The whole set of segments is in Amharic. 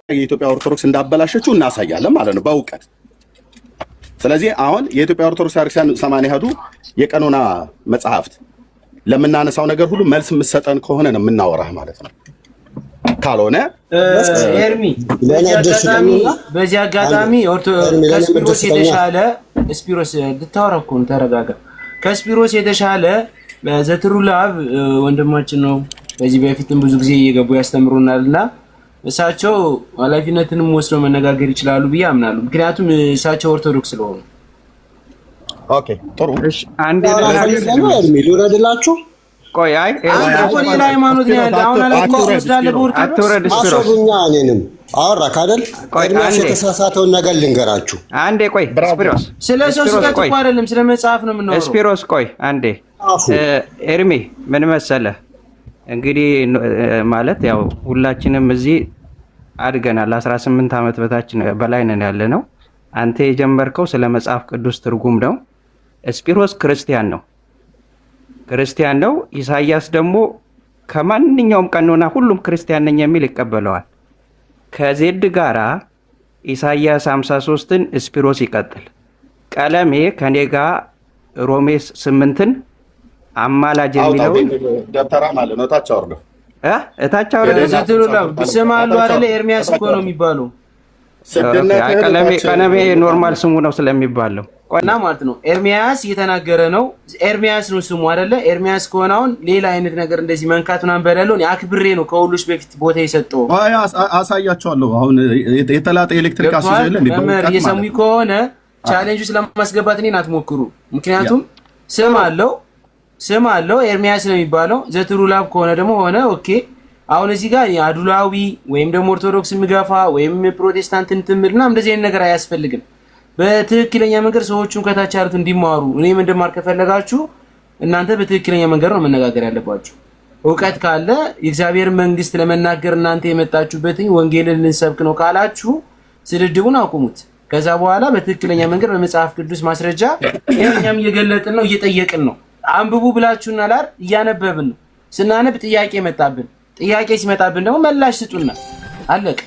የኢትዮጵያ ኦርቶዶክስ እንዳበላሸችው እናሳያለን ማለት ነው በእውቀት። ስለዚህ አሁን የኢትዮጵያ ኦርቶዶክስ ቤተክርስቲያን 80 ያህዱ የቀኖና መጽሐፍት ለምናነሳው ነገር ሁሉ መልስ የምትሰጠን ከሆነ ነው የምናወራህ ማለት ነው። ካልሆነ ኤርሚ በዚህ አጋጣሚ ከስፒሮስ የተሻለ ስፒሮስ ልታወራ እኮ ነው፣ ተረጋጋ። ከስፒሮስ የተሻለ ዘትሩላብ ወንድማችን ነው። በዚህ በፊትም ብዙ ጊዜ እየገቡ ያስተምሩናልና እሳቸው ኃላፊነትንም ወስደው መነጋገር ይችላሉ ብዬ አምናለሁ። ምክንያቱም እሳቸው ኦርቶዶክስ ስለሆኑ። ኦኬ ጥሩ። እሺ አንዴ ልውረድላችሁ። ቆይ አይ ሌላ ሃይማኖት ነው ያለ። አሁን ኃላፊነት ወስዳለ በኦርቶዶክስ ማሰቡኛ እኔንም አወራክ አይደል? ኤርሚያስ የተሳሳተውን ነገር ልንገራችሁ። አንዴ ቆይ ስፒሮስ፣ ስለ ሰው ስህተት እኮ አይደለም ስለ መጽሐፍ ነው የምናወራው። ስፒሮስ ቆይ አንዴ። ኤርሚ ምን መሰለህ እንግዲህ ማለት ያው ሁላችንም እዚህ አድገናል። 18 ዓመት በታች በላይ ነን ያለ ነው። አንተ የጀመርከው ስለ መጽሐፍ ቅዱስ ትርጉም ነው። ስፒሮስ ክርስቲያን ነው። ኢሳያስ ደግሞ ከማንኛውም ቀኖና ሁሉም ክርስቲያን ነኝ የሚል ይቀበለዋል። ከዜድ ጋራ ኢሳያስ 53ን ስፒሮስ ይቀጥል። ቀለሜ ከኔ ጋር ሮሜ 8ን አማላጅ የሚለውን ደብተራ ማለት ነው ታች አወርደው እታች አወርደው ዘትሩላብ ቢሰማሉ አይደለ? ኤርሚያስ እኮ ነው የሚባለው። ቀለሜ ኖርማል ስሙ ነው ስለሚባለው እና ማለት ነው ኤርሚያስ እየተናገረ ነው። ኤርሚያስ ነው ስሙ አይደለ? ኤርሚያስ ከሆነ አሁን ሌላ አይነት ነገር እንደዚህ መንካት ምናምን በላለው አክብሬ ነው ከሁሉሽ በፊት ቦታ የሰጠው። አሳያቸዋለሁ። አሁን የተላጠ ኤሌክትሪክ አስይዘለ መምህር እየሰሙኝ ከሆነ ቻሌንጁ ስለማስገባት እኔን አትሞክሩ። ምክንያቱም ስም አለው ኤርሚያስ ነው የሚባለው። ዘትሩላብ ከሆነ ደግሞ ሆነ ኦኬ። አሁን እዚህ ጋር አዱላዊ ወይም ደግሞ ኦርቶዶክስ የሚገፋ ወይም ፕሮቴስታንትን ትምልና እንደዚህ አይነት ነገር አያስፈልግም። በትክክለኛ መንገድ ሰዎቹን ከታች ያሉት እንዲማሩ እኔም እንድማር ከፈለጋችሁ እናንተ በትክክለኛ መንገድ ነው መነጋገር ያለባችሁ። እውቀት ካለ የእግዚአብሔር መንግስት ለመናገር እናንተ የመጣችሁበትን ወንጌልን ልንሰብክ ነው ካላችሁ ስድድቡን አቁሙት። ከዛ በኋላ በትክክለኛ መንገድ በመጽሐፍ ቅዱስ ማስረጃ እኛም እየገለጥን ነው እየጠየቅን ነው። አንብቡ ብላችሁና ላር እያነበብን ነው። ስናነብ ጥያቄ መጣብን። ጥያቄ ሲመጣብን ደግሞ ምላሽ ስጡና አለቀ።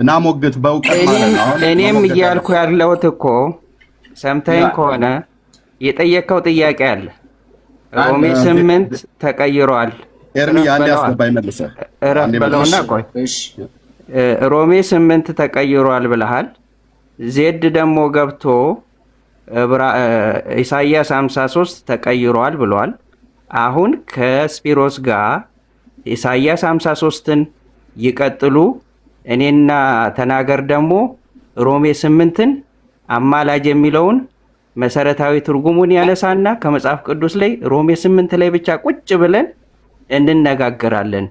ናሞግት በእውቀት ማለት ነው። እኔም እያልኩ ያለሁት እኮ ሰምተኸኝ ከሆነ የጠየቀው ጥያቄ አለ። ሮሜ 8 ተቀይሯል። ኤርሚ አንዴ አስገባኝ መልሰህ እረፍ በለውና ቆይ። ሮሜ 8 ተቀይሯል ብለሃል። ዜድ ደግሞ ገብቶ ኢሳያስ 53 ተቀይሯል ብሏል። አሁን ከስፒሮስ ጋር ኢሳያስ 53ን ይቀጥሉ። እኔና ተናገር ደግሞ ሮሜ 8ን አማላጅ የሚለውን መሰረታዊ ትርጉሙን ያነሳና ከመጽሐፍ ቅዱስ ላይ ሮሜ 8 ላይ ብቻ ቁጭ ብለን እንነጋገራለን።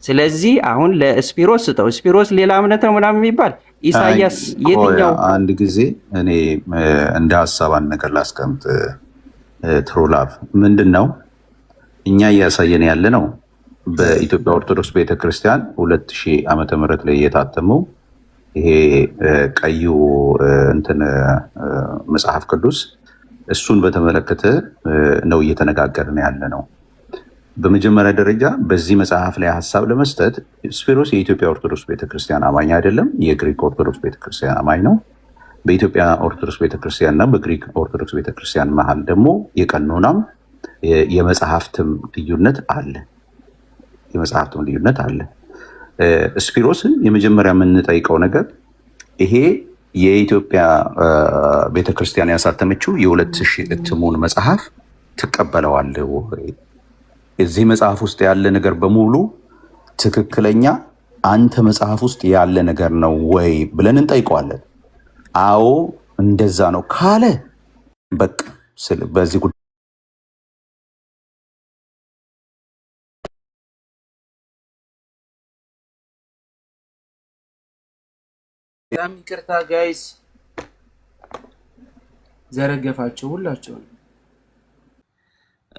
ስለዚህ አሁን ለስፒሮስ ስጠው። ስፒሮስ ሌላ እምነት ነው ምናምን የሚባል ኢሳያስ የትኛው? አንድ ጊዜ እኔ እንደ ሀሳብ አንድ ነገር ላስቀምጥ። ትሩላቭ ምንድን ነው እኛ እያሳየን ያለ ነው በኢትዮጵያ ኦርቶዶክስ ቤተክርስቲያን 2000 ዓመተ ምህረት ላይ የታተመው ይሄ ቀዩ እንትን መጽሐፍ ቅዱስ እሱን በተመለከተ ነው እየተነጋገርን ያለ ነው። በመጀመሪያ ደረጃ በዚህ መጽሐፍ ላይ ሀሳብ ለመስጠት ስፒሮስ የኢትዮጵያ ኦርቶዶክስ ቤተክርስቲያን አማኝ አይደለም፣ የግሪክ ኦርቶዶክስ ቤተክርስቲያን አማኝ ነው። በኢትዮጵያ ኦርቶዶክስ ቤተክርስቲያን እና በግሪክ ኦርቶዶክስ ቤተክርስቲያን መሀል ደግሞ የቀኖናም የመጽሐፍትም ልዩነት አለ። ስፒሮስን የመጀመሪያ የምንጠይቀው ነገር ይሄ የኢትዮጵያ ቤተክርስቲያን ያሳተመችው የ2000 እትሙን መጽሐፍ ትቀበለዋለህ ወይ? እዚህ መጽሐፍ ውስጥ ያለ ነገር በሙሉ ትክክለኛ አንተ መጽሐፍ ውስጥ ያለ ነገር ነው ወይ ብለን እንጠይቀዋለን። አዎ እንደዛ ነው ካለ በቃ በዚህ ጉዳይ ይቅርታ ጋይስ ዘረገፋቸው ሁላቸው።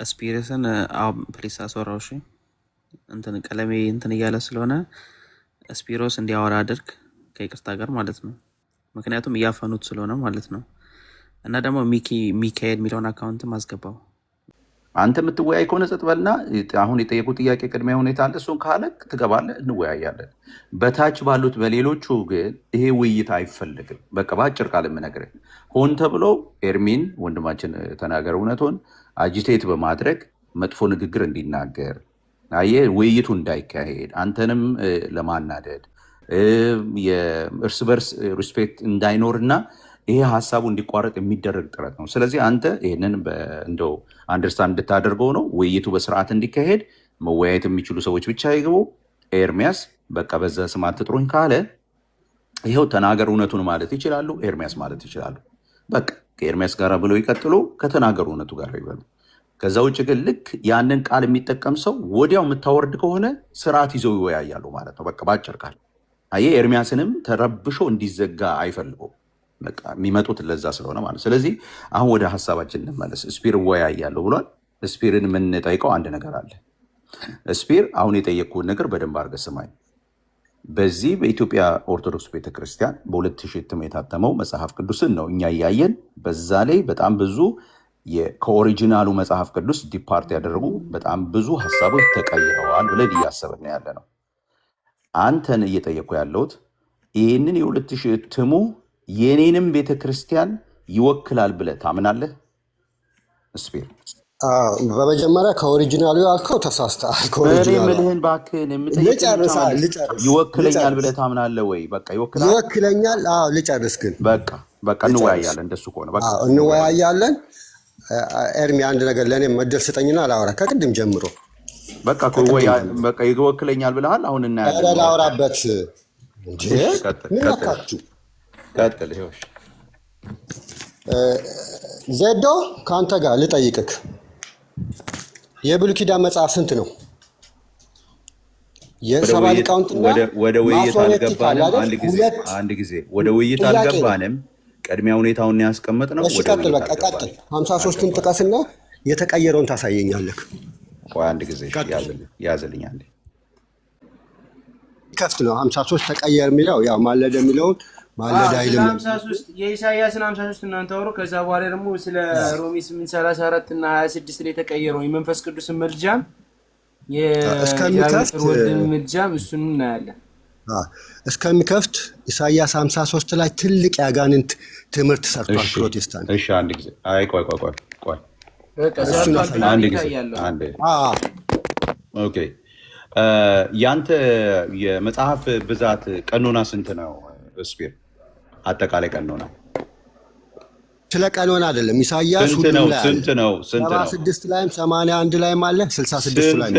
ስፒሪስን ፕሊስ አስወራው። እሺ እንትን ቀለሜ እንትን እያለ ስለሆነ ስፒሮስ እንዲያወራ አድርግ ከይቅርታ ጋር ማለት ነው። ምክንያቱም እያፈኑት ስለሆነ ማለት ነው። እና ደግሞ ሚካኤል የሚለውን አካውንትም አስገባው። አንተ የምትወያይ ከሆነ ጸጥ በልና አሁን የጠየቁ ጥያቄ ቅድሚያ ሁኔታ አለ። እሱን ካለ ትገባለህ፣ እንወያያለን። በታች ባሉት በሌሎቹ ግን ይሄ ውይይት አይፈልግም። በቃ በአጭር ቃል የምነግርህ ሆን ተብሎ ኤርሚን ወንድማችን ተናገር እውነቱን አጂቴት በማድረግ መጥፎ ንግግር እንዲናገር አየህ፣ ውይይቱ እንዳይካሄድ አንተንም ለማናደድ የእርስ በርስ ሪስፔክት እንዳይኖርና ይሄ ሀሳቡ እንዲቋረጥ የሚደረግ ጥረት ነው። ስለዚህ አንተ ይህንን እንደው አንደርስታንድ እንድታደርገው ነው። ውይይቱ በስርዓት እንዲካሄድ መወያየት የሚችሉ ሰዎች ብቻ ይግቡ። ኤርሚያስ በቃ በዛ ስም አትጥሩኝ ካለ ይኸው ተናገር እውነቱን ማለት ይችላሉ፣ ኤርሚያስ ማለት ይችላሉ። በቃ ከኤርሚያስ ጋር ብለው ይቀጥሉ፣ ከተናገሩ እውነቱ ጋር ይበሉ። ከዛ ውጭ ግን ልክ ያንን ቃል የሚጠቀም ሰው ወዲያው የምታወርድ ከሆነ ስርዓት ይዘው ይወያያሉ ማለት ነው። በቃ በአጭር ቃል አየህ፣ ኤርሚያስንም ተረብሾ እንዲዘጋ አይፈልጉም። በቃ የሚመጡት ለዛ ስለሆነ ማለት። ስለዚህ አሁን ወደ ሀሳባችን እንመለስ። ስፒር እወያያለሁ ብሏል። ስፒርን የምንጠይቀው አንድ ነገር አለ። ስፒር አሁን የጠየቅኩህን ነገር በደንብ አድርገህ ስማኝ። በዚህ በኢትዮጵያ ኦርቶዶክስ ቤተክርስቲያን በ2000 እትም የታተመው መጽሐፍ ቅዱስን ነው እኛ እያየን፣ በዛ ላይ በጣም ብዙ ከኦሪጂናሉ መጽሐፍ ቅዱስ ዲፓርት ያደረጉ በጣም ብዙ ሀሳቦች ተቀይረዋል ብለን እያሰብን ያለ ነው። አንተን እየጠየቅኩ ያለሁት ይህንን የ2000 እትሙ የኔንም ቤተክርስቲያን ይወክላል ብለህ ታምናለህ? ስፒር በመጀመሪያ ከኦሪጂናሉ ያልከው ተሳስተሃል። ምልህን እባክህን ይወክለኛል ብለህ ታምናለህ ወይ? በቃ ይወክለኛል። ልጨርስ ግን በቃ እንወያያለን። እንደሱ ከሆነ በቃ እንወያያለን። ኤርሚ አንድ ነገር ለእኔ መደል ስጠኝና ላውራ። ከቅድም ጀምሮ በቃ ይወክለኛል ብለሃል። አሁን እናያለን። ላውራበት እንጂ ምን አካችሁ ቀጥል። ዜዶ ከአንተ ጋር ልጠይቅክ፣ የብሉይ ኪዳን መጽሐፍ ስንት ነው? የሰባ ሊቃውንትና ወደ ውይይት አልገባንም። አንድ ጊዜ ወደ ውይይት አልገባንም። ቅድሚያ ሁኔታውን ያስቀመጥ ነው። ቀጥል፣ በቃ ቀጥል። 53ን ጥቀስና የተቀየረውን ታሳየኛለህ። አንድ ጊዜ ያዝልኝ። አንዴ ከፍት ነው 53 ተቀየር የሚለው ያው ማለደ የሚለውን ማለዳ አይልም። 53 የኢሳይያስን 53 እናንተ አውሩ። ከዛ በኋላ ደግሞ ስለ ሮሜ 8:34 እና 26 ላይ የተቀየረው የመንፈስ ቅዱስን መልጃም የእስከሚከፍት ወደን መልጃም እሱን እናያለን። እስከሚከፍት ኢሳይያስ 53 ላይ ትልቅ ያጋንንት ትምህርት ሰርቷል ፕሮቴስታንት። እሺ አንድ ጊዜ ቆይ በቃ አንድ ጊዜ ኦኬ። ያንተ የመጽሐፍ ብዛት ቀኖና ስንት ነው ስፒር? አጠቃላይ ቀኖና ስለ ቀኖና አይደለም። ኢሳይያስ ስንት ነው? 76 ላይም 81 ላይም አለ 66 ላይም አለ።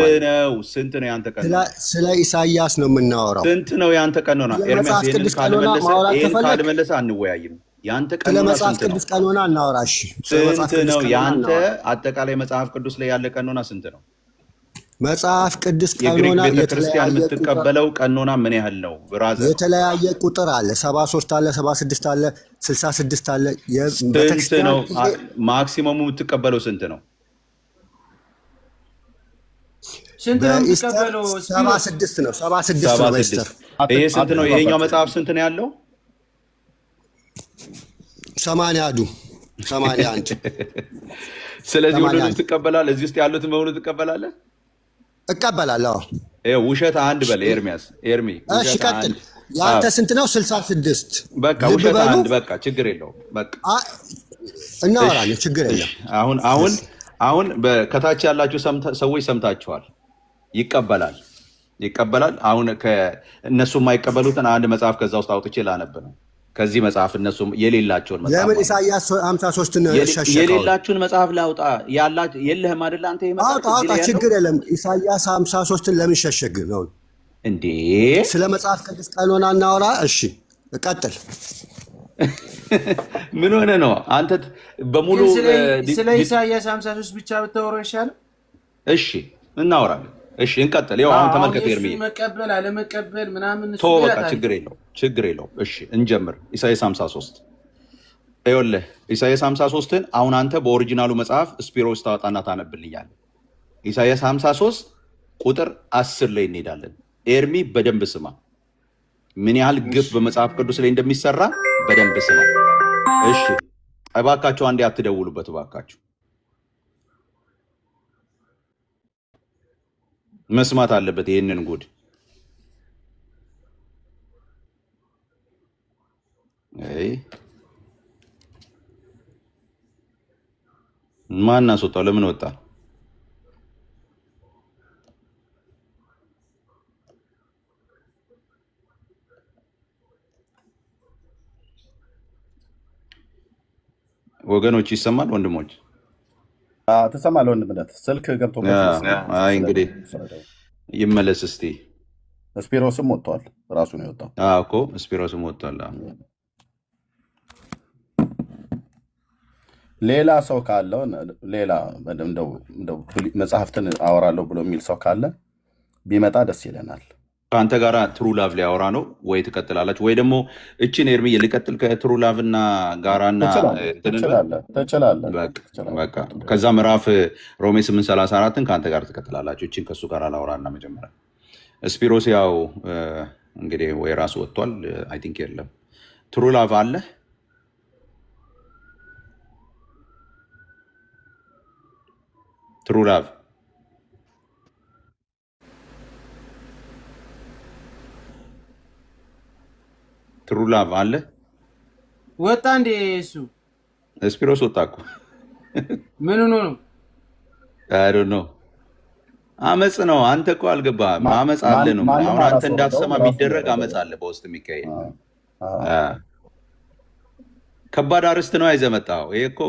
ስንት ነው ያንተ ቀኖና? ስለ ኢሳይያስ ነው የምናወራው። ስንት ነው ያንተ ቀኖና? ኤርሚያስ ይሄን ካልመለሰ አንወያይም። ያንተ ቀኖና ስለ መጽሐፍ ቅዱስ ቀኖና እናወራ። እሺ ስንት ነው ያንተ አጠቃላይ መጽሐፍ ቅዱስ ላይ ያለ ቀኖና ስንት ነው? መጽሐፍ ቅዱስ ቀኖና ቤተክርስቲያን የምትቀበለው ቀኖና ምን ያህል ነው? ብራዘር የተለያየ ቁጥር አለ። 73 አለ፣ 76 አለ፣ 66 አለ። ስንት ነው ማክሲመሙ የምትቀበለው? ስንት ነው? ስንት ነው የምትቀበለው? 76 ነው። 76 ነው። ይሄ ስንት ነው? ይሄኛው መጽሐፍ ስንት ነው ያለው? 81 ስለዚህ ሁሉንም ትቀበላለህ? እዚህ ውስጥ ያሉትን በሙሉ ትቀበላለህ? እቀበላለሁ። ውሸት አንድ በል ኤርሚያስ። ኤርሚ እሺ ቀጥል። ያንተ ስንት ነው? 66 በቃ ውሸት አንድ በቃ ችግር የለውም። በቃ እናወራለን፣ ችግር የለም። አሁን ከታች ያላችሁ ሰዎች ሰምታችኋል። ይቀበላል። አሁን እነሱ የማይቀበሉትን አንድ መጽሐፍ ከዛ ውስጥ አውጥቼ ላነብ ነው። ከዚህ መጽሐፍ እነሱ የሌላቸውን መጽሐፍ ለምን ኢሳይያስ 53 የሌላችሁን መጽሐፍ ላውጣ? የለህም አይደል አንተ? አውጣ፣ ችግር የለም። ኢሳይያስ 53ን ለምን ሸሸግ ነው እንዴ? ስለ መጽሐፍ ቅዱስ ቀኖና እናወራ። እሺ ቀጥል። ምን ሆነ ነው አንተ በሙሉ ስለ ኢሳይያስ 53 ብቻ ብታወራ ይሻላል? እሺ እናወራለን። እሺ እንቀጥል። ያው አሁን ተመልከት ኤርሚ፣ መቀበል አለመቀበል ምናምን ተው በቃ ችግር የለውም። እሺ እንጀምር። ኢሳይያስ 53 ይኸውልህ፣ ኢሳይያስ 53ን አሁን አንተ በኦሪጂናሉ መጽሐፍ ስፒሮስ ታወጣና ታነብልኛለህ። ኢሳይያስ 53 ቁጥር 10 ላይ እንሄዳለን። ኤርሚ በደንብ ስማ፣ ምን ያህል ግፍ በመጽሐፍ ቅዱስ ላይ እንደሚሰራ በደንብ ስማ። እሺ እባካችሁ አንዴ አትደውሉበት እባካችሁ። መስማት አለበት ይሄንን ጉድ። አይ ማን አስወጣው? ለምን ወጣ? ወገኖች ይሰማል? ወንድሞች ተሰማል? ወንድምነት ስልክ ገብቶበት። አይ እንግዲህ ይመለስ እስቲ። ስፒሮስም ወጥቷል፣ ራሱ ነው የወጣው እኮ ስፒሮስም ወጥቷል። ሌላ ሰው ካለው ሌላ እንደው መጽሐፍትን አወራለሁ ብሎ የሚል ሰው ካለ ቢመጣ ደስ ይለናል። ከአንተ ጋር ትሩ ላቭ ሊያወራ ነው ወይ ትቀጥላላችሁ? ወይ ደግሞ እችን ኤርሚ ልቀጥል ከትሩ ላቭ እና ጋራና ትችላለህ። ከዛ ምዕራፍ ሮሜ 8:34ን ከአንተ ጋር ትቀጥላላችሁ። እችን ከእሱ ጋር ላወራና መጀመሪያ ስፒሮስ ያው እንግዲህ ወይ ራሱ ወጥቷል። አይ ቲንክ የለም። ትሩ ላቭ አለ ትሩ ላቭ ትሩ ላቭ አለ። ወጣ እንዴ? እሱ ስፒሮስ ወጣ እኮ። ምን ሆኖ ነው? አይ ዶንት ኖ። አመፅ ነው። አንተ እኮ አልገባህም። አመፅ አለ ነው። አሁን አንተ እንዳትሰማ የሚደረግ አመፅ አለ በውስጥ የሚካሄድ። ከባድ አርስት ነው ይዘህ መጣኸው። ይሄ እኮ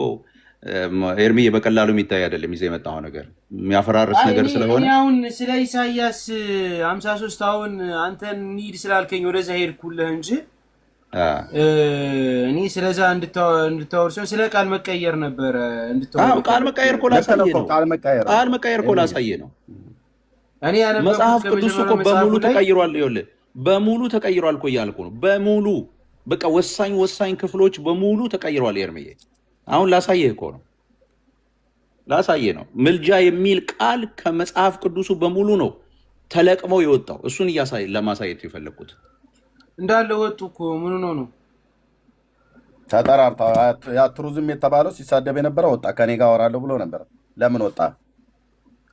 ኤርሚ በቀላሉ የሚታይ አይደለም። ይዘህ የመጣኸው ነገር የሚያፈራርስ ነገር ስለሆነ አሁን ስለ ኢሳያስ 53 አሁን አንተን ኒድ ስላልከኝ ወደዛ ሄድኩልህ እንጂ እኔ ስለዛ እንድታወር ሲሆን ስለ ቃል መቀየር ነበረ። ቃል መቀየር እኮ ላሳየህ ነው። ቃል መቀየር እኮ ላሳየህ ነው። መጽሐፍ ቅዱስ እኮ በሙሉ ተቀይሯል። ይኸውልህ በሙሉ ተቀይሯል እኮ እያልኩ ነው። በሙሉ በቃ ወሳኝ ክፍሎች በሙሉ ተቀይሯል። ኤርሚዬ አሁን ላሳየህ እኮ ነው። ላሳየህ ነው። ምልጃ የሚል ቃል ከመጽሐፍ ቅዱሱ በሙሉ ነው ተለቅመው የወጣው። እሱን ለማሳየት የፈለግኩት እንዳለ ወጡ እኮ ምን ሆኖ ነው? ተጠራርታ ያ ትሩዝም የተባለው ሲሳደብ የነበረ ወጣ። ከኔ ጋር አወራለሁ ብሎ ነበር። ለምን ወጣ?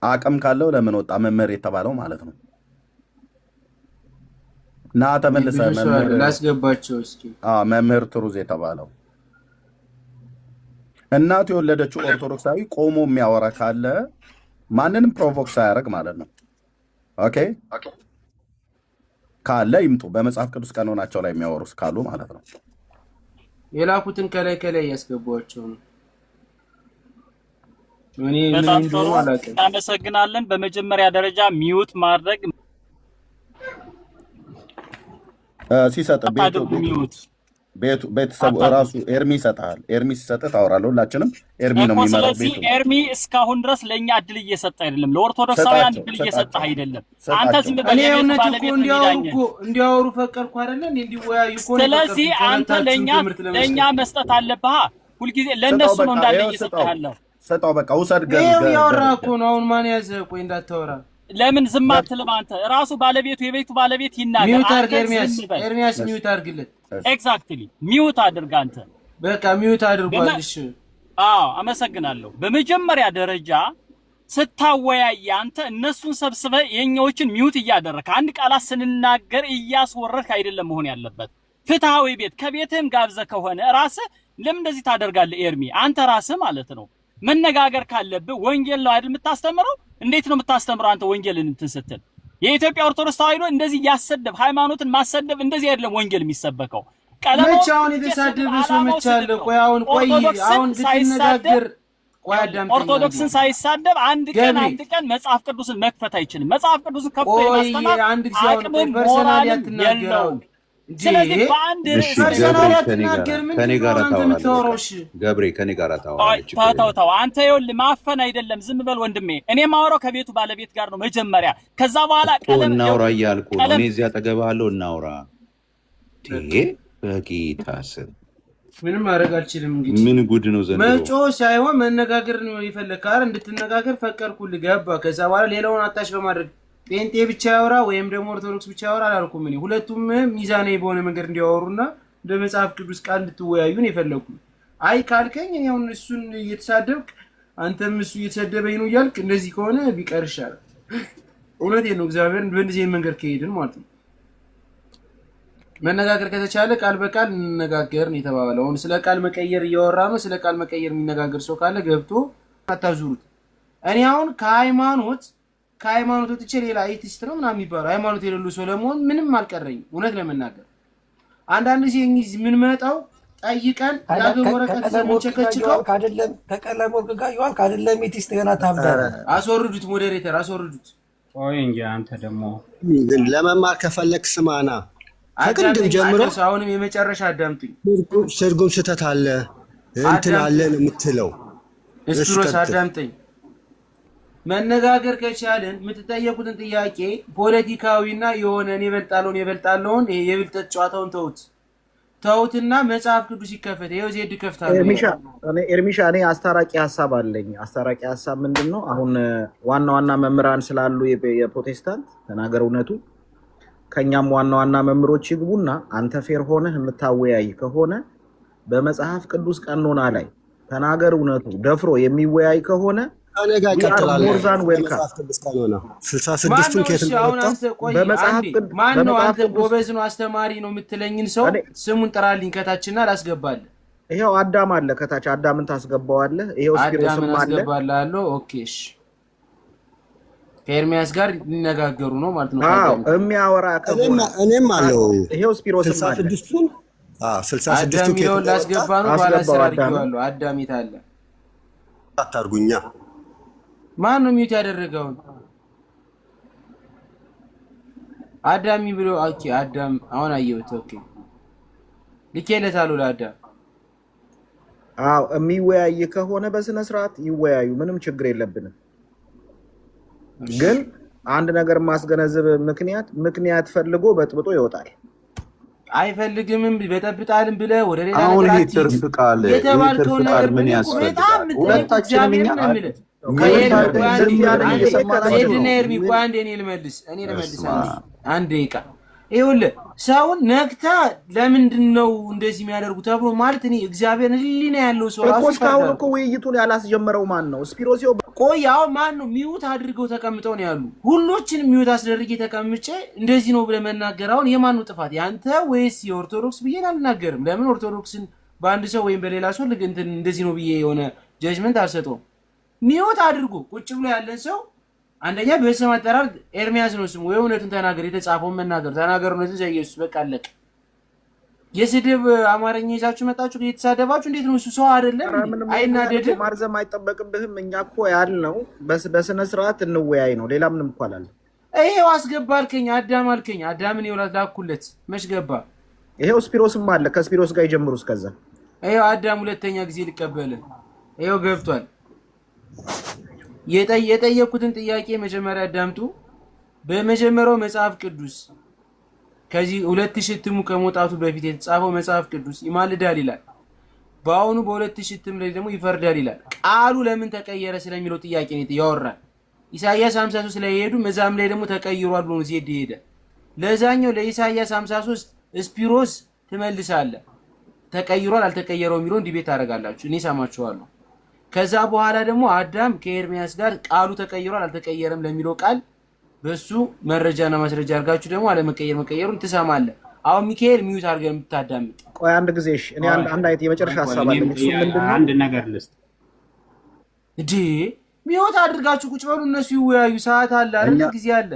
አቅም ካለው ለምን ወጣ? መምህር የተባለው ማለት ነው። ና ተመልሰ ላስገባቸው እስኪ። መምህር ትሩዝ የተባለው እናቱ የወለደችው ኦርቶዶክሳዊ ቆሞ የሚያወራ ካለ ማንንም ፕሮቮክ ሳያደርግ ማለት ነው። ኦኬ ካለ ይምጡ። በመጽሐፍ ቅዱስ ቀኖናቸው ላይ የሚያወሩስ ካሉ ማለት ነው። የላኩትን ከላይ ያስገቧቸው ነው። እኔ በጣም ጥሩ እናመሰግናለን። በመጀመሪያ ደረጃ ሚውት ማድረግ ሲሰጥ ቤተሰቡ እራሱ ኤርሚ ይሰጣል። ኤርሚ ሲሰጥህ ታወራለህ። ሁላችንም ኤርሚ ነው የሚመራው። ስለዚህ ኤርሚ እስካሁን ድረስ ለእኛ እድል እየሰጠ አይደለም፣ ለኦርቶዶክሳውያን እድል እየሰጠ አይደለም። አንተ ዝም ብለህ እንዲያወሩ ፈቀድኩ አይደለ? እንዲወያዩ እኮ። ስለዚህ አንተ ለእኛ መስጠት አለብህ። ሁልጊዜ ለእነሱ ነው እንዳለ እየሰጠህ ያለው። ሰጠው በቃ ውሰድ። ያወራህ እኮ ነው። አሁን ማን ያዘህ? ቆይ እንዳታወራ ለምን ዝም አትልም አንተ? ራሱ ባለቤቱ የቤቱ ባለቤት ይናገር። ሚውት አድርግ ኤርሚያስ ሚውት አድርግለት። ኤግዛክትሊ ሚውት አድርግ አንተ። በቃ ሚውት አድርጓል። እሺ አመሰግናለሁ። በመጀመሪያ ደረጃ ስታወያይ አንተ እነሱን ሰብስበህ የኛዎችን ሚውት እያደረክ አንድ ቃላት ስንናገር እያስወረድክ አይደለም መሆን ያለበት። ፍትሃዊ ቤት ከቤትህም ጋብዘህ ከሆነ ራስህ ለምን እንደዚህ ታደርጋለህ? ኤርሚ አንተ ራስህ ማለት ነው መነጋገር ካለብህ ወንጌል ነው አይደል የምታስተምረው? እንዴት ነው የምታስተምረው አንተ ወንጌልን እንትን ስትል? የኢትዮጵያ ኦርቶዶክስ ተዋሕዶ እንደዚህ ያሰደብ ሃይማኖትን ማሰደብ እንደዚህ አይደለም ወንጌል የሚሰበከው። ቀለሞቻውን የተሳደበ ሰው መቻለ። ቆይ አሁን ልትነጋገር ኦርቶዶክስን ሳይሳደብ አንድ ቀን መጽሐፍ ቅዱስን መክፈት አይችልም። መጽሐፍ ቅዱስን ከፍቶ የማስተማር አቅምም ሞራልም የለውም። ስለዚህ በአንድ ከኔ ጋር ታወራለህ ገብሬ፣ ከኔ ጋር ታወራለህ። ተው አንተ ይኸውልህ ማፈን አይደለም። ዝም በል ወንድሜ። እኔ ማወራው ከቤቱ ባለቤት ጋር ነው መጀመሪያ። ከዛ በኋላ እናውራ እያልኩ ነው። እኔ እዚያ አጠገብሃለሁ። እናውራ። በጌታ ስም ምንም ማድረግ አልችልም። እንግዲህ ምን ጉድ ነው ዘንድሮ? መጮህ ሳይሆን መነጋገር ነው የፈለግህ አይደል? እንድትነጋገር ፈቀድኩልህ። ገባ። ከዛ በኋላ ሌላውን አታች በማድረግ ጴንጤ ብቻ ያወራ ወይም ደግሞ ኦርቶዶክስ ብቻ ያወራ አላልኩም። እኔ ሁለቱም ሚዛናዊ በሆነ መንገድ እንዲያወሩና እንደ መጽሐፍ ቅዱስ ቃል እንድትወያዩ ነው የፈለኩት። አይ ካልከኝ እኔ አሁን እሱን እየተሳደብክ አንተም እሱ እየተሰደበኝ ነው እያልክ እንደዚህ ከሆነ ቢቀር ይሻላል። እውነቴን ነው። እግዚአብሔርን በእንደዚህ መንገድ ከሄድን ማለት ነው መነጋገር ከተቻለ ቃል በቃል እንነጋገር ነው የተባባለው። አሁን ስለ ቃል መቀየር እያወራ ነው። ስለ ቃል መቀየር የሚነጋገር ሰው ካለ ገብቶ አታዙሩት። እኔ አሁን ከሃይማኖት ወጥቼ ሌላ ኤቲስት ነው ምናምን የሚባለው ሃይማኖት የሌለው ሰው ለመሆን ምንም አልቀረኝም። እውነት ለመናገር አንዳንድ ጊዜ እንግዲህ ምን መጣው ጠይቀን ዳግም ወረቀት ዘመንቸከችከው አይደለም ከቀለም ወርቅ ጋር ይዋል አይደለም ኤቲስት ገና ታብዳለ። አስወርዱት፣ ሞዴሬተር አስወርዱት። ቆይ እንጂ አንተ ደግሞ ለመማር ከፈለክ ስማና ከቅድም ጀምሮ አሁንም የመጨረሻ አዳምጡኝ። ትርጉም ስህተት አለ እንትን አለ ነው የምትለው። እስኪሮስ አዳምጠኝ። መነጋገር ከቻልን የምትጠየቁትን ጥያቄ ፖለቲካዊና የሆነ እኔ እበልጣለሁን የብልጠት ጨዋታውን ተውትና መጽሐፍ ቅዱስ ይከፈት። ይኸው ዜድ ከፍታለሁ። ኤርሚሻ እኔ አስታራቂ ሀሳብ አለኝ። አስታራቂ ሀሳብ ምንድን ነው? አሁን ዋና መምህራን ስላሉ የፕሮቴስታንት ተናገር እውነቱ ከኛም ዋና መምህሮች ይግቡና አንተ ፌር ሆነህ የምታወያይ ከሆነ በመጽሐፍ ቅዱስ ቀኖና ላይ ተናገር እውነቱ ደፍሮ የሚወያይ ከሆነ አነጋ ይቀጥላል። ሞርዛን ዌልካም 66ቱን ከየት ማን ነው? አንተ ጎበዝ ነው አስተማሪ ነው የምትለኝን ሰው ስሙን ጥራልኝ ከታችና ላስገባለህ። ይሄው አዳም አለ ከታች አዳምን ታስገባዋለህ። ይሄው ስፒሮስም አለ አስገባለሁ። ኦኬ እሺ፣ ከኤርሚያስ ጋር ሊነጋገሩ ነው ማለት ነው። አዎ የሚያወራ ከሆነ እኔም አለው። ይሄው ስፒሮስም አለ 66ቱን 66ቱን ከየት ላስገባ ነው? ባላ ስራ አድርጌዋለሁ። አዳም ይታለ አታርጉኛ። ማን ነው ሚውት ያደረገው? አዳም ብሎ ኦኬ፣ አዳም አሁን አየሁት። ኦኬ ልኬለታለሁ ለአዳም። አዎ የሚወያይ ከሆነ በስነ ስርዓት ይወያዩ፣ ምንም ችግር የለብንም። ግን አንድ ነገር ማስገነዘብ ምክንያት ፈልጎ በጥብጦ ይወጣል። አይፈልግምም በጠብጣልም ብለ ወደ ሌላ አሁን ነገር ይሄ ትርፍ ቃል የተባልከው ነገር ምን ያስፈልጋል? ሁለታችንም እኛ አንድ ደቂቃ ይኸውልህ ሰውን ነክታ ለምንድን ነው እንደዚህ የሚያደርጉ ተብሎ ማለት እኔ እግዚአብሔር ህሊና ያለው ሰው ራሱ እስካሁን እኮ ውይይቱን ያላስጀመረው ማን ነው? ስፒሮሲዮ ቆያው ማን ነው? ሚውት አድርገው ተቀምጠው ነው ያሉ። ሁሎችንም ሚውት አስደርጌ ተቀምጬ እንደዚህ ነው ብለህ መናገር አሁን የማን ነው ጥፋት? ያንተ ወይስ የኦርቶዶክስ ብዬ አልናገርም። ለምን ኦርቶዶክስን በአንድ ሰው ወይም በሌላ ሰው እንትን እንደዚህ ነው ብዬ የሆነ ጀጅመንት አልሰጠውም። ሚውት አድርጎ ቁጭ ብሎ ያለን ሰው አንደኛ በስም አጠራር ኤርሚያስ ነው ስሙ። ወይ እውነቱን ተናገር፣ የተጻፈውን መናገር ተናገር፣ እውነቱን ዘኢየሱስ በቃ አለቀ። የስድብ አማርኛ ይዛችሁ መጣችሁ እየተሳደባችሁ እንዴት ነው? እሱ ሰው አይደለም አይናደድም? ማርዘም አይጠበቅብህም። እኛ እኮ ያልነው በስነ ስርዓት እንወያይ ነው። ሌላ ምንም እኮ አላለም። ይሄው አስገባልከኝ አዳም አልከኝ። አዳምን ይውላት ላኩለት መች ገባ? ይሄው ስፒሮስም አለ። ከስፒሮስ ጋር ይጀምሩ እስከዛ። ይሄው አዳም ሁለተኛ ጊዜ ሊቀበል ይሄው ገብቷል። የጠየቁትን ጥያቄ መጀመሪያ አዳምጡ። በመጀመሪያው መጽሐፍ ቅዱስ ከዚህ 2000 እትሙ ከመውጣቱ በፊት የተጻፈው መጽሐፍ ቅዱስ ይማልዳል ይላል። በአሁኑ በ2000 እትም ላይ ደግሞ ይፈርዳል ይላል። ቃሉ ለምን ተቀየረ ስለሚለው ጥያቄ ነው ያወራል። ኢሳይያስ 53 ላይ ሄዱ መዛም ላይ ደግሞ ተቀይሯል ብሎ ዜድ ሄደ። ለዛኛው ለኢሳይያስ 53 ስፒሮስ ትመልሳለህ። ተቀይሯል አልተቀየረው የሚለው ዲቤት ታደርጋላችሁ። እኔ ሰማችኋለሁ። ከዛ በኋላ ደግሞ አዳም ከኤርሚያስ ጋር ቃሉ ተቀይሯል አልተቀየረም ለሚለው ቃል በሱ መረጃና ማስረጃ አድርጋችሁ ደግሞ መቀየሩን ትሰማለህ። አሁን ሚካኤል ሚውት አድርገን የምታዳምጥ ቆይ አንድ ጊዜ እሺ። እኔ አንድ አይነት የመጨረሻ ሐሳብ አለኝ። እሱ ምንድነው? አንድ ነገር ልስጥ እንዴ ሚውት አድርጋችሁ ቁጭ በሉ፣ እነሱ ይወያዩ። ሰዓት አለ አይደል? ጊዜ አለ።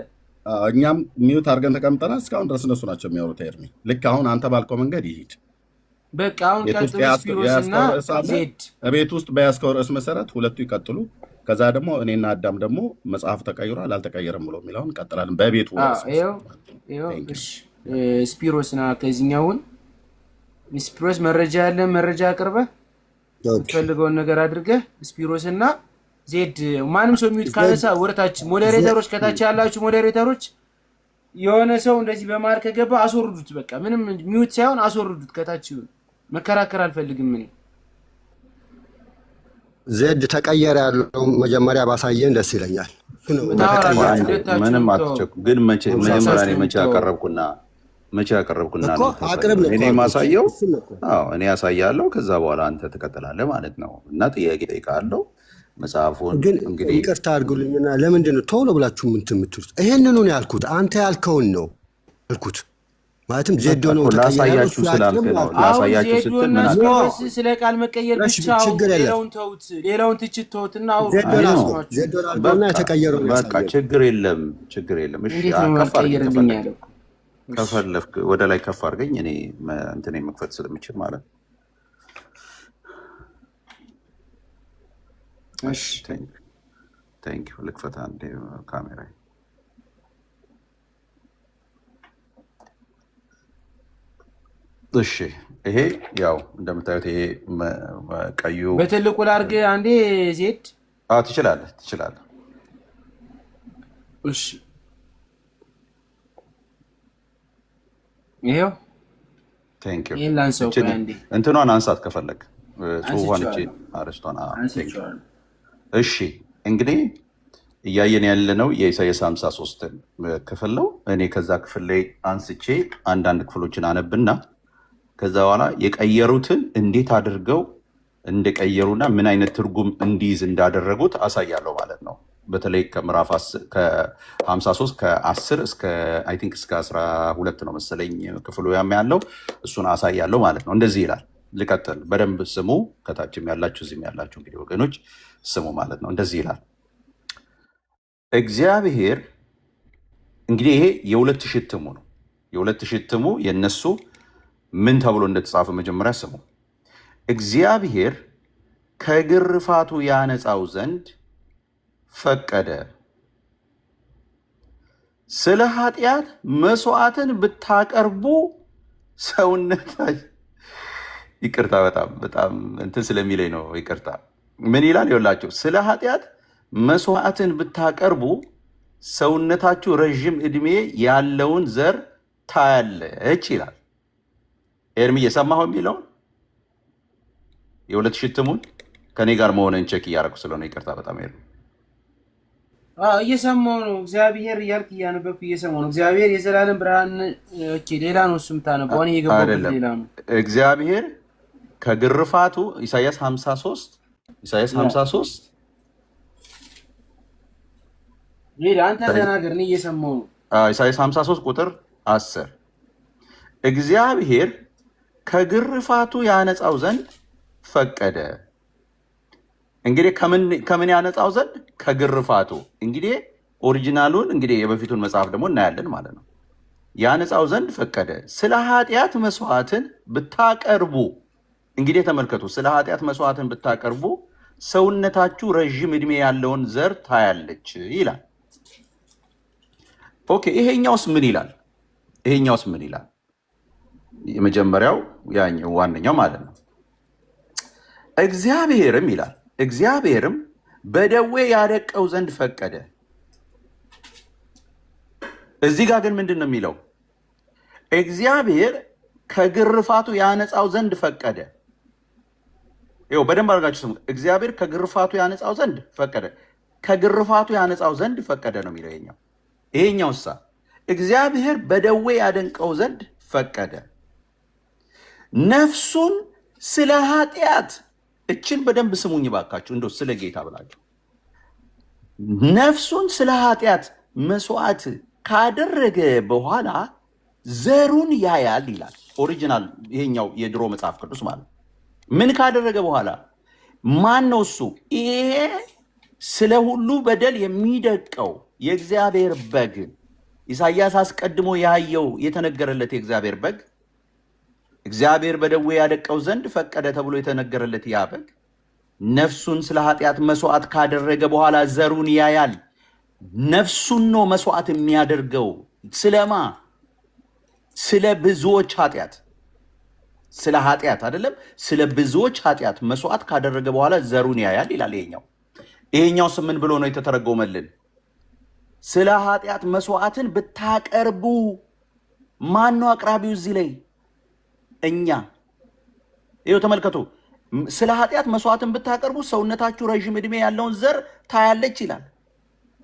እኛም ሚውት አድርገን ተቀምጠናል። እስካሁን ድረስ እነሱ ናቸው የሚያወሩት። ኤርሚ ልክ አሁን አንተ ባልከው መንገድ ይሄድ። በቃ አሁን ቀጥሉ። ስፒሮስና ዜድ ቤት ውስጥ በያዝከው ርዕስ መሰረት ሁለቱ ይቀጥሉ። ከዛ ደግሞ እኔና አዳም ደግሞ መጽሐፍ ተቀይሯል አልተቀየረም ብሎ የሚለውን እንቀጥላለን። በቤቱ ስፒሮስና ከዚህኛውን ስፒሮስ መረጃ ያለ መረጃ አቅርበህ ፈልገውን ነገር አድርገህ ስፒሮስና ዜድ ማንም ሰው ሚውት ካነሳ ወርታች ሞዴሬተሮች ከታች ያላችሁ ሞዴሬተሮች የሆነ ሰው እንደዚህ በማር ከገባ አስወርዱት። በቃ ምንም ሚውት ሳይሆን አስወርዱት ከታች ይሁን። መከራከር አልፈልግም እኔ። ዜድ ተቀየረ ያለው መጀመሪያ ባሳየን ደስ ይለኛል። ምንም አትቸኩ። ግን መቼ አቀረብኩና እኔ ማሳየው እኔ ያሳያለሁ። ከዛ በኋላ አንተ ትቀጥላለህ ማለት ነው። እና ጥያቄ ጠይቃለሁ። መጽሐፉን ግን እንግዲህ ይቅርታ አድርጉልኝና ለምንድን ነው ቶሎ ብላችሁ የምትሉት? ይሄንኑ ነው ያልኩት። አንተ ያልከውን ነው ያልኩት። ማለትም ዜዶ ነው ላሳያችሁ ስላልክ ነው። ላሳያችሁ ስትል ምን አለ? ስለ ቃል መቀየር ብቻ ሌላውን ተውት፣ ሌላውን ትችት ተውትና ዜዶ አልኩና የተቀየረው ነው። በቃ ችግር የለም፣ ችግር የለም። እሺ ከፈለክ ወደ ላይ ከፍ አድርገኝ፣ እኔ እንትን መክፈት ስለምችል ማለት ነው። እሺ ቴንክ ዩ። ልክፈት አንዴ ካሜራ። እሺ ይሄ ያው እንደምታዩት ይሄ ቀዩ በትልቁ ላድርግ አንዴ ዜድ። ትችላለህ፣ ትችላለህ። እሺ ይሄው ቴንክ ዩ። ይሄን ላንሳው አንዴ። እንትኗን አንሳት ከፈለግ ጽሁፏን እቺ አረስቷን። እሺ እንግዲህ እያየን ያለነው የኢሳይያስ 53ን ክፍል ነው። እኔ ከዛ ክፍል ላይ አንስቼ አንዳንድ ክፍሎችን አነብና ከዛ በኋላ የቀየሩትን እንዴት አድርገው እንደቀየሩና ምን አይነት ትርጉም እንዲይዝ እንዳደረጉት አሳያለሁ ማለት ነው። በተለይ ከምዕራፍ 53 ከ10 እስከ አይ ቲንክ እስከ 12 ነው መሰለኝ ክፍሉ ያለው፣ እሱን አሳያለሁ ማለት ነው። እንደዚህ ይላል። ልቀጥል፣ በደንብ ስሙ። ከታችም ያላችሁ እዚህም ያላችሁ እንግዲህ ወገኖች ስሙ ማለት ነው። እንደዚህ ይላል እግዚአብሔር። እንግዲህ ይሄ የሁለት ሺህ እትሙ ነው። የሁለት ሺህ እትሙ የነሱ ምን ተብሎ እንደተጻፈ መጀመሪያ ስሙ። እግዚአብሔር ከግርፋቱ ያነጻው ዘንድ ፈቀደ፣ ስለ ኃጢአት መስዋዕትን ብታቀርቡ ሰውነታችሁ ይቅርታ፣ በጣም እንትን ስለሚለኝ ነው ይቅርታ። ምን ይላል ይኸውላችሁ፣ ስለ ኃጢአት መስዋዕትን ብታቀርቡ ሰውነታችሁ ረዥም ዕድሜ ያለውን ዘር ታያለች ይላል። ኤርሚ እየሰማሁ የሚለውን የሁለት ሺህ እትሙን ከኔ ጋር መሆንን ቼክ እያደረኩ ስለሆነ ይቅርታ በጣም ኤርሚ። እየሰማሁ ነው። እግዚአብሔር እያልክ እያነበብኩ እየሰማሁ ነው። እግዚአብሔር የዘላለም ብርሃን። ሌላ ነው እሱ የምታነበው፣ እኔ የገባሁት ሌላ ነው። እግዚአብሔር ከግርፋቱ ኢሳይያስ 53 ሌላ አንተ ተናገር፣ እኔ እየሰማሁ ነው። ኢሳይያስ 53 ቁጥር 10 እግዚአብሔር ከግርፋቱ ያነጻው ዘንድ ፈቀደ። እንግዲህ ከምን ያነጻው ዘንድ? ከግርፋቱ። እንግዲህ ኦሪጂናሉን እንግዲህ የበፊቱን መጽሐፍ ደግሞ እናያለን ማለት ነው። ያነጻው ዘንድ ፈቀደ፣ ስለ ኃጢአት መስዋዕትን ብታቀርቡ። እንግዲህ ተመልከቱ፣ ስለ ኃጢአት መስዋዕትን ብታቀርቡ ሰውነታችሁ ረዥም ዕድሜ ያለውን ዘር ታያለች ይላል። ኦኬ፣ ይሄኛውስ ምን ይላል? ይሄኛውስ ምን ይላል? የመጀመሪያው ያኛው ዋነኛው ማለት ነው። እግዚአብሔርም ይላል፣ እግዚአብሔርም በደዌ ያደቀው ዘንድ ፈቀደ። እዚህ ጋር ግን ምንድን ነው የሚለው? እግዚአብሔር ከግርፋቱ ያነጻው ዘንድ ፈቀደ። ይኸው በደንብ አድርጋችሁ ስሙ። እግዚአብሔር ከግርፋቱ ያነጻው ዘንድ ፈቀደ። ከግርፋቱ ያነጻው ዘንድ ፈቀደ ነው የሚለው ይሄኛው። ይሄኛው እሳ እግዚአብሔር በደዌ ያደንቀው ዘንድ ፈቀደ፣ ነፍሱን ስለ ኃጢአት። እችን በደንብ ስሙኝ ባካችሁ፣ እንደው ስለ ጌታ ብላችሁ። ነፍሱን ስለ ኃጢአት መስዋዕት ካደረገ በኋላ ዘሩን ያያል ይላል። ኦሪጂናል ይሄኛው የድሮ መጽሐፍ ቅዱስ ማለት ምን ካደረገ በኋላ? ማን ነው እሱ? ይሄ ስለ ሁሉ በደል የሚደቀው የእግዚአብሔር በግ፣ ኢሳይያስ አስቀድሞ ያየው የተነገረለት የእግዚአብሔር በግ፣ እግዚአብሔር በደዌ ያደቀው ዘንድ ፈቀደ ተብሎ የተነገረለት ያ በግ ነፍሱን ስለ ኃጢአት መስዋዕት ካደረገ በኋላ ዘሩን ያያል። ነፍሱን ነው መስዋዕት የሚያደርገው። ስለማ? ስለ ብዙዎች ኃጢአት፣ ስለ ኃጢአት አይደለም፣ ስለ ብዙዎች ኃጢአት መስዋዕት ካደረገ በኋላ ዘሩን ያያል ይላል። ይሄኛው ምን ብሎ ነው የተተረጎመልን? ስለ ኃጢአት መስዋዕትን ብታቀርቡ። ማን ነው አቅራቢው እዚህ ላይ? እኛ። ይኸው ተመልከቱ፣ ስለ ኃጢአት መስዋዕትን ብታቀርቡ ሰውነታችሁ ረዥም ዕድሜ ያለውን ዘር ታያለች ይላል።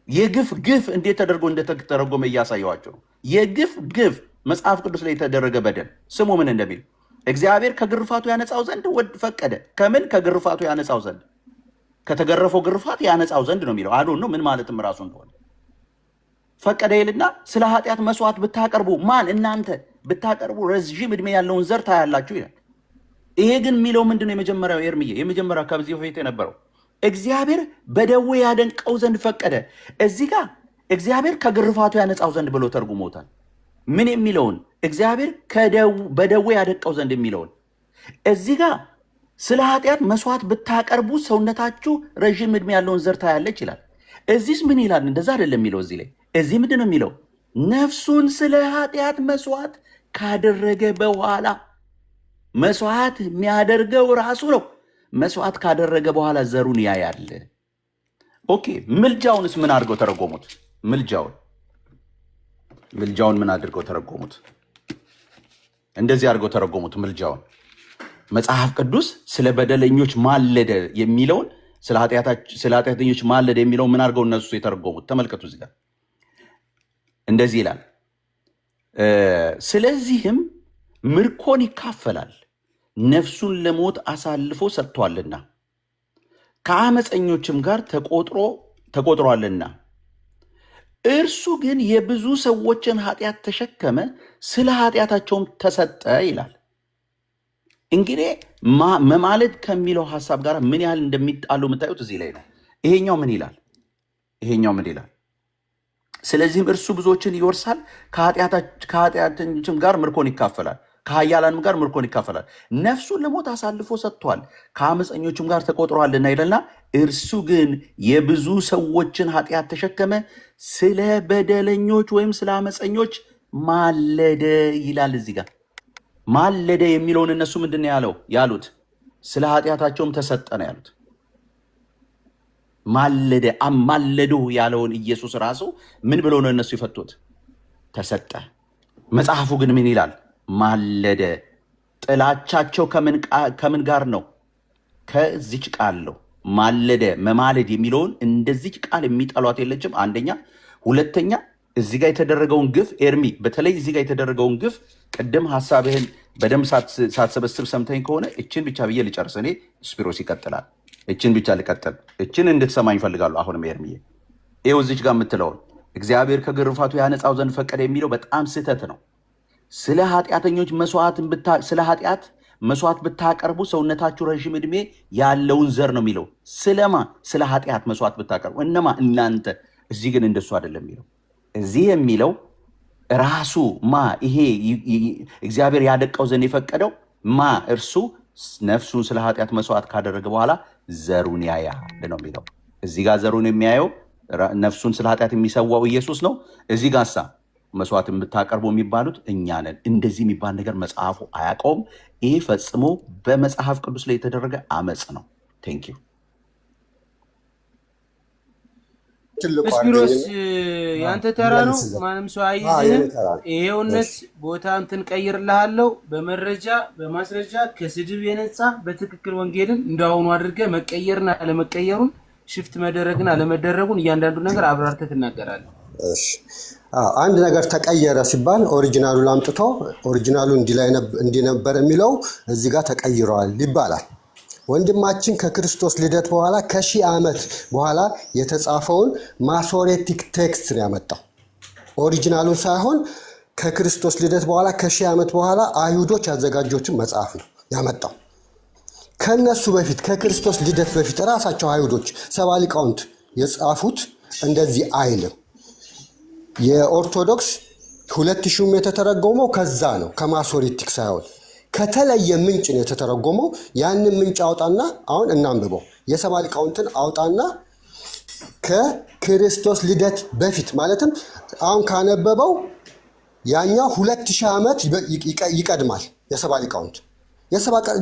የግፍ ግፍ እንዴት ተደርጎ እንደተተረጎመ እያሳየዋቸው ነው። የግፍ ግፍ መጽሐፍ ቅዱስ ላይ የተደረገ በደል ስሙ ምን እንደሚል። እግዚአብሔር ከግርፋቱ ያነጻው ዘንድ ፈቀደ። ከምን? ከግርፋቱ ያነጻው ዘንድ። ከተገረፈው ግርፋት ያነጻው ዘንድ ነው የሚለው። አዶ ነው ምን ማለትም ራሱ እንደሆነ ፈቀደ ይልና ስለ ኃጢአት መስዋዕት ብታቀርቡ ማን እናንተ ብታቀርቡ ረዥም ዕድሜ ያለውን ዘር ታያላችሁ ይላል። ይሄ ግን የሚለው ምንድን ነው? የመጀመሪያው ኤርምዬ የመጀመሪያው ከዚህ በፊት የነበረው እግዚአብሔር በደዌ ያደንቀው ዘንድ ፈቀደ። እዚህ ጋር እግዚአብሔር ከግርፋቱ ያነጻው ዘንድ ብሎ ተርጉሞታል። ምን የሚለውን እግዚአብሔር በደዌ ያደንቀው ዘንድ የሚለውን እዚህ ጋር ስለ ኃጢአት መስዋዕት ብታቀርቡ ሰውነታችሁ ረዥም ዕድሜ ያለውን ዘር ታያለች ይላል። እዚህስ ምን ይላል? እንደዛ አይደለም የሚለው። እዚህ ላይ እዚህ ምንድን ነው የሚለው? ነፍሱን ስለ ኃጢአት መስዋዕት ካደረገ በኋላ መስዋዕት የሚያደርገው ራሱ ነው። መስዋዕት ካደረገ በኋላ ዘሩን ያያል። ኦኬ፣ ምልጃውንስ ምን አድርገው ተረጎሙት? ምልጃውን ምን አድርገው ተረጎሙት? እንደዚህ አድርገው ተረጎሙት ምልጃውን። መጽሐፍ ቅዱስ ስለ በደለኞች ማለደ የሚለውን ስለ ኃጢአተኞች ማለደ የሚለውን ምን አድርገው እነሱ የተረጎሙት? ተመልከቱ። እዚህ ጋር እንደዚህ ይላል፣ ስለዚህም ምርኮን ይካፈላል ነፍሱን ለሞት አሳልፎ ሰጥቷልና ከአመፀኞችም ጋር ተቆጥሯልና እርሱ ግን የብዙ ሰዎችን ኃጢአት ተሸከመ፣ ስለ ኃጢአታቸውም ተሰጠ ይላል። እንግዲህ መማለድ ከሚለው ሀሳብ ጋር ምን ያህል እንደሚጣሉ የምታዩት እዚህ ላይ ነው። ይሄኛው ምን ይላል? ስለዚህም እርሱ ብዙዎችን ይወርሳል፣ ከኃጢአተኞችም ጋር ምርኮን ይካፈላል፣ ከኃያላንም ጋር ምርኮን ይካፈላል። ነፍሱን ለሞት አሳልፎ ሰጥቷል፣ ከአመፀኞችም ጋር ተቆጥሯልና ይለና እርሱ ግን የብዙ ሰዎችን ኃጢአት ተሸከመ፣ ስለ በደለኞች ወይም ስለ አመፀኞች ማለደ ይላል። እዚህ ጋር ማለደ የሚለውን እነሱ ምንድን ነው ያሉት? ስለ ኃጢአታቸውም ተሰጠ ነው ያሉት። ማለደ አማለዱ ያለውን ኢየሱስ ራሱ ምን ብሎ ነው እነሱ የፈቱት? ተሰጠ። መጽሐፉ ግን ምን ይላል? ማለደ። ጥላቻቸው ከምን ጋር ነው? ከዚች ቃል ነው። ማለደ መማለድ የሚለውን እንደዚች ቃል የሚጠሏት የለችም። አንደኛ። ሁለተኛ እዚህ ጋር የተደረገውን ግፍ ኤርሚ፣ በተለይ እዚህ ጋር የተደረገውን ግፍ ቅድም ሀሳብህን በደንብ ሳትሰበስብ ሰምተኝ ከሆነ እችን ብቻ ብዬ ልጨርስ። እኔ ስፒሮስ ይቀጥላል። እችን ብቻ ልቀጥል። እችን እንድትሰማኝ ይፈልጋሉ። አሁንም ኤርሚዬ ይኸው እዚች ጋር የምትለውን እግዚአብሔር ከግርፋቱ ያነጻው ዘንድ ፈቀደ የሚለው በጣም ስህተት ነው። ስለ ኃጢአተኞች ስለ ኃጢአት መስዋዕት ብታቀርቡ ሰውነታችሁ ረዥም ዕድሜ ያለውን ዘር ነው የሚለው። ስለማ ስለ ኃጢአት መስዋዕት ብታቀርቡ እነማ? እናንተ። እዚህ ግን እንደሱ አይደለም የሚለው። እዚህ የሚለው ራሱ ይሄ እግዚአብሔር ያደቀው ዘንድ የፈቀደው እርሱ ነፍሱን ስለ ኃጢአት መስዋዕት ካደረገ በኋላ ዘሩን ያያል ነው የሚለው። እዚህ ጋር ዘሩን የሚያየው ነፍሱን ስለ ኃጢአት የሚሰዋው ኢየሱስ ነው። እዚህ ጋር መስዋዕት የምታቀርቡ የሚባሉት እኛ ነን። እንደዚህ የሚባል ነገር መጽሐፉ አያውቀውም። ይህ ፈጽሞ በመጽሐፍ ቅዱስ ላይ የተደረገ አመፅ ነው። ቴንክ ዩ። ስፒሮስ ያንተ ተራ ነው። ማንም ሰው አይዝህም። ይሄውነት ቦታ እንትን ቀይርልሃለሁ። በመረጃ በማስረጃ ከስድብ የነጻ በትክክል ወንጌልን እንዳሁኑ አድርገህ መቀየርና አለመቀየሩን ሽፍት መደረግን አለመደረጉን እያንዳንዱ ነገር አብራርተህ ትናገራለህ። እሺ፣ አንድ ነገር ተቀየረ ሲባል ኦሪጂናሉን አምጥቶ ኦሪጂናሉ እንዲህ ነበር የሚለው እዚህ ጋር ተቀይረዋል ይባላል። ወንድማችን ከክርስቶስ ልደት በኋላ ከ1000 ዓመት በኋላ የተጻፈውን ማሶሬቲክ ቴክስት ነው ያመጣው። ኦሪጂናሉን ሳይሆን ከክርስቶስ ልደት በኋላ ከ1000 ዓመት በኋላ አይሁዶች ያዘጋጁትን መጽሐፍ ነው ያመጣው። ከነሱ በፊት ከክርስቶስ ልደት በፊት ራሳቸው አይሁዶች ሰባ ሊቃውንት የጻፉት እንደዚህ አይልም። የኦርቶዶክስ 2000 የተተረጎመው ከዛ ነው፣ ከማሶሬቲክ ሳይሆን ከተለየ ምንጭ ነው የተተረጎመው። ያንን ምንጭ አውጣና አሁን እናንብበው። የሰባ ሊቃውንትን አውጣና ከክርስቶስ ልደት በፊት ማለትም አሁን ካነበበው ያኛው 2000 ዓመት ይቀድማል። የሰባ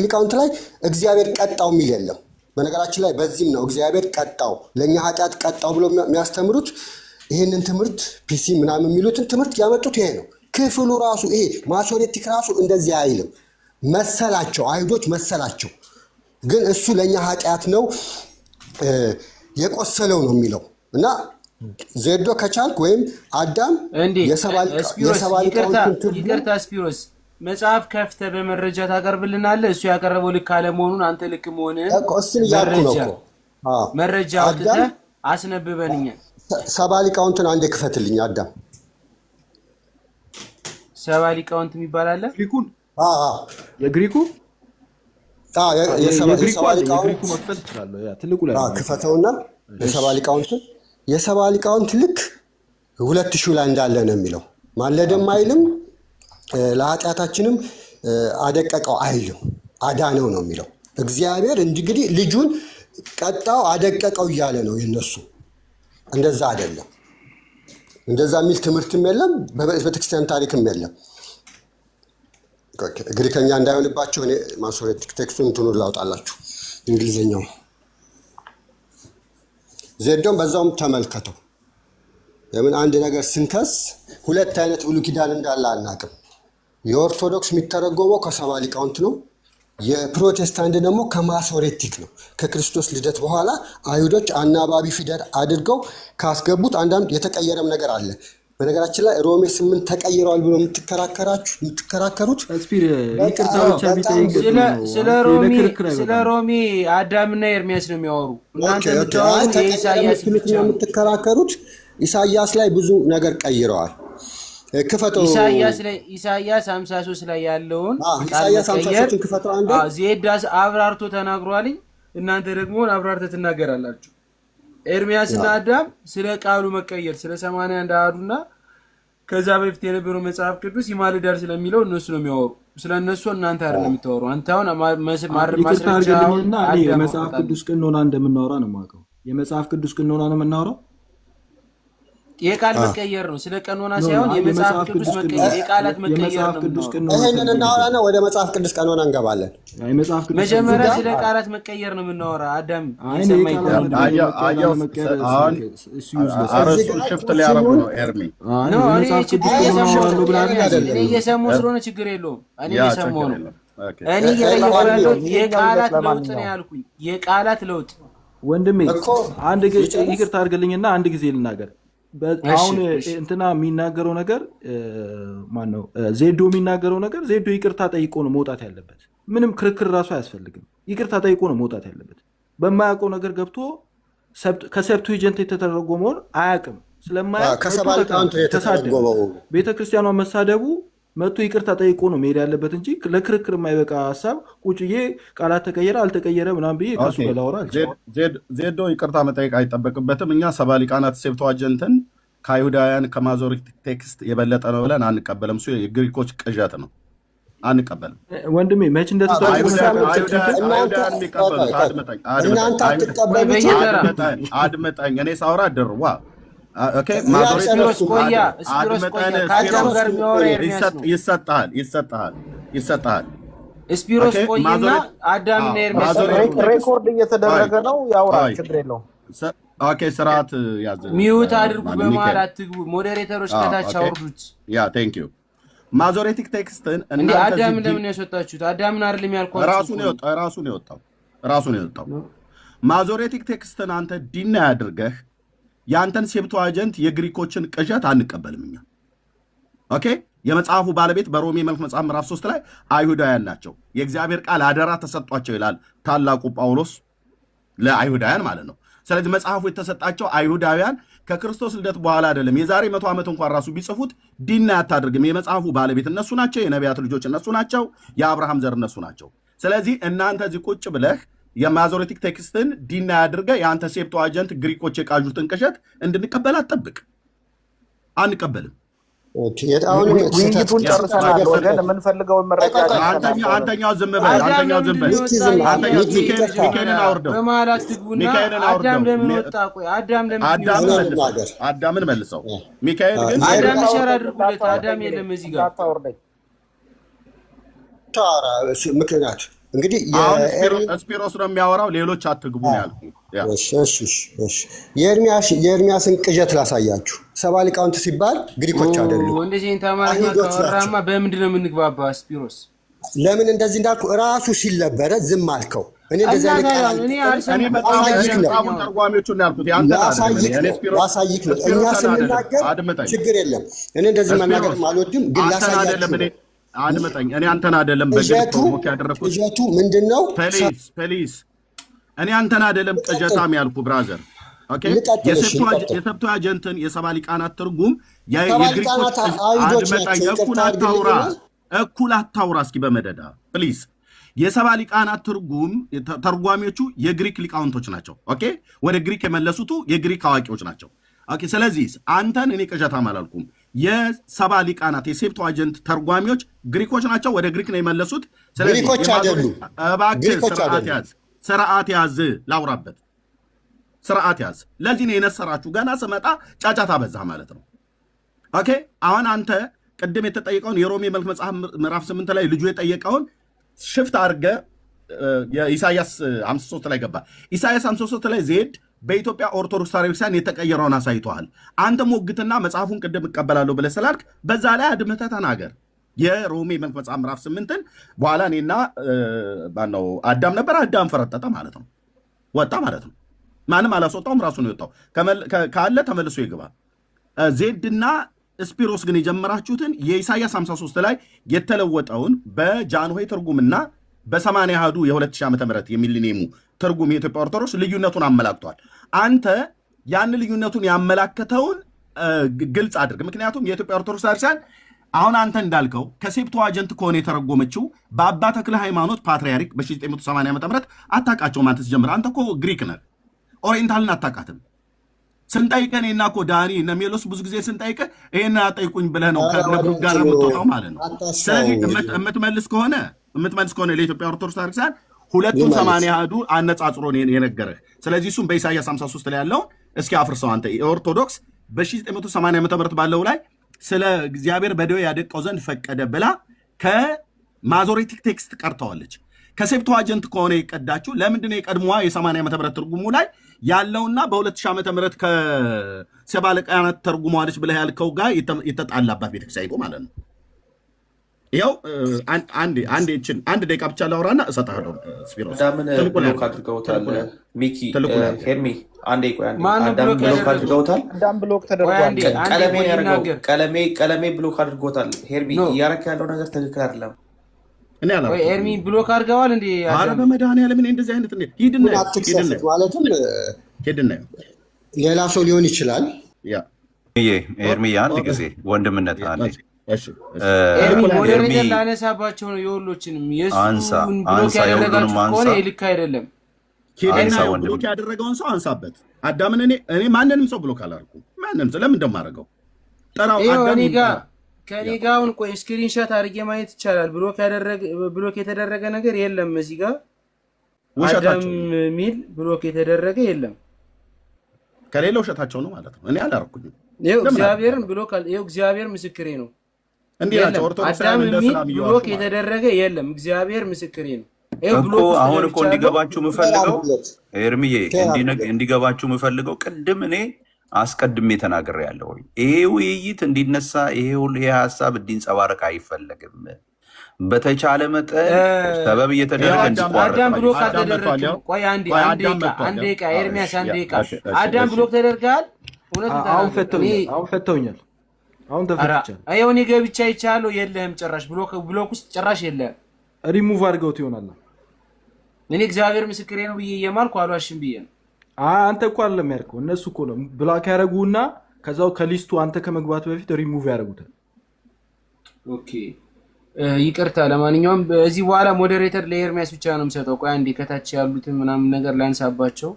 ሊቃውንት ላይ እግዚአብሔር ቀጣው የሚል የለም። በነገራችን ላይ በዚህም ነው እግዚአብሔር ቀጣው ለእኛ ኃጢአት ቀጣው ብሎ የሚያስተምሩት። ይህንን ትምህርት ፒሲ ምናምን የሚሉትን ትምህርት ያመጡት ይሄ ነው። ክፍሉ ራሱ ይሄ ማሶሬቲክ ራሱ እንደዚህ አይልም። መሰላቸው አይሁዶች መሰላቸው፣ ግን እሱ ለእኛ ኃጢአት ነው የቆሰለው ነው የሚለው እና ዜዶ ከቻልክ ወይም አዳም ይቅርታ ስፒሮስ መጽሐፍ ከፍተህ በመረጃ ታቀርብልናለህ። እሱ ያቀረበው ልክ አለመሆኑን አንተ ልክ መሆንህን እሱን እያልኩ ነው እኮ መረጃ አውጥተህ አስነብበንኛ። ሰባ ሊቃውንትን አንዴ ክፈትልኝ አዳም። ሰባ ሊቃውንት የሚባል አለ? ግሪኩን የግሪኩ የሰባ ሊቃውንት መክፈት እችላለሁ። ያ ትልቁ ላይ ክፈተውና የሰባ ሊቃውንት ልክ 2000 ላይ እንዳለ ነው የሚለው። ማለደም አይልም ለኃጢአታችንም አደቀቀው አይልም፣ አዳነው ነው የሚለው። እግዚአብሔር እንግዲህ ልጁን ቀጣው አደቀቀው እያለ ነው የነሱ። እንደዛ አይደለም። እንደዛ የሚል ትምህርትም የለም፣ በቤተክርስቲያን ታሪክም የለም። ግሪከኛ እንዳይሆንባቸው እኔ ማሶሬቲክ ቴክስቱን እንትኑን ላውጣላችሁ፣ እንግሊዝኛው ዜዶም በዛውም ተመልከተው። ለምን አንድ ነገር ስንከስ ሁለት አይነት ብሉይ ኪዳን እንዳለ አናውቅም። የኦርቶዶክስ የሚተረጎመው ከሰባ ሊቃውንት ነው። የፕሮቴስታንት ደግሞ ከማሶሬቲክ ነው። ከክርስቶስ ልደት በኋላ አይሁዶች አናባቢ ፊደል አድርገው ካስገቡት አንዳንድ የተቀየረም ነገር አለ። በነገራችን ላይ ሮሜ 8 ተቀይረዋል ብሎ የምትከራከሩት ስለ ሮሜ አዳምና ኤርሚያስ ነው የሚያወሩ። እናንተ የምትከራከሩት ኢሳያስ ላይ ብዙ ነገር ቀይረዋል። ክፈተው ኢሳያስ 53 ላይ ያለውን ኢሳያስ 53 ክፈተው አንዴ። ዜድ አብራርቶ ተናግሯል። እናንተ ደግሞ አብራርተ ትናገራላችሁ። ኤርሚያስና አዳም ስለ ቃሉ መቀየር ስለ 81 አሃዱና ከዛ በፊት የነበረው መጽሐፍ ቅዱስ ይማልዳል ስለሚለው እነሱ ነው የሚያወሩ። ስለነሱ እናንተ አይደለም የምታወሩ። አንተ አሁን ማስረጃውና የመጽሐፍ ቅዱስ ቅኖና እንደምናወራ ነው የማውቀው። የመጽሐፍ ቅዱስ ቅኖና ነው የምናወራው። የቃል መቀየር ነው፣ ስለ ቀኖና ሳይሆን የመጽሐፍ ቅዱስ መቀየር፣ የቃላት መቀየር ነው። ይሄንን እናወራና ወደ መጽሐፍ ቅዱስ ቀኖና እንገባለን። መጀመሪያ ስለ ቃላት መቀየር ነው የምናወራ። አዳም ሽፍት ሊያረጉ ነው ኤርሚ እየሰሙ ስለሆነ ችግር የለውም። እኔ እየሰማሁ ነው። እኔ እየጠየቁ የቃላት ለውጥ ነው ያልኩኝ። የቃላት ለውጥ ወንድሜ አንድ ይቅርታ አድርግልኝና አንድ ጊዜ ልናገር። አሁን እንትና የሚናገረው ነገር ማነው? ዜዶ የሚናገረው ነገር ዜዶ ይቅርታ ጠይቆ ነው መውጣት ያለበት። ምንም ክርክር ራሱ አያስፈልግም። ይቅርታ ጠይቆ ነው መውጣት ያለበት። በማያውቀው ነገር ገብቶ ከሰብቱጀንት የተተረጎመውን አያውቅም። ስለማያውቅ ቤተክርስቲያኗ መሳደቡ መጥቶ ይቅርታ ጠይቆ ነው መሄድ ያለበት እንጂ ለክርክር የማይበቃ ሀሳብ ቁጭዬ ቃላት ተቀየረ አልተቀየረ ምናምን ብዬ ከሱ በላወራ ዜዶ ይቅርታ መጠየቅ አይጠበቅበትም። እኛ ሰባ ሊቃናት ሴፕቱአጀንትን ከአይሁዳውያን ከማዞሪቲክ ቴክስት የበለጠ ነው ብለን አንቀበልም። እሱ የግሪኮች ቅዠት ነው፣ አንቀበልም። ወንድሜ መች አድመጠኝ፣ እኔ ሳውራ ድርዋ ይሰጣል። ስፒሮስ ቆይና አዳምና ኤርሚያስ ሬኮርድ እየተደረገ ነው። ያውራ፣ ችግር የለውም። ስርዓት ያዘ። ሚዩት አድርጉ፣ በመሀል አትግቡ። ሞዴሬተሮች ከታች አውርዱት። ቴንክ ዩ። ማዞሬቲክ ቴክስትን እንዴ አዳምን ለምን ያስወጣችሁት? አዳምን አይደለም ያልኳችሁ። ራሱን የወጣው ማዞሬቲክ ቴክስትን አንተ ዲና ያድርገህ ያንተን ሴፕቱአጀንት የግሪኮችን ቅዠት አንቀበልም እኛ። ኦኬ፣ የመጽሐፉ ባለቤት በሮሜ መልክ መጽሐፍ ምዕራፍ 3 ላይ አይሁዳውያን ናቸው። የእግዚአብሔር ቃል አደራ ተሰጧቸው ይላል ታላቁ ጳውሎስ ለአይሁዳውያን ማለት ነው። ስለዚህ መጽሐፉ የተሰጣቸው አይሁዳውያን ከክርስቶስ ልደት በኋላ አይደለም። የዛሬ 100 ዓመት እንኳን ራሱ ቢጽፉት ዲና አታደርግም። የመጽሐፉ ባለቤት እነሱ ናቸው። የነቢያት ልጆች እነሱ ናቸው። የአብርሃም ዘር እነሱ ናቸው። ስለዚህ እናንተ እዚህ ቁጭ ብለህ የማዞሬቲክ ቴክስትን ዲና ያድርገ የአንተ ሴፕቱአጀንት ግሪኮች የቃዡትን ቅዠት እንድንቀበል አትጠብቅ። አንቀበልም። ውይይቱን ጨርሰናል። ወገን የምንፈልገውን መረጃ አንተኛው ዝም በል። ሚካኤልን አውርደው። አዳምን መልሰው። ሚካኤል ግን አዳም ሸር አድርጉለት። አዳም የለም እዚህ ጋር ምክንያት እንግዲህ ስፒሮስ ነው የሚያወራው። ሌሎች አትግቡ ነው ያልኩት። የኤርሚያስን ቅዠት ላሳያችሁ። ሰባ ሊቃውንት ሲባል ግሪኮች አይደሉም። እንደዚህ ተማሪኛ ከወራማ በምንድን ነው የምንግባባ? ስፒሮስ ለምን እንደዚህ እንዳልኩ ራሱ ሲለበረ ዝም አልከው። እኔ እንደዚህ አይነት ቃል ላሳይክ ነው። እኛ ስንናገር ችግር የለም። እኔ እንደዚህ መናገር አልወድም፣ ግን ላሳያችሁ። አድመጠኝ። እኔ አንተን አይደለም በግልጽ ሞክ ያደረኩት። ቅዠቱ ምንድነው? ፕሊዝ እኔ አንተን አይደለም ቅዠታም ያልኩ ብራዘር። ኦኬ የሰብቶ አጀንትን የሰባ ሊቃናት ትርጉም የግሪኮች አድመጣኝ። እኩል አታውራ እስኪ በመደዳ ፕሊዝ። የሰባ ሊቃናት ትርጉም ተርጓሚዎቹ የግሪክ ሊቃውንቶች ናቸው። ኦኬ ወደ ግሪክ የመለሱቱ የግሪክ አዋቂዎች ናቸው። ኦኬ ስለዚህ አንተን እኔ ቅዠታም አላልኩም። የሰባ ሊቃናት የሴፕቱአጀንት ተርጓሚዎች ግሪኮች ናቸው፣ ወደ ግሪክ ነው የመለሱት። ስለዚህ እባክህ ስርዓት ያዝ፣ ላውራበት ስርዓት ያዝ። ለዚህ ነው የነሰራችሁ። ገና ስመጣ ጫጫታ በዛ ማለት ነው። ኦኬ አሁን አንተ ቅድም የተጠየቀውን የሮሜ መልክ መጽሐፍ ምዕራፍ 8 ላይ ልጁ የጠየቀውን ሽፍት አድርገህ የኢሳያስ 53 ላይ ገባ። ኢሳያስ 53 ላይ ዜድ በኢትዮጵያ ኦርቶዶክስ ቤተክርስቲያን የተቀየረውን አሳይተዋል። አንተ ሞግትና መጽሐፉን ቅድም እቀበላለሁ ብለህ ስላልክ በዛ ላይ አድምተህ ተናገር። የሮሜ መልክ መጽሐፍ ምዕራፍ 8ን በኋላ እኔና ማነው አዳም ነበር፣ አዳም ፈረጠጠ ማለት ነው፣ ወጣ ማለት ነው። ማንም አላስወጣውም፣ ራሱ ነው የወጣው። ካለ ተመልሶ ይግባ። ዜድና ስፒሮስ ግን የጀመራችሁትን የኢሳያስ 53 ላይ የተለወጠውን በጃንሆይ ትርጉምና በ80 አሐዱ የ2000 ዓመተ ምህረት የሚሊኒየሙ ትርጉም የኢትዮጵያ ኦርቶዶክስ ልዩነቱን አመላክቷል። አንተ ያን ልዩነቱን ያመላከተውን ግልጽ አድርግ። ምክንያቱም የኢትዮጵያ ኦርቶዶክስ ቤተክርስቲያን አሁን አንተ እንዳልከው ከሴፕቱአጀንት ከሆነ የተረጎመችው በአባ ተክለ ሃይማኖት ፓትርያርክ በ1980 ዓመተ ምህረት አታውቃቸውም። አንተ ስትጀምር አንተ እኮ ግሪክ ነህ፣ ኦሪየንታልን አታውቃትም። ስንጠይቀህ እኔና እኮ ዳኒ እነ ሜሎስ ብዙ ጊዜ ስንጠይቀህ ይሄን አጠይቁኝ ብለህ ነው ከነብሩ ጋር የምትወጣው ማለት ነው። ስለዚህ የምትመልስ ከሆነ ለኢትዮጵያ ኦርቶዶክስ ቤተክርስቲያን ሁለቱን 80 አሐዱ አነጻጽሮ የነገረህ። ስለዚህ እሱም በኢሳያስ 53 ላይ ያለውን እስኪ አፍርሰው። አንተ ኦርቶዶክስ በ1980 ዓመተ ምህረት ባለው ላይ ስለ እግዚአብሔር በደዌ ያደቀው ዘንድ ፈቀደ ብላ ከማዞሬቲክ ቴክስት ቀርተዋለች። ከሴፕቱአጀንት ከሆነ የቀዳችሁ ለምንድነው የቀድሞዋ የ80 ዓመተ ምህረት ትርጉሙ ላይ ያለውና በ2000 ዓመተ ምህረት ከሰባ ሊቃናት ተርጉመዋለች ብለህ ያልከው ጋር የተጣላባት ቤተክርስቲያን ማለት ነው። ይኸው አንድ ደቂቃ ብቻ ላውራና እሰጥሃለሁ። ስፒሮስ ብሎክ አድርገውታል። ሚኪ ሄርሚ አንዴ ቆይ፣ አዳም ብሎክ አድርገውታል። አዳም ብሎክ ተደርጓል። ቀለሜ ብሎክ አድርጎታል። ሄርሚ እያረክ ያለው ነገር ትክክል አይደለም። እኔ አላልኩም። ኤርሚ ብሎክ አድርገዋል እንዴ? ኧረ በመድኃኒዓለም እኔ እንደዚህ አይነት ሂድና ማለትም ሌላ ሰው ሊሆን ይችላል። ያ ኤርሚ አንድ ጊዜ ወንድምነት አንዴ ሞዴሬተር ላነሳባቸው ነው። የሁሎችንም የእሱን ብሎክ ያደረጋችሁ ከሆነ ልክ አይደለም። ብሎክ ያደረገውን ሰው አንሳበት። አዳምን እኔ ማንንም ሰው ብሎክ አላደረኩም። ማንንም ሰው ለምን እንደማደርገው ጠራው። ከኔ ጋር አሁን ቆይ ስክሪንሾት አድርጌ ማየት ይቻላል። ብሎክ የተደረገ ነገር የለም። እዚህ ጋር አዳም ሚል ብሎክ የተደረገ የለም። ከሌላ ውሸታቸው ነው ማለት ነው። እኔ አላደረኩኝም። እግዚአብሔርን ብሎክ እግዚአብሔር ምስክሬ ነው። ብሎክ የተደረገ የለም። እግዚአብሔር ምስክሬ ነው እኮ። አሁን እኮ እንዲገባችሁ የምፈልገው ኤርሚዬ እንዲገባችሁ የምፈልገው ቅድም እኔ አስቀድሜ ተናግሬያለሁ። ይሄ ውይይት እንዲነሳ ይሄ ሀሳብ እንዲንጸባረቅ አይፈለግም። በተቻለ መጠን ሰበብ እየተደረገ አዳም ብሎክ አልተደረገም። ቆይ አንዴ ኤርሚያስ አንዴ አዳም ብሎክ ተደርጋል። አሁን ፈተውኛል። አሁን ተፈትቻለሁ። አየው እኔ ገብቻ ይቻለው የለህም። ጭራሽ ብሎክ ውስጥ ጭራሽ የለህም። ሪሙቭ አድርገውት ይሆናል። እኔ እግዚአብሔር ምስክሬ ነው ብዬ እየማልኩ አልዋሽም ብዬ ነው። አንተ እኮ አይደለም ያልከው፣ እነሱ እኮ ነው ብሎክ ያደረጉና ከዛው ከሊስቱ አንተ ከመግባት በፊት ሪሙቭ ያደርጉታል። ኦኬ ይቅርታ። ለማንኛውም እዚህ በኋላ ሞዴሬተር ለኤርሚያስ ብቻ ነው የምሰጠው። ቆይ አንዴ ከታች ያሉትን ምናምን ነገር ላንሳባቸው።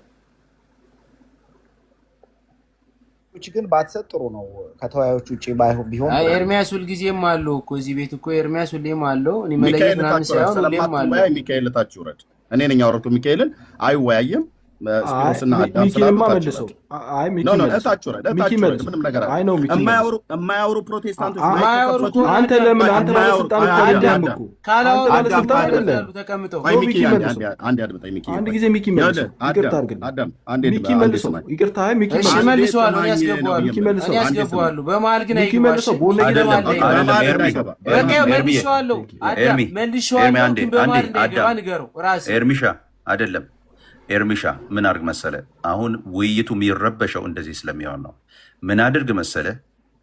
ግን ባትሰጥ ጥሩ ነው። ከተወያዮች ውጪ ቢሆን ኤርሚያስ ሁልጊዜም አለው እኮ እዚህ ቤት እኮ ኤርሚያስ ሁሌም አለው። እኔ መለየት ምናምን ሳይሆን ሁሌም አለው። ሚካኤል ታች ይውረድ። እኔ ነኝ አውርቶ ሚካኤልን አይወያይም። ስፒሮስና አዳም ስላልመለሰው የማያወሩ ፕሮቴስታንቶች አንተ ለምን አንተ ባለስልጣን አይደለም እኮ ባለስልጣን አይደለም ተቀምጠው አንድ ጊዜ ሚኪ መልሰው ይቅርታ አድርግልኝ። ሚኪ መልሰው ይቅርታ ሚኪ መልሰዋል። እኔ ያስገባዋለሁ በመሀል ግን ሚኪ መልሰው ቦሌ መልሼዋለሁ። አዳም መልሼዋለሁ። በመሀል እንዳይገባ ንገረው ራስህ ኤርሚሻ አይደለም ኤርሚሻ ምን አድርግ መሰለ፣ አሁን ውይይቱ የሚረበሸው እንደዚህ ስለሚሆን ነው። ምን አድርግ መሰለ፣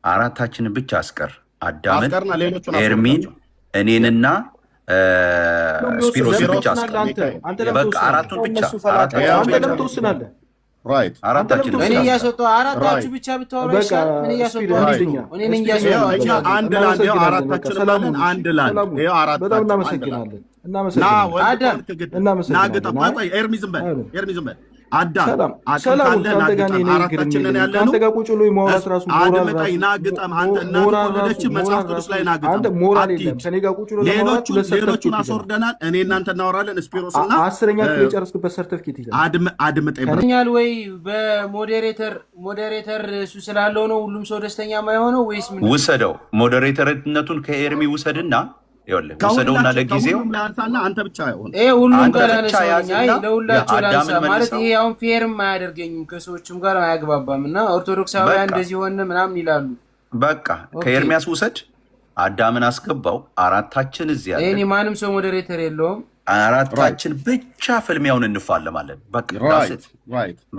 አራታችንን ብቻ አስቀር። አዳምን፣ ኤርሚን፣ እኔንና ስፒሮስ ብቻ በቃ አራቱን ብቻ ራይት አራታችን እኔ እያስወጣሁ አራታችሁ ብቻ ብታወሩ ይሻል። ምን እያስወጣሁ እኔ ነኝ እያስወጣሁ አንድ ላንድ ይኸው አራታችን ማለት አንድ ላንድ ይኸው አራታችን እናመሰግናለን። ኤርሚ ዝም በል አዳም አዳም አራታችንን ያለነው ቁጭ ብሎ ማውራት ራሱ አድምጠኝ ና ግጠም አንተ እና ወለደች መጽሐፍ ቅዱስ ላይ ና ግጠም ሌሎቹን አስወርደናል። እኔ እናንተ እናወራለን። ስፒሮስ እና 10ኛ ክፍል የጨረስክበት ሰርቲፊኬት ይዘህ አድምጠኝ ወይ በሞዴሬተር እሱ ስላለው ነው ሁሉም ሰው ደስተኛ የማይሆነው ወይስ ምን? ውሰደው ሞዴሬተርነቱን ከኤርሚ ውሰድና ይኸውልህ ውሰደውና ለጊዜው አንተ ብቻ አይሆን ሁሉም ጋር ያነሳኛል ለሁላችሁ ላንሳ ማለት ይሄ አሁን ፌርም አያደርገኝም ከሰዎችም ጋር አያግባባም እና ኦርቶዶክሳውያን እንደዚህ ሆነ ምናምን ይላሉ። በቃ ከኤርሚያስ ውሰድ አዳምን አስገባው። አራታችን እዚህ ያለ እኔ ማንም ሰው ሞዴሬተር የለውም። አራታችን ብቻ ፍልሚያውን እንፋለማለን። በቃ ራይት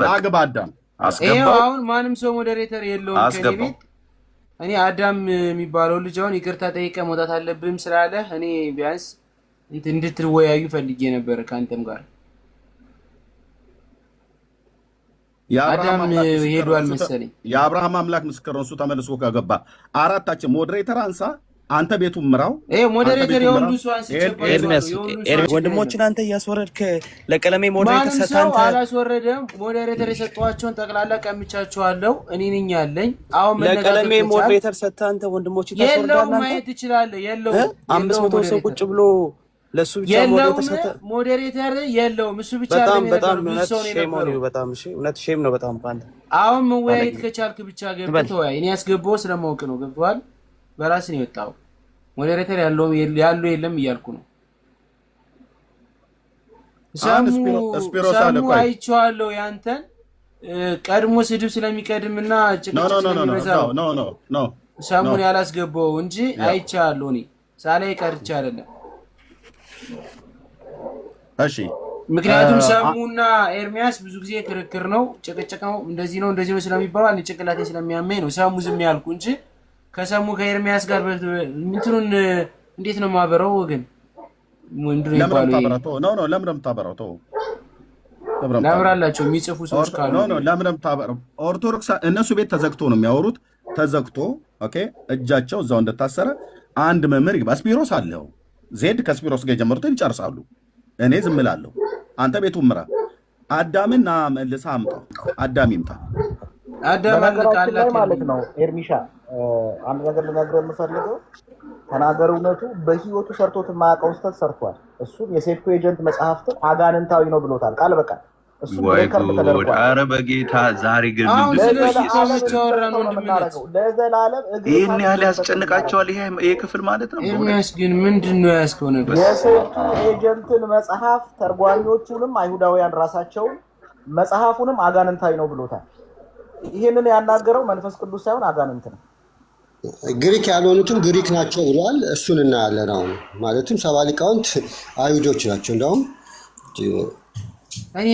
አግባ አዳም አስገባው። አሁን ማንም ሰው ሞዴሬተር የለውም ከኔ ቤት። እኔ አዳም የሚባለው ልጅ አሁን ይቅርታ ጠይቀ መውጣት አለብህም ስላለ እኔ ቢያንስ እንድትወያዩ ፈልጌ ነበር ከአንተም ጋር። አዳም ሄዷል መሰለኝ። የአብርሃም አምላክ ምስክር ነው። እሱ ተመልሶ ከገባ አራታችን ሞዴሬተር አንሳ አንተ ቤቱን ምራው። ሞዴሬተር የሁሉ ሰው ወንድሞችን አንተ እያስወረድክ ለቀለሜ ሞዴሬተር ሰጣንተ አላስወረደም። ሞዴሬተር የሰጧቸውን ጠቅላላ ቀምቻቸዋለሁ እኔ ነኝ ያለኝ። አሁን ለቀለሜ ሞዴሬተር ሰጣንተ ወንድሞችን ታስወርዳለህ። የለውም ማየት ትችላለህ። የለውም 500 ሰው ቁጭ ብሎ ለሱ ብቻ ሞዴሬተር የለውም። እሱ ብቻ በጣም እውነት ሼም ነው በጣም ባንተ። አሁን መወያየት ከቻልክ ብቻ ገብተህ ተወያይ። እኔ ያስገባው ስለማውቅ ነው። ገብቶሃል? በራስ ነው የወጣው። ሞዴሬተር ያለው የለም እያልኩ ነው። ሰሙ አይቼዋለሁ ያንተን ቀድሞ ስድብ ስለሚቀድምና ጭቅጭቅ ስለሚበዛው ሰሙን ያላስገባው እንጂ አይቼዋለሁ። እኔ ሳላይ ቀርቼ አይደለም። እሺ ምክንያቱም ሰሙና ኤርሚያስ ብዙ ጊዜ ክርክር ነው፣ ጭቅጭቅ ነው፣ እንደዚህ ነው ስለሚባል እኔ ጭቅላቴ ስለሚያመኝ ነው ሰሙ ዝም ያልኩ እንጂ ከሰሙ ከኤርሚያስ ጋር እንትኑን እንዴት ነው ማበረው? ግን ምንድነው ይባሉ ለምንም ታበረው ተው ለምራላቸው የሚጽፉ ሰዎች ካሉ ለምንም ታበረው። ኦርቶዶክስ እነሱ ቤት ተዘግቶ ነው የሚያወሩት። ተዘግቶ ኦኬ፣ እጃቸው እዛው እንደታሰረ አንድ መምህር ይግባ። ስፒሮስ አለው ዜድ ከስፒሮስ ጋር ጀምሩት ይጨርሳሉ። እኔ ዝም እላለሁ። አንተ ቤቱን ምራ። አዳምና መልሳ አምጣው። አዳም ይምጣ። አዳም ማለት ነው። ኤርሚሻ አንድ ነገር ልነግርህ የምፈልገው ተናገር እውነቱ በህይወቱ ሰርቶት የማያውቀውን ስህተት ሰርቷል። እሱም የሴፍቶ ኤጀንት መጽሐፍትን አጋንንታዊ ነው ብሎታል ቃል በቃል። ኧረ በጌታ ዛሬ ግን ለዘላለም ይህን ያህል ያስጨንቃቸዋል ይሄ ክፍል ማለት ነው። ኤርሚያስ ግን ምንድን ነው ያዝከው ነገር? የሴፍቶ ኤጀንትን መጽሐፍ ተርጓሚዎቹንም አይሁዳውያን ራሳቸውን መጽሐፉንም አጋንንታዊ ነው ብሎታል። ይህንን ያናገረው መንፈስ ቅዱስ ሳይሆን አጋንንት ነው። ግሪክ ያልሆኑትም ግሪክ ናቸው ብሏል። እሱን እናያለን። አሁን ማለትም ሰባ ሊቃውንት አይሁዶች ናቸው። እንደውም እኔ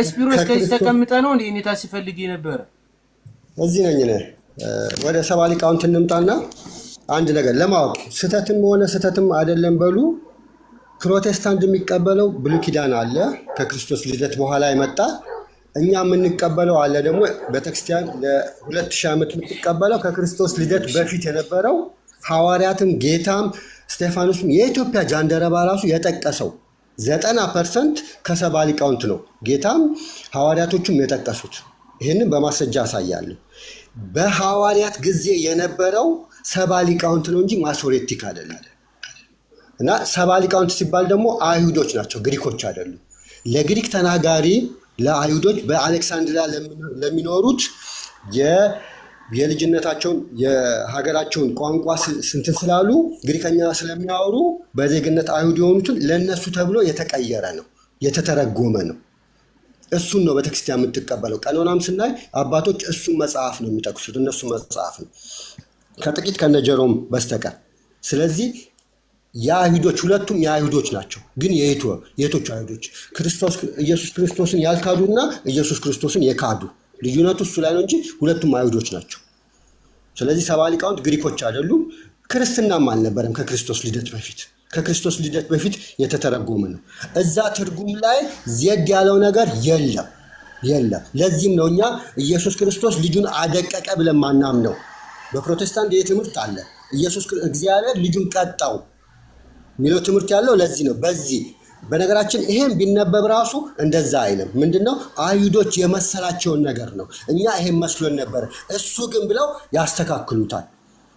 ስፒሮስ ከዚህ ተቀምጠ ነው እንዴ እኔታ ሲፈልግ ነበር። እዚህ ነኝ እኔ። ወደ ሰባ ሊቃውንት እንምጣና አንድ ነገር ለማወቅ ስተትም ሆነ ስተትም አይደለም በሉ። ፕሮቴስታንት የሚቀበለው ብሉይ ኪዳን አለ ከክርስቶስ ልደት በኋላ የመጣ እኛ የምንቀበለው አለ ደግሞ ቤተክርስቲያን ለ2000 ዓመት የምትቀበለው ከክርስቶስ ልደት በፊት የነበረው ሐዋርያትም ጌታም ስቴፋኖስም የኢትዮጵያ ጃንደረባ ራሱ የጠቀሰው 90% ከሰባ ሊቃውንት ነው። ጌታም ሐዋርያቶቹም የጠቀሱት ይህንን በማስረጃ ያሳያሉ። በሐዋርያት ጊዜ የነበረው ሰባ ሊቃውንት ነው እንጂ ማሶሬቲክ አይደለም። እና ሰባ ሊቃውንት ሲባል ደግሞ አይሁዶች ናቸው፣ ግሪኮች አይደሉም። ለግሪክ ተናጋሪ ለአይሁዶች በአሌክሳንድሪያ ለሚኖሩት የልጅነታቸውን የሀገራቸውን ቋንቋ ስንትን ስላሉ ግሪከኛ ስለሚያወሩ በዜግነት አይሁድ የሆኑትን ለእነሱ ተብሎ የተቀየረ ነው፣ የተተረጎመ ነው። እሱን ነው ቤተክርስቲያን የምትቀበለው። ቀኖናም ስናይ አባቶች እሱን መጽሐፍ ነው የሚጠቅሱት፣ እነሱ መጽሐፍ ነው ከጥቂት ከነጀሮም በስተቀር። ስለዚህ የአይሁዶች ሁለቱም የአይሁዶች ናቸው። ግን የቶቹ አይሁዶች? ኢየሱስ ክርስቶስን ያልካዱና ኢየሱስ ክርስቶስን የካዱ ልዩነቱ እሱ ላይ ነው እንጂ ሁለቱም አይሁዶች ናቸው። ስለዚህ ሰባ ሊቃውንት ግሪኮች አይደሉም። ክርስትናም አልነበረም ከክርስቶስ ልደት በፊት። ከክርስቶስ ልደት በፊት የተተረጎመ ነው። እዛ ትርጉም ላይ ዜድ ያለው ነገር የለም። ለዚህም ነው እኛ ኢየሱስ ክርስቶስ ልጁን አደቀቀ ብለን ማናምነው። በፕሮቴስታንት ይህ ትምህርት አለ። እግዚአብሔር ልጁን ቀጣው የሚለው ትምህርት ያለው ለዚህ ነው። በነገራችን ይሄን ቢነበብ ራሱ እንደዛ አይልም። ምንድነው አይሁዶች የመሰላቸውን ነገር ነው። እኛ ይሄን መስሎን ነበር፣ እሱ ግን ብለው ያስተካክሉታል።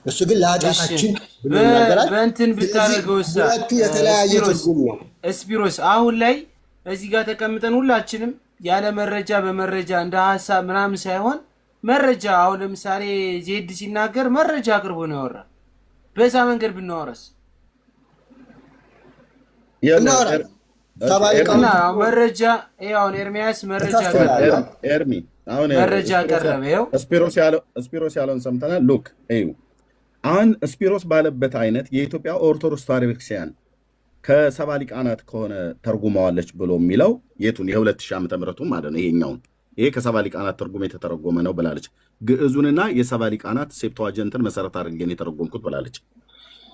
እሱ ግን ለኃጢአታችን ብሎ ይናገራል። በእንትን ብታደርገው ሁለቱ የተለያየ ትርጉም ነው። ስፒሮስ አሁን ላይ እዚህ ጋር ተቀምጠን ሁላችንም ያለ መረጃ በመረጃ እንደ ሀሳብ ምናምን ሳይሆን መረጃ፣ አሁን ለምሳሌ ዜድ ሲናገር መረጃ አቅርቦ ነው ያወራል። በዛ መንገድ ብናወራስ መረጃ አሁን ኤርሚያስ መረጃ ቀረበ። ስፒሮስ ያለውን ሰምተናል። ሉክ አሁን ስፒሮስ ባለበት አይነት የኢትዮጵያ ኦርቶዶክስ ተዋሕዶ ቤተክርስቲያን ከሰባ ሊቃናት ከሆነ ተርጉመዋለች ብሎ የሚለው የቱን የ2000 ዓመተ ምህረቱ ማለት ነው። ይሄኛውን ይሄ ከሰባ ሊቃናት ትርጉም የተተረጎመ ነው ብላለች። ግዕዙንና የሰባ ሊቃናት ሴፕትዋጀንትን መሰረት አድርጌን የተረጎምኩት ብላለች።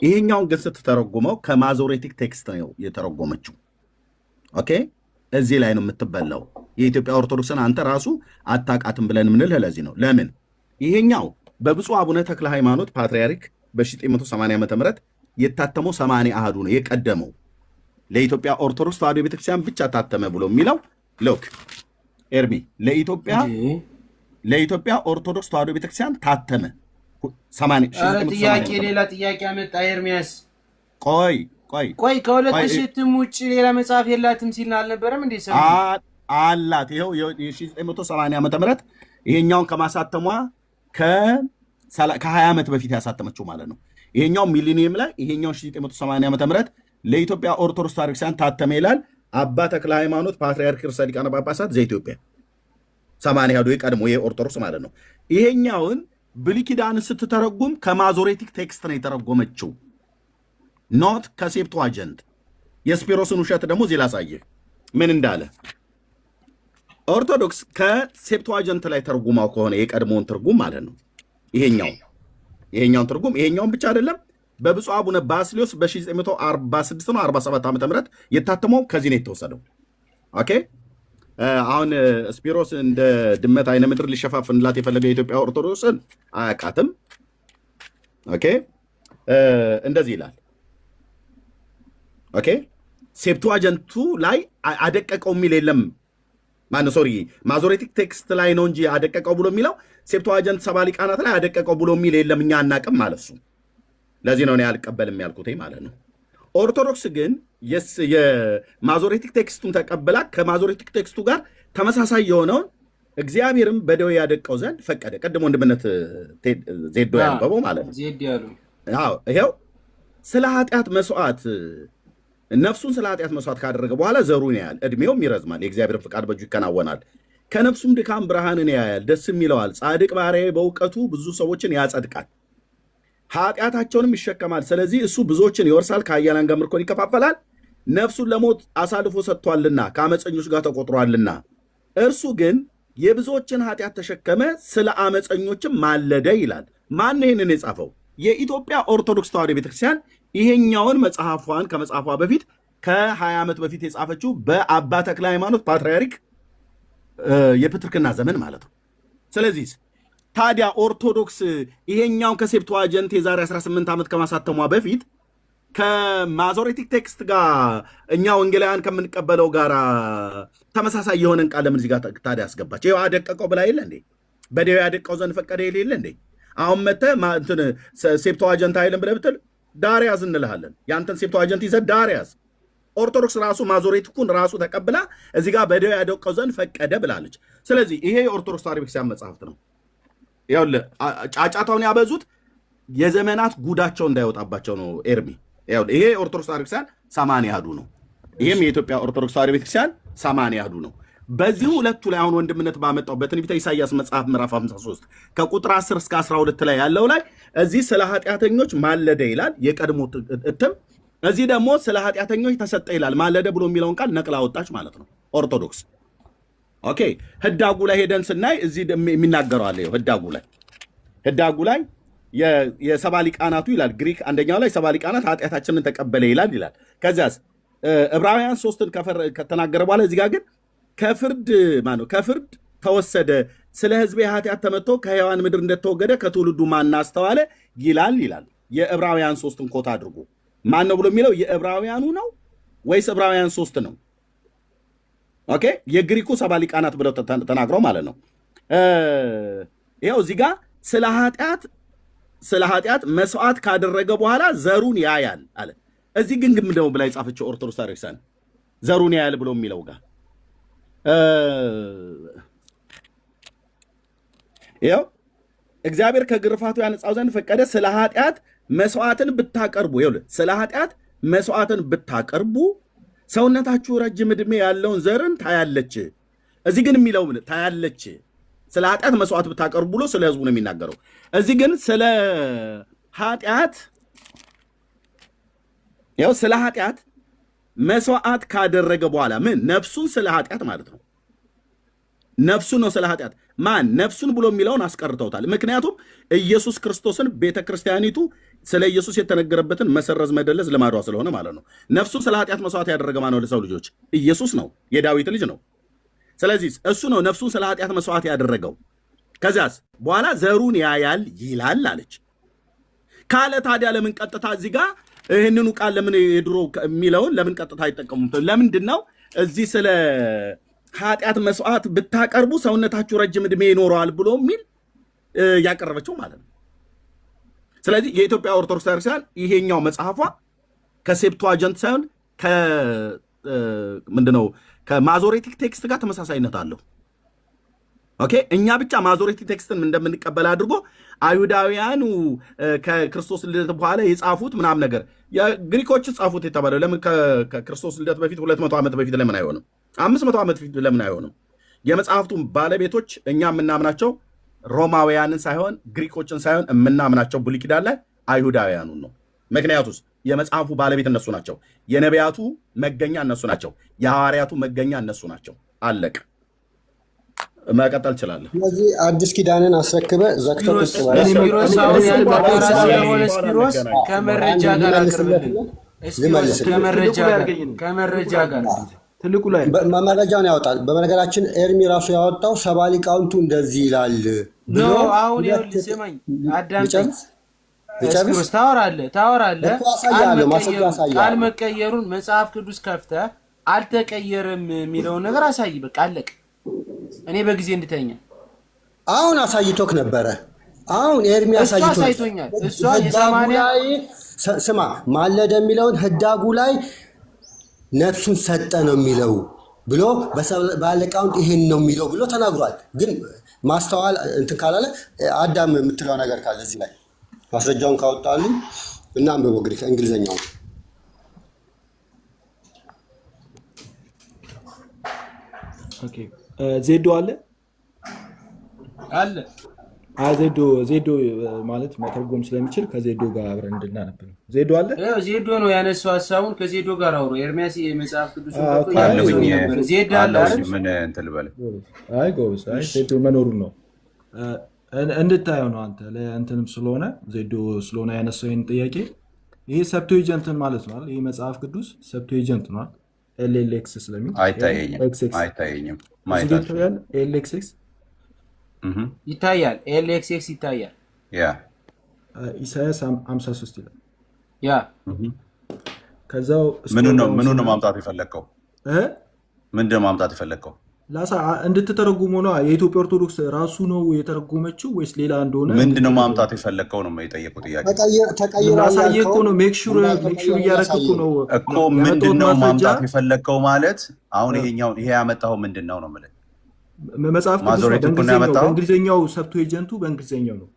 ይሄኛውን ግን ስትተረጉመው ከማዞሬቲክ ቴክስት ነው የተረጎመችው። ኦኬ፣ እዚህ ላይ ነው የምትበላው። የኢትዮጵያ ኦርቶዶክስን አንተ ራሱ አታውቃትም ብለን ምንልህ ለዚህ ነው። ለምን ይሄኛው በብፁዕ አቡነ ተክለ ሃይማኖት ፓትርያርክ በ1980 ዓመተ ምህረት የታተመው 80 አሃዱ ነው የቀደመው። ለኢትዮጵያ ኦርቶዶክስ ተዋሕዶ ቤተክርስቲያን ብቻ ታተመ ብሎ የሚለው ሎክ ኤርሚ ለኢትዮጵያ ኦርቶዶክስ ተዋሕዶ ቤተክርስቲያን ታተመ 80። ሌላ ጥያቄ አመጣ ኤርሚያስ። ቆይ ቆይ እትም ውጭ ሌላ መጽሐፍ የላትም ሲል አልነበረም እንዴ? አላት። ይኸው የ1980 ዓመተ ምህረት ይሄኛውን ከማሳተሟ ከ20 ዓመት በፊት ያሳተመችው ማለት ነው። ይሄኛው ሚሊኒየም ላይ ይሄኛው 1980 ዓመተ ምህረት ለኢትዮጵያ ኦርቶዶክስ ተዋሕዶ ቤተክርስቲያን ታተመ ይላል። አባ ተክለ ሃይማኖት ፓትርያርክ ርእሰ ሊቃነ ጳጳሳት ዘኢትዮጵያ 80 አሐዱ የቀድሞ የኦርቶዶክስ ማለት ነው። ይሄኛውን ብሉይ ኪዳንን ስትተረጉም ከማዞሬቲክ ቴክስት ነው የተረጎመችው፣ ኖት ከሴፕትዋጀንት። የስፒሮስን ውሸት ደግሞ እዚህ ላሳየህ ምን እንዳለ። ኦርቶዶክስ ከሴፕትዋጀንት ላይ ተርጉማው ከሆነ የቀድሞውን ትርጉም ማለት ነው ይሄኛውን ትርጉም ይሄኛውን ብቻ አይደለም፣ በብፁዕ አቡነ ባስልዮስ በ1946 ነው 47 ዓመተ ምህረት የታተመው ከዚህ ነው የተወሰደው። ኦኬ፣ አሁን ስፒሮስ እንደ ድመት አይነ ምድር ሊሸፋፍንላት የፈለገ የኢትዮጵያ ኦርቶዶክስን አያውቃትም። ኦኬ፣ እንደዚህ ይላል። ኦኬ፣ ሴፕትዋጀንቱ ላይ አደቀቀው የሚል የለም። ማነው ሶሪ ማዞሬቲክ ቴክስት ላይ ነው እንጂ አደቀቀው ብሎ የሚለው ሴፕትዋጀንት ሰባ ሊቃናት ላይ አደቀቀው ብሎ የሚል የለም። እኛ አናቅም ማለት እሱ። ለዚህ ነው እኔ አልቀበልም ያልኩት ማለት ነው። ኦርቶዶክስ ግን የማዞሬቲክ ቴክስቱን ተቀብላ ከማዞሬቲክ ቴክስቱ ጋር ተመሳሳይ የሆነውን እግዚአብሔርም በደዌ ያደቀው ዘንድ ፈቀደ። ቀድሞ ወንድምነት ዜዶ ያንበበው ማለት ነው። ይኸው ስለ ኃጢአት መስዋዕት ነፍሱን ስለ ኃጢአት መስዋዕት ካደረገ በኋላ ዘሩን ያያል፣ እድሜውም ይረዝማል፣ የእግዚአብሔርን ፍቃድ በእጁ ይከናወናል። ከነፍሱም ድካም ብርሃንን ያያል፣ ደስም ይለዋል። ጻድቅ ባሪያዬ በእውቀቱ ብዙ ሰዎችን ያጸድቃል፣ ኃጢአታቸውንም ይሸከማል። ስለዚህ እሱ ብዙዎችን ይወርሳል፣ ከኃያላን ጋር ምርኮን ይከፋፈላል። ነፍሱን ለሞት አሳልፎ ሰጥቷልና ከአመፀኞች ጋር ተቆጥሯልና። እርሱ ግን የብዙዎችን ኃጢአት ተሸከመ፣ ስለ አመፀኞችም ማለደ ይላል። ማን ይህንን የጻፈው? የኢትዮጵያ ኦርቶዶክስ ተዋሕዶ ቤተክርስቲያን ይሄኛውን መጽሐፏን ከመጽሐፏ በፊት ከ20 ዓመት በፊት የጻፈችው በአባ ተክለ ሃይማኖት ፓትርያርክ የፕትርክና ዘመን ማለት ነው። ስለዚህ ታዲያ ኦርቶዶክስ ይሄኛውን ከሴፕትዋጀንት የዛሬ 18 ዓመት ከማሳተሟ በፊት ከማዞሬቲክ ቴክስት ጋር እኛ ወንጌላውያን ከምንቀበለው ጋር ተመሳሳይ የሆነን ቃል ለምን እዚህ ጋር ታዲያ አስገባች? ይኸው አደቀቀው ብላ የለ እንዴ? በደዌ ያደቀው ዘንድ ፈቀደ የለ እንዴ? አሁን መተህ እንትን ሴፕትዋጀንት አይልም ብለህ ብትል ዳርያዝ እንልሃለን። ያንተን ሴፕትዋጀንት ይዘህ ዳርያዝ። ኦርቶዶክስ ራሱ ማዞሬቲኩን ራሱ ተቀብላ እዚህ ጋር በደዌ ያደቀው ዘንድ ፈቀደ ብላለች። ስለዚህ ይሄ የኦርቶዶክስ ተዋሕዶ ቤተክርስቲያን መጽሐፍት ነው። ይኸውልህ ጫጫታውን ያበዙት የዘመናት ጉዳቸው እንዳይወጣባቸው ነው። ኤርሚ ይሄ የኦርቶዶክስ ተዋሕዶ ቤተክርስቲያን 80 አሐዱ ነው። ይህም የኢትዮጵያ ኦርቶዶክስ ተዋሕዶ ቤተክርስቲያን 80 አሐዱ ነው። በዚህ ሁለቱ ላይ አሁን ወንድምነት ባመጣው በትንቢተ ኢሳይያስ መጽሐፍ ምዕራፍ 53 ከቁጥር 10 እስከ 12 ላይ ያለው ላይ እዚህ ስለ ኃጢአተኞች ማለደ ይላል የቀድሞ እትም። እዚህ ደግሞ ስለ ኃጢአተኞች ተሰጠ ይላል። ማለደ ብሎ የሚለውን ቃል ነቅላ ወጣች ማለት ነው ኦርቶዶክስ። ኦኬ፣ ህዳጉ ላይ ሄደን ስናይ እዚህ የሚናገረው አለ። ህዳጉ ላይ የሰባ ሊቃናቱ ይላል ግሪክ አንደኛው ላይ ሰባ ሊቃናት ኃጢአታችንን ተቀበለ ይላል። ከዚያስ ዕብራውያን 3ን ከተናገረ በኋላ እዚህ ጋር ግን ከፍርድ ተወሰደ፣ ስለ ሕዝቤ ኃጢአት ተመትቶ ከሕያዋን ምድር እንደተወገደ ከትውልዱ ማን አስተዋለ ይላል። የዕብራውያን 3ን ኮታ አድርጎ ማን ነው ብሎ የሚለው የዕብራውያኑ ነው ወይስ ዕብራውያን 3 ነው? ኦኬ የግሪኩ ሰባ ሊቃናት ብለው ተናግረው ማለት ነው። ይኸው እዚህ ጋር ስለ ኃጢአት መስዋዕት ካደረገ በኋላ ዘሩን ያያል አለ። እዚህ ግን ደግሞ ብላ የጻፈችው ኦርቶዶክስ ታሪክሳን ዘሩን ያያል ብሎ የሚለው ጋር ይኸው እግዚአብሔር ከግርፋቱ ያነጻው ዘንድ ፈቀደ፣ ስለ ኃጢአት መስዋዕትን ብታቀርቡ፣ ይኸውልህ ስለ ኃጢአት መስዋዕትን ብታቀርቡ ሰውነታችሁ ረጅም ዕድሜ ያለውን ዘርን ታያለች። እዚህ ግን የሚለው ታያለች፣ ስለ ኃጢአት መስዋዕት ብታቀርቡ ብሎ ስለ ህዝቡ ነው የሚናገረው። እዚህ ግን ስለ ኃጢአት ያው ስለ ኃጢአት መስዋዕት ካደረገ በኋላ ነፍሱን ስለ ኃጢአት ማለት ነው። ነፍሱን ነው ስለ ኃጢአት ነፍሱን ብሎ የሚለውን አስቀርተውታል። ምክንያቱም ኢየሱስ ክርስቶስን ቤተ ክርስቲያኒቱ ስለ ኢየሱስ የተነገረበትን መሰረዝ መደለዝ ልማዷ ስለሆነ ማለት ነው። ነፍሱን ስለ ኃጢአት መስዋዕት ያደረገ ማነው? ለሰው ልጆች ኢየሱስ ነው፣ የዳዊት ልጅ ነው። ስለዚህ እሱ ነው ነፍሱን ስለ ኃጢአት መስዋዕት ያደረገው። ከዚያስ በኋላ ዘሩን ያያል ይላል አለች ካለ ታዲያ ለምን ቀጥታ እዚህ ጋር ይህንኑ ቃል ለምን የድሮ የሚለውን ለምን ቀጥታ አይጠቀሙት? ለምንድን ነው እዚህ ስለ ኃጢአት መስዋዕት ብታቀርቡ ሰውነታችሁ ረጅም ዕድሜ ይኖረዋል ብሎ የሚል ያቀረበችው ማለት ነው። ስለዚህ የኢትዮጵያ ኦርቶዶክስ ቤተክርስቲያን ይሄኛው መጽሐፏ ከሴፕቱአጀንት ሳይሆን ምንድነው ከማዞሬቲክ ቴክስት ጋር ተመሳሳይነት አለው። ኦኬ እኛ ብቻ ማዞሬቲክ ቴክስትን እንደምንቀበል አድርጎ አይሁዳውያኑ ከክርስቶስ ልደት በኋላ የጻፉት ምናምን ነገር ግሪኮች ጻፉት የተባለው ለምን ከክርስቶስ ልደት በፊት 200 ዓመት በፊት ለምን አይሆንም? 500 ዓመት በፊት ለምን አይሆንም? የመጽሐፍቱ ባለቤቶች እኛ የምናምናቸው ሮማውያንን ሳይሆን ግሪኮችን ሳይሆን የምናምናቸው ብሉይ ኪዳን ላይ አይሁዳውያኑን ነው። ምክንያቱስ የመጽሐፉ ባለቤት እነሱ ናቸው። የነቢያቱ መገኛ እነሱ ናቸው። የሐዋርያቱ መገኛ እነሱ ናቸው። አለቅ መቀጠል እችላለሁ። ስለዚህ አዲስ ኪዳንን አስረክበ ዘግተህ ቁጭ ማለት ነው። ስፒሮስ አሁን ያልመከራ ስለሆነ ስፒሮስ ከመረጃ ጋር አቅርብልን። ስፒሮስ ከመረጃ ጋር ትልቁ ላይ መረጃውን ያወጣል። በነገራችን ኤርሚ ራሱ ያወጣው ሰባ ሊቃውንቱ እንደዚህ ይላል ብሎ አሁን ይኸውልህ ስማኝ አዳምጠኝ። ስፒሮስ ታወራለህ ቃል መቀየሩን መጽሐፍ ቅዱስ ከፍተህ አልተቀየረም የሚለውን ነገር አሳይ። በቃ አለቅ። እኔ በጊዜ እንድተኛ አሁን አሳይቶክ ነበረ። አሁን ኤርሚ አሳይቶኛል። እሷ የሰማንያ ስማ ማለደ የሚለውን ህዳጉ ላይ ነፍሱን ሰጠ ነው የሚለው ብሎ ባለቃውንት ይሄን ነው የሚለው ብሎ ተናግሯል። ግን ማስተዋል እንትን ካላለ አዳም የምትለው ነገር ካለ እዚህ ላይ ማስረጃውን ካወጣልኝ እና አንብበው እንግዲህ እንግሊዘኛው ኦኬ ዜዶ አለ ዜዶ ማለት መተርጎም ስለሚችል ከዜዶ ጋር አብረን እንድናነብ ነው። ዜዶ አለ ዜዶ ነው ያነሳው ሀሳቡን ከዜዶ ጋር አውሮ ኤርሚያስ የመጽሐፍ ቅዱስ ዜዶ አለ ምን እንትን ልበል። አይ ጎበዝ፣ አይ ዜዶ መኖሩን ነው እንድታየው ነው አንተ ለእንትንም ስለሆነ ዜዶ ስለሆነ ያነሳው ይህን ጥያቄ። ይሄ ሰብቶኤጀንትን ማለት ነው። ይሄ መጽሐፍ ቅዱስ ሰብቶኤጀንት ነው። ኤልኤልኤክስ ስለሚል አይታየኝም። ኤልኤክስ ይታያል። ኤልኤክስ ይታያል። ኢሳያስ 53 ይላል። ያ ከዛው ምኑ ነው ማምጣት የፈለግከው? ምንድን ነው ማምጣት የፈለግከው? እንድትተረጉሙ ነው። የኢትዮጵያ ኦርቶዶክስ ራሱ ነው የተረጎመችው ወይስ ሌላ እንደሆነ ምንድን ነው ማምጣት የፈለግከው ነው የጠየቁት ጥያቄ። ላሳየህ እኮ ነው። ሜክ ሹር እያደረግህ እኮ ነው እኮ። ምንድን ነው ማምጣት የፈለግከው ማለት አሁን ይሄ ያመጣኸው ምንድን ነው ነው የምልህ። መጽሐፍ በእንግሊዝኛው ሰብቶኤጀንቱ በእንግሊዝኛው ነው።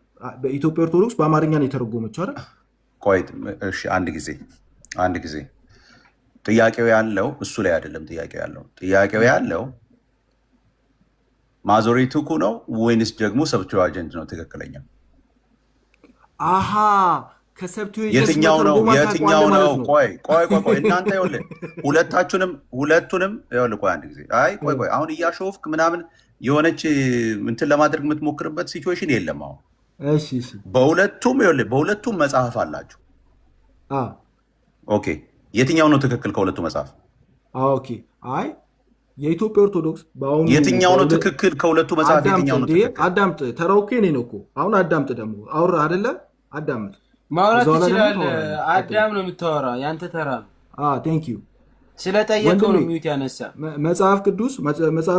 በኢትዮጵያ ኦርቶዶክስ በአማርኛ ነው የተረጎመችው አይደል? ቆይ እሺ፣ አንድ ጊዜ ጥያቄው ያለው እሱ ላይ አይደለም። ጥያቄው ያለው ማዞሬቲኩ ነው ወይንስ ደግሞ ሰብቶኤጀንት ነው? ትክክለኛ የትኛው ነው? ቆይ እናንተ ይኸውልህ ሁለቱንም ይኸውልህ፣ ቆይ አንድ ጊዜ አሁን እያሾፍክ ምናምን የሆነች እንትን ለማድረግ የምትሞክርበት ሲቹዌሽን የለም። አሁን እሺ እሺ በሁለቱም መጽሐፍ አላችሁ። ኦኬ የትኛው ነው ትክክል ከሁለቱ መጽሐፍ? ኦኬ አይ የኢትዮጵያ ኦርቶዶክስ በአሁኑ የትኛው ነው ትክክል ከሁለቱ መጽሐፍ? የትኛው ነው ትክክል? አዳምጥ። ተራው እኮ እኔ ነው እኮ አሁን አዳምጥ። ደግሞ አውራ አይደለ? አዳምጥ። ማውራት ትችላለህ። አዳም ነው የምታወራ፣ ያንተ ተራ ነው። ቴንክ ዩ ስለጠየቀው ነው ሚዩት ያነሳ። መጽሐፍ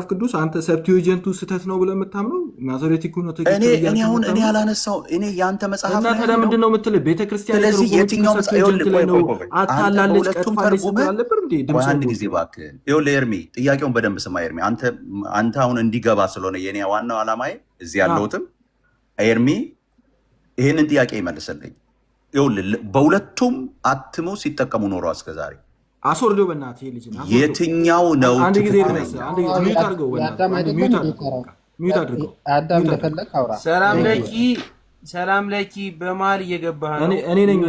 ቅዱስ አንተ ሰብቲዩጀንቱ ስህተት ነው ብለህ የምታምነው ማዞሬቲኩ ነው ትክክል? እኔ ያላነሳው እኔ ያንተ መጽሐፍ እና ታዲያ ምንድን ነው የምትል? ቤተክርስቲያን ስለዚህ የትኛው ሰብቲዩጀንት ላይ ነው አታላለች ቀጥፋለች አለብር እንዴ? ድምጽ አንድ ጊዜ እባክህ ይኸውልህ ኤርሚ፣ ጥያቄውን በደንብ ስማ ኤርሚ። አንተ አሁን እንዲገባ ስለሆነ የኔ ዋናው ዓላማዬ እዚህ ያለሁትም ኤርሚ ይሄንን ጥያቄ ይመልስልኝ። ይኸውልህ በሁለቱም አትመው ሲጠቀሙ ኖሮ እስከዛሬ አስወርደው በእናትህ ልጅ ነው። የትኛው ነው አንድ ጊዜ ሚዩት አድርገው ሚዩት አድርገው። አዳም እንደፈለክ አውራ። ሰላም ለኪ በመሀል እየገባህ ነው። እኔ ነኝ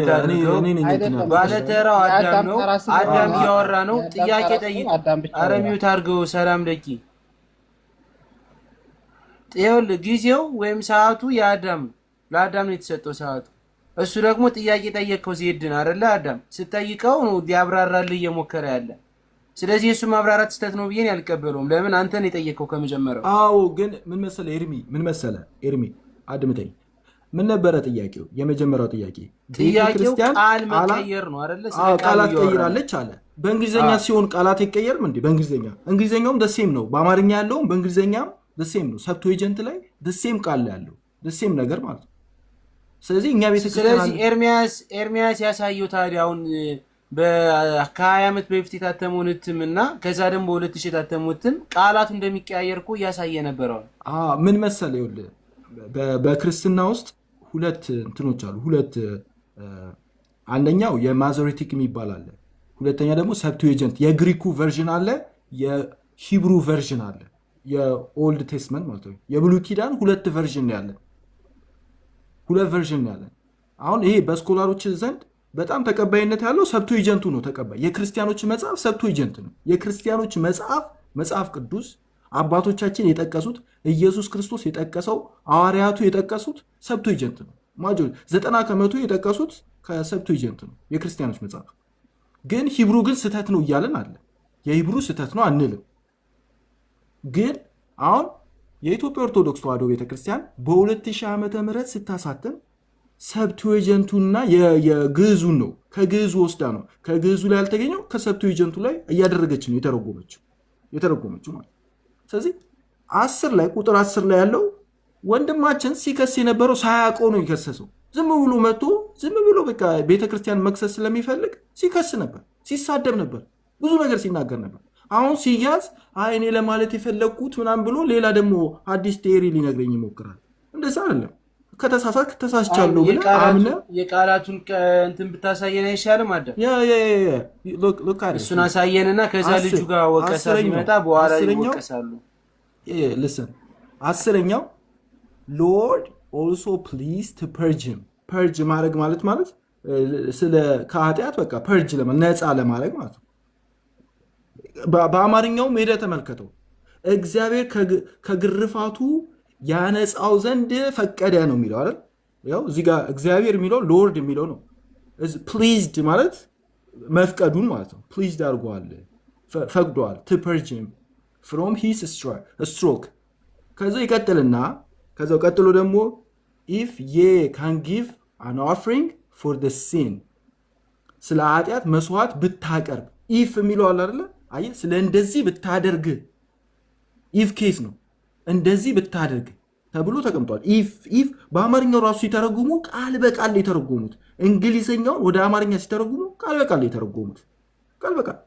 ባለተራው አዳም ነው። አዳም እያወራ ነው። ጥያቄ ጠይቅ። ኧረ ሚዩት አድርገው። ሰላም ለኪ ይኸውልህ ጊዜው ወይም ሰዓቱ ለአዳም ነው የተሰጠው ሰዓቱ። እሱ ደግሞ ጥያቄ ጠየቅከው ዜድን አይደለ? አዳም ስጠይቀው ነው ሊያብራራልህ እየሞከረ ያለ። ስለዚህ እሱ ማብራራት ስህተት ነው ብዬን ያልቀበለውም። ለምን አንተን የጠየቅከው ከመጀመሪያው። አዎ ግን ምን መሰለ ኤርሚ አድምጠኝ። ምን ነበረ ጥያቄው? የመጀመሪያው ጥያቄው ቃል መቀየር ነው አይደለ? ቃላት ቀይራለች አለ። በእንግሊዝኛ ሲሆን ቃላት አይቀየርም እንዴ? እንግሊዝኛውም ደሴም ነው። በአማርኛ ያለውም በእንግሊዝኛም ደሴም ነው። ሰብትዌጀንት ላይ ደሴም ቃል ያለው ደሴም ነገር ማለት ነው። ስለዚህ እኛ ስለዚህ ኤርሚያስ ያሳየው ታዲያ አሁን ከ20 ዓመት በፊት የታተመውን እትም እና ከዛ ደግሞ በ2000 የታተመው እትም ቃላቱ እንደሚቀያየር እኮ እያሳየ ነበረው። ምን መሰለህ ይኸውልህ በክርስትና ውስጥ ሁለት እንትኖች አሉ። አንደኛው የማዞሬቲክ የሚባል አለ። ሁለተኛ ደግሞ ሰብትዌጀንት የግሪኩ ቨርዥን አለ፣ የሂብሩ ቨርዥን አለ። የኦልድ ቴስትመንት ማለት ነው። የብሉይ ኪዳን ሁለት ቨርዥን ያለን አሁን ይሄ በስኮላሮች ዘንድ በጣም ተቀባይነት ያለው ሰብትዌጀንቱ ነው ተቀባይ። የክርስቲያኖች መጽሐፍ ሰብትዌጀንት ነው። የክርስቲያኖች መጽሐፍ ቅዱስ አባቶቻችን የጠቀሱት ኢየሱስ ክርስቶስ የጠቀሰው ሐዋርያቱ የጠቀሱት ሰብትዌጀንት ነው። 90% የጠቀሱት ከሰብትዌጀንት ነው የክርስቲያኖች መጽሐፍ። ግን ሂብሩ ግን ስህተት ነው እያለን አለ። የሂብሩ ስህተት ነው አንልም። ግን አሁን የኢትዮጵያ ኦርቶዶክስ ተዋሕዶ ቤተክርስቲያን በ2000 ዓመተ ምህረት ስታሳተም ሰብትዌጀንቱና የግዕዙን ነው ከግዕዙ ወስዳ ነው። ከግዕዙ ላይ ያልተገኘው ከሰብትዌጀንቱ ላይ እያደረገች ነው የተረጎመችው ማለት። ስለዚህ 10 ላይ ቁጥር 10 ላይ ያለው ወንድማችን ሲከስ የነበረው ሳያውቀው ነው የከሰሰው። ዝም ብሎ መጥቶ ዝም ብሎ በቃ ቤተክርስቲያን መክሰስ ስለሚፈልግ ሲከስ ነበር፣ ሲሳደብ ነበር፣ ብዙ ነገር ሲናገር ነበር። አሁን ሲያዝ እኔ ለማለት የፈለግኩት ምናምን ብሎ ሌላ ደግሞ አዲስ ቴሪ ሊነግረኝ ይሞክራል። እንደዛ አይደለም። ከተሳሳት ተሳስቻለሁ ብለህ አምነህ የቃላቱን እንትን ብታሳየን አይሻልም? አዳም እሱን አሳየንና ከዛ ልጁ ጋር ወቀሳ ሲመጣ በኋላ ይወቀሳሉ። ልስን 10ኛው ሎርድ ኦልሶ ፕሊዝ ቱ ፐርጅ ሂም። ፐርጅ ማድረግ ማለት ስለ ከኃጢአት በቃ ፐርጅ ነፃ ለማድረግ ማለት ነው። በአማርኛውም ሄደህ ተመልከተው። እግዚአብሔር ከግርፋቱ ያነጻው ዘንድ ፈቀደ ነው የሚለው አይደል? ያው እዚህ ጋር እግዚአብሔር የሚለው ሎርድ የሚለው ነው። ፕሊዝድ ማለት መፍቀዱን ማለት ነው። ፕሊዝድ አድርጓል፣ ፈቅዷል። ቱ ፐርጅ ሂም ፍሮም ሂስ ስትሮክ። ከዛ ይቀጥልና ከዛው ቀጥሎ ደግሞ ኢፍ ዬ ካን ጊቭ አን ኦፍሪንግ ፎር ደ ሲን፣ ስለ ኃጢአት መስዋዕት ብታቀርብ። ኢፍ የሚለው አለ አይደለ? አየህ፣ ስለ እንደዚህ ብታደርግ ኢፍ ኬስ ነው። እንደዚህ ብታደርግ ተብሎ ተቀምጧል። ኢፍ በአማርኛው ራሱ ሲተረጉሙ ቃል በቃል የተረጎሙት፣ እንግሊዝኛውን ወደ አማርኛ ሲተረጉሙ ቃል በቃል የተረጎሙት፣ ቃል በቃል።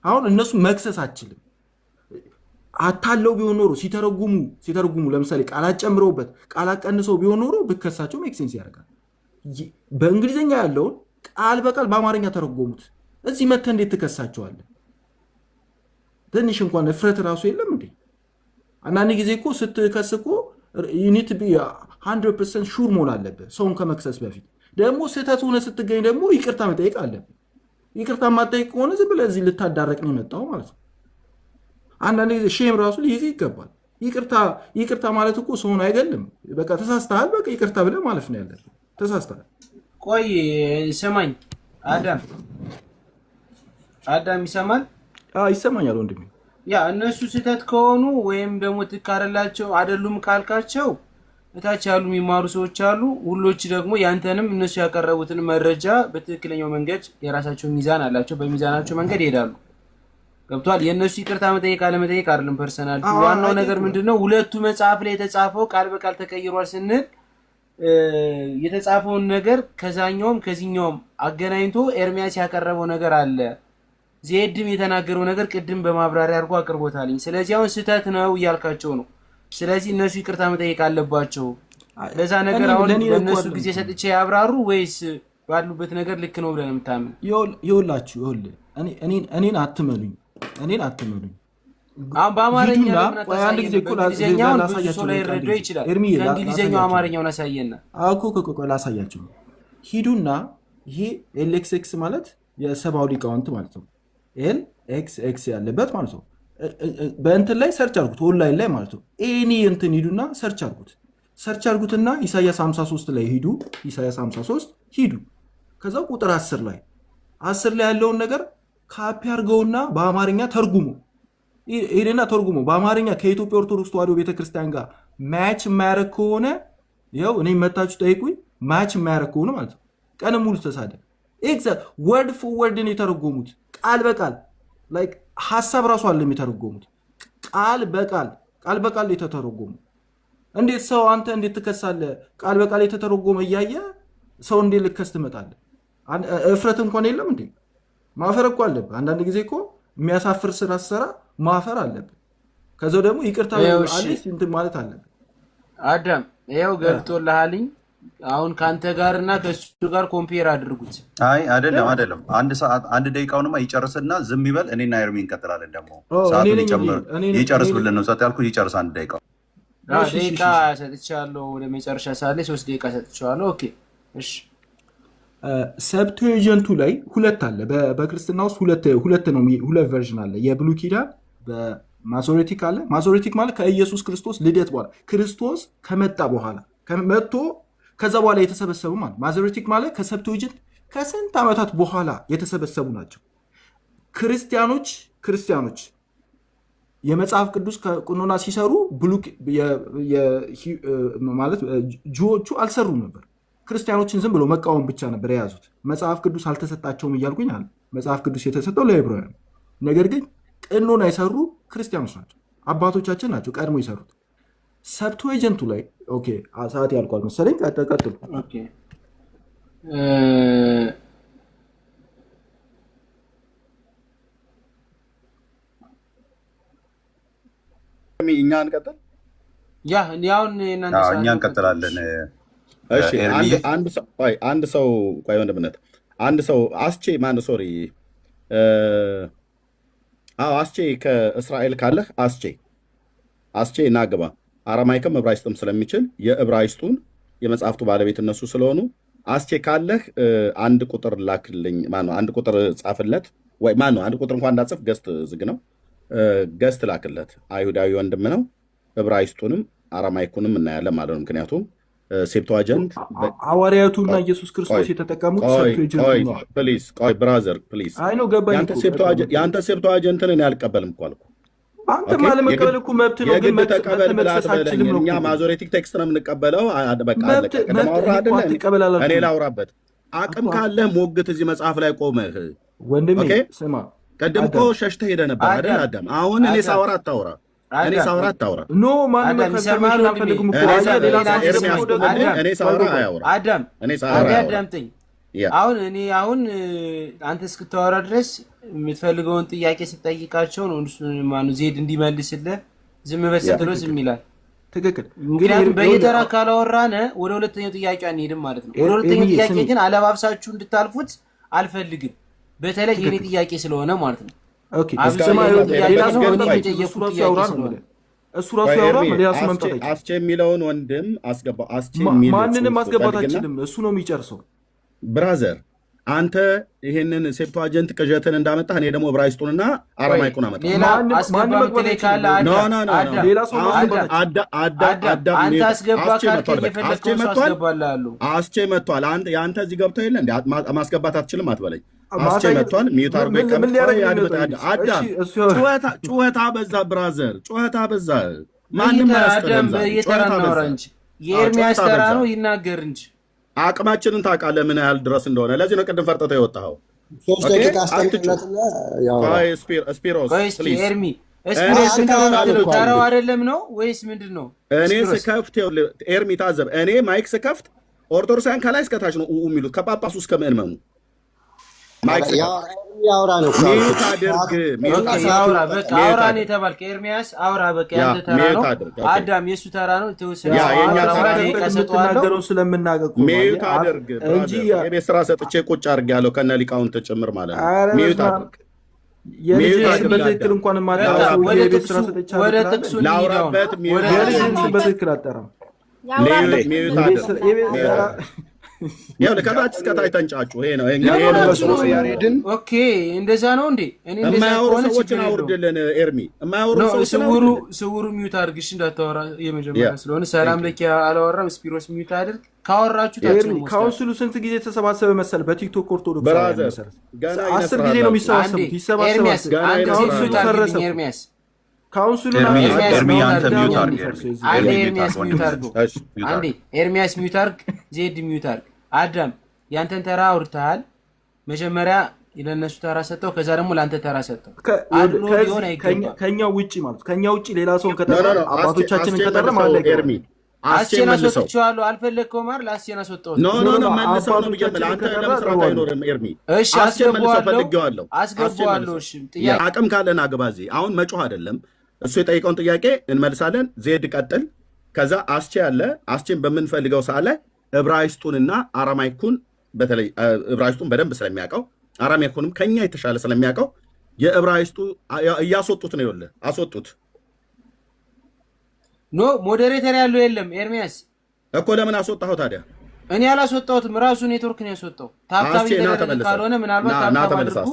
አሁን እነሱ መክሰስ አችልም። አታለው ቢሆን ኖሮ ሲተረጉሙ ለምሳሌ ቃላት ጨምረውበት ቃላት ቀንሰው ቢሆን ኖሮ ብከሳቸው ሜክ ሴንስ ያደርጋል። በእንግሊዝኛ ያለውን ቃል በቃል በአማርኛ ተረጎሙት። እዚህ መተህ እንዴት ትከሳቸዋለህ? ትንሽ እንኳን እፍረት ራሱ የለም እንዴ? አንዳንድ ጊዜ እኮ ስትከስ እኮ ዩኒት ቢ 100% ሹር መሆን አለብህ ሰውን ከመክሰስ በፊት። ደግሞ ስህተት ሆነ ስትገኝ ደግሞ ይቅርታ መጠየቅ አለብህ። ይቅርታ ማጠየቅ ከሆነ ዝም ብለህ እዚህ ልታዳረቅ ነው የመጣው ማለት ነው። አንዳንድ ጊዜ ሼም ራሱ ሊይዝ ይገባል። ይቅርታ ማለት እኮ ሰውን አይገልም። በቃ ተሳስተሃል፣ በቃ ይቅርታ ብለህ ማለፍ ነው ያለብህ። ተሳስተሃል። ቆይ ስማኝ አዳም ይሰማል? ይሰማኛል ወንድሜ። ያ እነሱ ስህተት ከሆኑ ወይም ደግሞ ትካረላቸው አይደሉም ካልካቸው እታች ያሉ የሚማሩ ሰዎች አሉ። ሁሎች ደግሞ ያንተንም እነሱ ያቀረቡትን መረጃ በትክክለኛው መንገድ የራሳቸው ሚዛን አላቸው፣ በሚዛናቸው መንገድ ይሄዳሉ። ገብቷል? የእነሱ ይቅርታ መጠየቅ አለመጠየቅ አይደለም ፐርሰናል። ዋናው ነገር ምንድነው? ሁለቱ መጽሐፍ ላይ የተጻፈው ቃል በቃል ተቀይሯል ስንል የተጻፈውን ነገር ከዛኛውም ከዚህኛውም አገናኝቶ ኤርሚያስ ያቀረበው ነገር አለ። ዜድም የተናገረው ነገር ቅድም በማብራሪያ አድርጎ አቅርቦታልኝ። ስለዚህ አሁን ስህተት ነው እያልካቸው ነው። ስለዚህ እነሱ ይቅርታ መጠየቅ አለባቸው። ለዛ ነገር አሁን ለእነሱ ጊዜ ሰጥቼ ያብራሩ ወይስ ባሉበት ነገር ልክ ነው ብለን የምታምን? ይኸውልህ እኔን አትመኑኝ። አሁን በአማርኛ አንድ ጊዜ እንግሊዝኛውን ብዙ ሰው ላይ ይረዳው ይችላል። ከእንግሊዝኛው አማርኛውን አሳየና ቆይ ላሳያቸው። ሂዱና ይሄ ኤልኤክስኤክስ ማለት የሰብአዊ ሊቃውንት ማለት ነው። ኤልኤክስኤክስ ያለበት ማለት ነው። በእንትን ላይ ሰርች አድርጉት፣ ኦንላይን ላይ ማለት ነው። ኤኒ እንትን ሂዱና ሰርች አድርጉትና ኢሳያስ 53 ላይ ሂዱ። ኢሳያስ 53 ሂዱ። ከዛ ቁጥር 10 ላይ ያለውን ነገር ካፒ አድርገውና በአማርኛ ተርጉሙ። ሄደና ተርጉሙ በአማርኛ ከኢትዮጵያ ኦርቶዶክስ ተዋሕዶ ቤተክርስቲያን ጋር ማች የማያደርግ ከሆነ ይኸው እኔ መታችሁ ጠይቁኝ። ማች የማያደርግ ከሆነ ማለት ነው ቀን ሙሉ ተሳደ። ወርድ ፎር ወርድ ነው የተረጎሙት፣ ቃል በቃል ላይክ ሐሳብ ራሱ አለ የሚተረጎሙት ቃል በቃል የተተረጎሙ። እንዴት ሰው አንተ እንዴት ትከሳለህ? ቃል በቃል የተተረጎመ እያየ ሰው እንዴት ልከስ ትመጣለህ? እፍረት እንኳን የለም እንዴ? ማፈር እኮ አለብህ። አንዳንድ ጊዜ እኮ የሚያሳፍር ስራ ሰራ ማፈር አለብህ። ከዛው ደግሞ ይቅርታ አለሽ እንትን ማለት አለብህ። አዳም ይኸው ገብቶልሃልኝ። አሁን ካንተ ጋርና ከሱ ጋር ኮምፔር አድርጉት። አይደለም። አንድ ደቂቃውንማ ይጨርስና ዝም ይበል። እኔና ኤርሚ እንቀጥላለን። ደግሞ ሰዓቱን ይጨርስ ብለን ነው ያልኩት። ይጨርስ አንድ ደቂቃ ደቂቃ ሰጥቻለሁ። ወደ መጨረሻ ሰዓት ላይ 3 ደቂቃ ሰጥቻለሁ። ኦኬ እሺ። ሰብትዌጀንቱ ላይ ሁለት አለ። በክርስትና ውስጥ ሁለት ቨርዥን አለ። የብሉይ ኪዳን በማዞሬቲክ አለ። ማዞሬቲክ ማለት ከኢየሱስ ክርስቶስ ልደት በኋላ ክርስቶስ ከመጣ በኋላ መጥቶ ከዛ በኋላ የተሰበሰቡ ማለት። ማዞሬቲክ ማለት ከሰብትዌጀንት ከስንት ዓመታት በኋላ የተሰበሰቡ ናቸው። ክርስቲያኖች የመጽሐፍ ቅዱስ ቀኖና ሲሰሩ ማለት ጁዎቹ አልሰሩም ነበር። ክርስቲያኖችን ዝም ብሎ መቃወም ብቻ ነበር የያዙት። መጽሐፍ ቅዱስ አልተሰጣቸውም እያልኩኝ አለ። መጽሐፍ ቅዱስ የተሰጠው ለዕብራውያን፣ ነገር ግን ቀኖና የሰሩ ክርስቲያኖች ናቸው፣ አባቶቻችን ናቸው ቀድሞ የሰሩት። ሰብትዌጀንቱ ላይ ኦኬ፣ ሰዓት ያልቋል መሰለኝ። ቀጥሉ። እኛ እንቀጥል። እኛ እንቀጥላለን። እሺ አንድ ሰው ቆይ ወንድምነት አንድ ሰው አስቼ ማነው ሶሪ አስቼ ከእስራኤል ካለህ አስቼ እናግባ። አረማይክም ዕብራይስጥም ስለሚችል የዕብራይስጡን የመጽሐፍቱ ባለቤት እነሱ ስለሆኑ አስቼ ካለህ አንድ ቁጥር ላክልኝ። ማነው አንድ ቁጥር ጻፍለት። ወይ ማነው አንድ ቁጥር እንኳን እንዳጽፍ ገስት ዝግ ነው። ገስት ላክለት። አይሁዳዊ ወንድም ነው። ዕብራይስጡንም አረማይኩንም እናያለን ማለት ነው። ምክንያቱም ሴፕቷጀንት ሐዋርያቱና ኢየሱስ ክርስቶስ የተጠቀሙት ሴፕቷጀንት ነው። ፕሊዝ ቆይ ብራዘር ፕሊዝ። አይ ነው ገባኝ። ያንተ ሴፕቷጀንትን እኔ አልቀበልም እኮ አልኩ። አንተ ማለት መቀበል እኮ መብት ነው፣ ግን ተቀበል ብላት በለኝ። እኛ ማዞሬቲክ ቴክስት ነው የምንቀበለው። በቃ አለቀ። እኔ ላውራበት አቅም ካለ ሞግት። እዚህ መጽሐፍ ላይ ቆመህ ወንድሜ ስማ፣ ቀደም እኮ ሸሽተህ ሄደህ ነበር አይደል አዳም? አሁን እኔ ሳወራ አታውራ። ኖ ማንም ከሰማን አንፈልግም እኮ እኔ ሳወራ አያውራ። አዳምጠኝ። አሁን አንተ እስክታወራ ድረስ የምትፈልገውን ጥያቄ ስጠይቃቸው ነው ማነው ዜድ እንዲመልስልህ ዝም በል ስትለው ዝም ይላል። ትክክል። ምክንያቱም በየተራ ካላወራነ ወደ ሁለተኛው ጥያቄ አንሄድም ማለት ነው። ወደ ሁለተኛው ጥያቄ ግን አለባብሳችሁ እንድታልፉት አልፈልግም። በተለይ የኔ ጥያቄ ስለሆነ ማለት ነው። ኦኬ እሱ ራሱ ያውራ። አስቼ የሚለውን ወንድም አስገባው። ማንንም ማስገባት አችልም። እሱ ነው የሚጨርሰው። ብራዘር አንተ ይሄንን ሴፕቱአጀንት ቅዠትን እንዳመጣህ እኔ ደግሞ ዕብራይስጡንና አረማይኩን አመጣ። ሌላ አስገባ ምትለኝ ካለ ሌላ ሰው አዳም አስገባ ካልከ እየፈለግከው ሰው አስገባልሃለሁ። አስቼ መጥቷል። የአንተ እዚህ ገብተው የለ እንዴ ማስገባት አትችልም አትበለኝ። አስቼ መጥቷል። ሚዩት አድርጎ አዳም ጩኸታ በዛ ብራዘር፣ ጩኸታ በዛ። ማንም አዳም በየተራ እናውራ እንጂ የኤርሚያስ ተራ ነው ይናገር እንጂ አቅማችንን ታውቃለህ ምን ያህል ድረስ እንደሆነ። ለዚህ ነው ቅድም ፈርጠተው የወጣኸው። ስፒሮስ ኤርሚ ተራው አይደለም ነው ወይስ ምንድን ነው? እኔ ስከፍት ኤርሚ ታዘብ፣ እኔ ማይክ ስከፍት ኦርቶዶክሳውያን ከላይ እስከታች ነው የሚሉት ከጳጳሱ እስከ ምዕመኑ። ያውራ ነው አውራ በቃ አውራ ነው የተባልከ ኤርሚያስ አውራ በቃ ያንተ ተራ ነው። አዳም የሱ ተራ ነው። ተወሰነ ስለምናገረው ስለምናገርኩ ሚዩት አድርግ እንጂ የቤት ስራ ሰጥቼ ቁጭ አድርግ ያለው ከነ ሊቃውንት ጭምር ማለት ነው። ሚዩት አድርግ የልጅ በትክክል እንኳን ማለት የቤት ስራ ሰጥቼ ወደ ጥቅሱ ላውራበት ሚዩት በትክክል አጠራም ሚዩት አድርግ ያው ለከታች እስከታች ተንጫጩ። ይሄ ነው ያሬድን ኦኬ፣ እንደዛ ነው እንዴ? እኔ እንደዛ የማያወሩ ሰዎችን አውርድልን ኤርሚ። የማያወሩ ሰዎች ስውሩ ሚዩት አድርግሽ እንዳታወራ። የመጀመሪያ ስለሆነ ሰላም ለኪ አላወራም። ስፒሮስ ሚዩት አድርግ። ካወራችሁ ታችሁ ካውንስሉ ስንት ጊዜ ተሰባሰበ መሰል? በቲክቶክ ኦርቶዶክስ መሰረት 10 ጊዜ ነው የሚሰባሰቡት። ይሰባሰባል። ኤርሚያስ ካውንስሉ ኤርሚያስ ሚዩት አድርግ። ዜድ ሚዩት አድርግ። አዳም ያንተን ተራ አውርተሃል። መጀመሪያ ለነሱ ተራ ሰጠው፣ ከዛ ደግሞ ለአንተ ተራ ሰጠው። ከኛ ውጪ ማለት ከኛ ውጪ ሌላ ሰውን ከጠራ አባቶቻችንን ከጠራ ማለት ኤርሚ አስቼን አስወጥቼዋለሁ። አልፈለግከውም አይደል? አስቼን አስወጣሁት። ኖ መልሰው ነው ብዬሽ አንተ ለመስራት አይኖርም ኤርሚ። እሺ አስገባዋለሁ። እሺ ጥያቄ አቅም ካለን አግባዜ አሁን መጮህ አይደለም። እሱ የጠየቀውን ጥያቄ እንመልሳለን። ዜድ ቀጥል። ከዛ አስቼ ያለ አስቼን በምንፈልገው ሰዓት ላይ ዕብራይስጡንና አራማይኩን በተለይ ዕብራይስጡን በደንብ ስለሚያውቀው አራማይኩንም ከኛ የተሻለ ስለሚያውቀው የዕብራይስጡ እያስወጡት ነው። ይኸውልህ አስወጡት። ኖ ሞዴሬተር ያለው የለም። ኤርሚያስ እኮ ለምን አስወጣኸው ታዲያ? እኔ አላስወጣሁትም። ራሱ ኔትወርክ ነው ያስወጣው። ታብታብ ካልሆነ ምናልባት ታብታብ አድርጉ።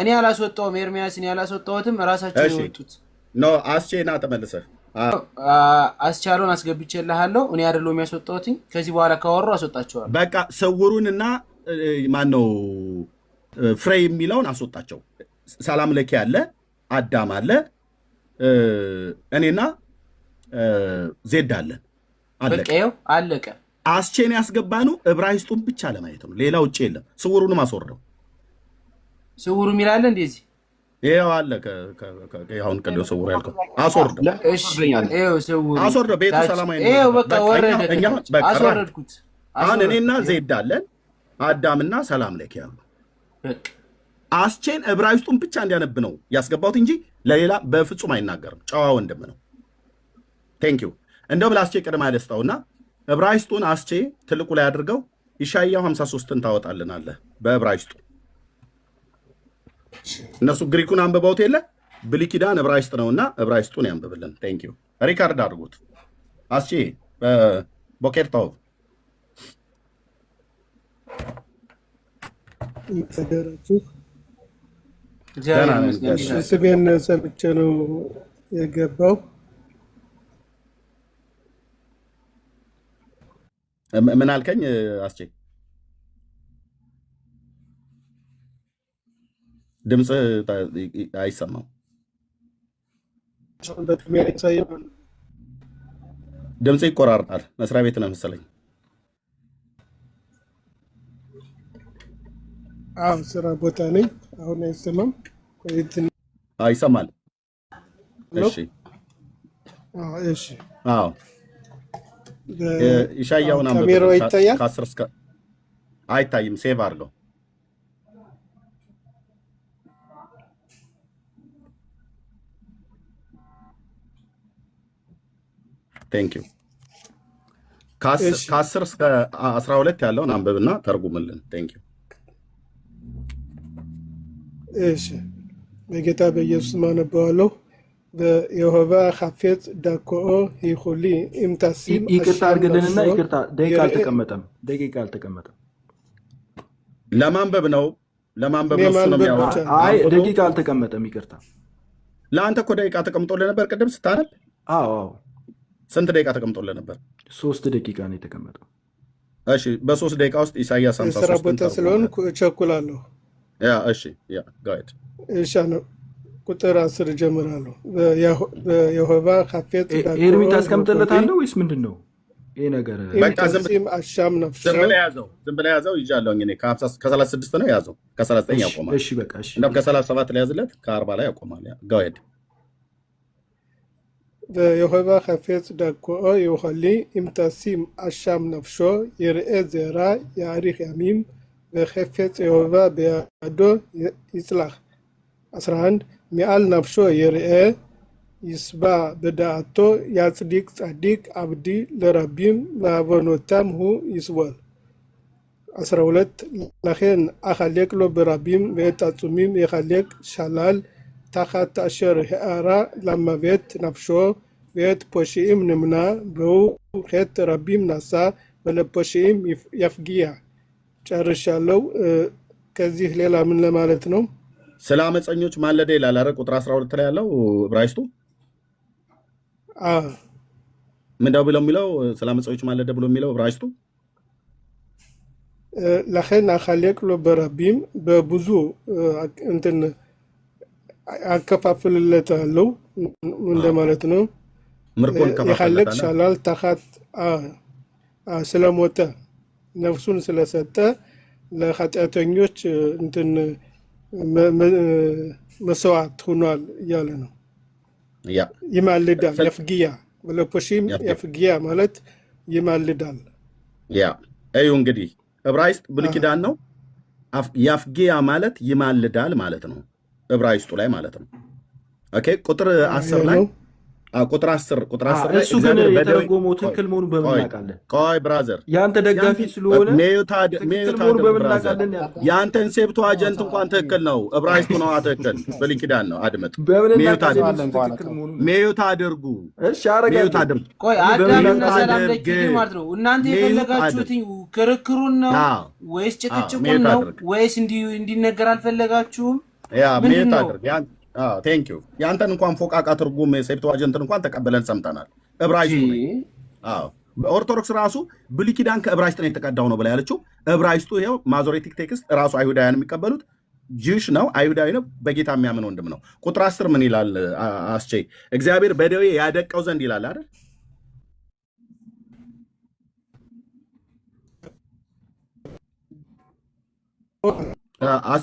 እኔ አላስወጣሁም። ኤርሚያስ እኔ አላስወጣሁትም። ራሳቸው የወጡት ኖ አስቼ ና ተመልሰህ አስቻለውን አስገብቼልሃለሁ። እኔ አይደለሁም የሚያስወጣሁት። ከዚህ በኋላ ካወሩ አስወጣቸዋለሁ። በቃ ስውሩንና ማነው ፍሬ የሚለውን አስወጣቸው። ሰላም ለኪ አለ፣ አዳም አለ፣ እኔና ዜድ አለን። አለቀ። አስቼን ያስገባነው ዕብራይስጡን ብቻ ለማየት ነው። ሌላ ውጭ የለም። ስውሩንም አስወርደው። ስውሩ የሚላለ እንደዚህ ይሄው አለ። አሁን ቀደው ስውሩ ያልከው አስወርደው። እሺ ይሄው ስውሩ አስወርደው። ቤቱ ሰላማዊ ነው። ይሄው በቃ ወረደ። አስወረድኩት። አሁን እኔና ዜድ አለን፣ አዳምና ሰላም ለኪ ያሉ። አስቼን ዕብራይስጡን ብቻ እንዲያነብ ነው ያስገባሁት እንጂ ለሌላ በፍጹም አይናገርም። ጨዋ ወንድም ነው። ቴንክ ዩ። እንደው ብላ አስቼ ቅድማ ያደስታውና ዕብራይስጡን አስቼ ትልቁ ላይ አድርገው ኢሳይያስ 53ን ታወጣልናለህ በዕብራይስጡ። እነሱ ግሪኩን አንብበውት የለ ብሉይ ኪዳን ዕብራይስጥ ነውና ዕብራይስጡን ያንብብልን። ቴንክ ዩ። ሪካርድ አድርጉት። አስቼ ቦኬርታው ተደራችሁ ስሜን ሰምቼ ነው የገባው። ምን አልከኝ አስቼ? ድምፅ አይሰማም። ድምፅ ይቆራርጣል። መስሪያ ቤት ነው መሰለኝ። አዎ ስራ ቦታ ነኝ። አሁን አይሰማም? ይሰማል። እሺ እሺ። አዎ ኢሳይያውን ካሜራው ይታያል? ከ10 እስከ አይታይም። ሴቭ አድርገው። ቴንክ ዩ። ከ10 እስከ 12 ያለውን አንብብና ተርጉምልን። ቴንክ ዩ። እሺ በጌታ በኢየሱስ ማነበዋለሁ። በየሆቫ ሐፌት ዳኮኦ ይሁሊ ኢምታሲም ይቅርታ አድርግልንና ይቅርታ ደቂቃ አልተቀመጠም። ለማንበብ ነው ለማንበብ ነው እሱ ነው ማንበብ የሚያወራው። ብቻ ነው። አይ አንብቦ ደቂቃ አልተቀመጠም፣ ይቅርታ። ለአንተ እኮ ደቂቃ ተቀምጦልህ ነበር ቅድም ስታነብ። አዎ አዎ፣ ስንት ደቂቃ ተቀምጦልህ ነበር? 3 ደቂቃ ነው የተቀመጠው። እሺ በ3 ደቂቃ ውስጥ ኢሳይያስ የስራ 53 ቦታ ስለሆንኩ እቸኩላለሁ። ያ እሺ ያ ጋይድ እሺ ነው ቁጥር 10 ጀምራለሁ። በየሆባ ካፌት ኤርሚ ታስቀምጥለታለህ ወይስ ምንድን ነው ይሄ ነገር? በቃ ኢምተሲም አሻም ነፍሾ ዝም ብለህ ያዘው ይዣለሁኝ እኔ ከ36 ነው ያዘው፣ ከ39 ያቆማል። እሺ በቃ እሺ። እንደውም ከ37 ላይ ያዝለት፣ ከ40 ላይ ያቆማል። ያ ጋይድ ויהובה חפץ דרכו יוכלי אם תשים אשם נפשו יראה זרע יאריך ימים וחפץ יהובה בידו יצלח. 11 מעל נפשו יראה ישבע בדעתו יצדיק צדיק עבדי לרבים ועוונותם הוא יסבול. 12 לכן אחלק לו ברבים ואת עצומים יחלק שלל תחת אשר הערה למוות נפשו ואת פושעים נמנע והוא חטא רבים נשא ולפושעים יפגיע. ጨርሻለሁ። ከዚህ ሌላ ምን ለማለት ነው? ስለ አመፀኞች ማለደ ይላል አይደል? ቁጥር 12 ላይ ያለው ዕብራይስጡ ምንድነው ብለው የሚለው? ስለ አመፀኞች ማለደ ብሎ የሚለው ዕብራይስጡ לכן אחלק לו ברבים በብዙ እንትን አከፋፍልለታለሁ እንደማለት ነው። ምርኮን ይኸለቅ ሻላል ተኻት ስለሞተ ነፍሱን ስለሰጠ ለኃጢአተኞች እንትን መስዋዕት ሆኗል እያለ ነው። ይማልዳል። የፍግያ ለፖሺም የፍግያ ማለት ይማልዳል። ያ እዩ እንግዲህ ዕብራይስጥ ብሉይ ኪዳን ነው። ያፍግያ ማለት ይማልዳል ማለት ነው ዕብራይስጡ ላይ ማለት ነው። ኦኬ ቁጥር 10 ላይ ቁጥር 10 ላይ እሱ ግን የተረጎመው ትክክል መሆኑን በምን እናውቃለን? ቆይ ብራዘር፣ ያንተ ደጋፊ ስለሆነ ትክክል መሆኑን በምን እናውቃለን? ያንተን ሴፕቶ አጀንት እንኳን ትክክል ነው፣ ዕብራይስጡ ነው ትክክል፣ ብሉይ ኪዳን ነው። አድምጥ፣ ሜዩት አድርጉ። እሺ አረጋግጥ። ቆይ አዳምና ሰላም ለኪድ ማለት ነው። እናንተ የፈለጋችሁት ክርክሩን ነው ወይስ ጭቅጭቁን ነው ወይስ እንዲነገር አልፈለጋችሁም? ያ ሜዩት አድርግ። ቴንክ ዩ። ያንተን እንኳን ፎቃቃ ትርጉም ሴፕቶ አጀንትን እንኳን ተቀበለን ሰምተናል። ዕብራይስጡ ኦርቶዶክስ ራሱ ብሉይ ኪዳን ከዕብራይስጥ ነው የተቀዳው ነው ብላ ያለችው ዕብራይስጡ ይኸው ማዞሬቲክ ቴክስት ራሱ አይሁዳውያን የሚቀበሉት ጂውሽ ነው፣ አይሁዳዊ ነው፣ በጌታ የሚያምን ወንድም ነው። ቁጥር 10 ምን ይላል አስቼ? እግዚአብሔር በደዌ ያደቀው ዘንድ ይላል አይደል?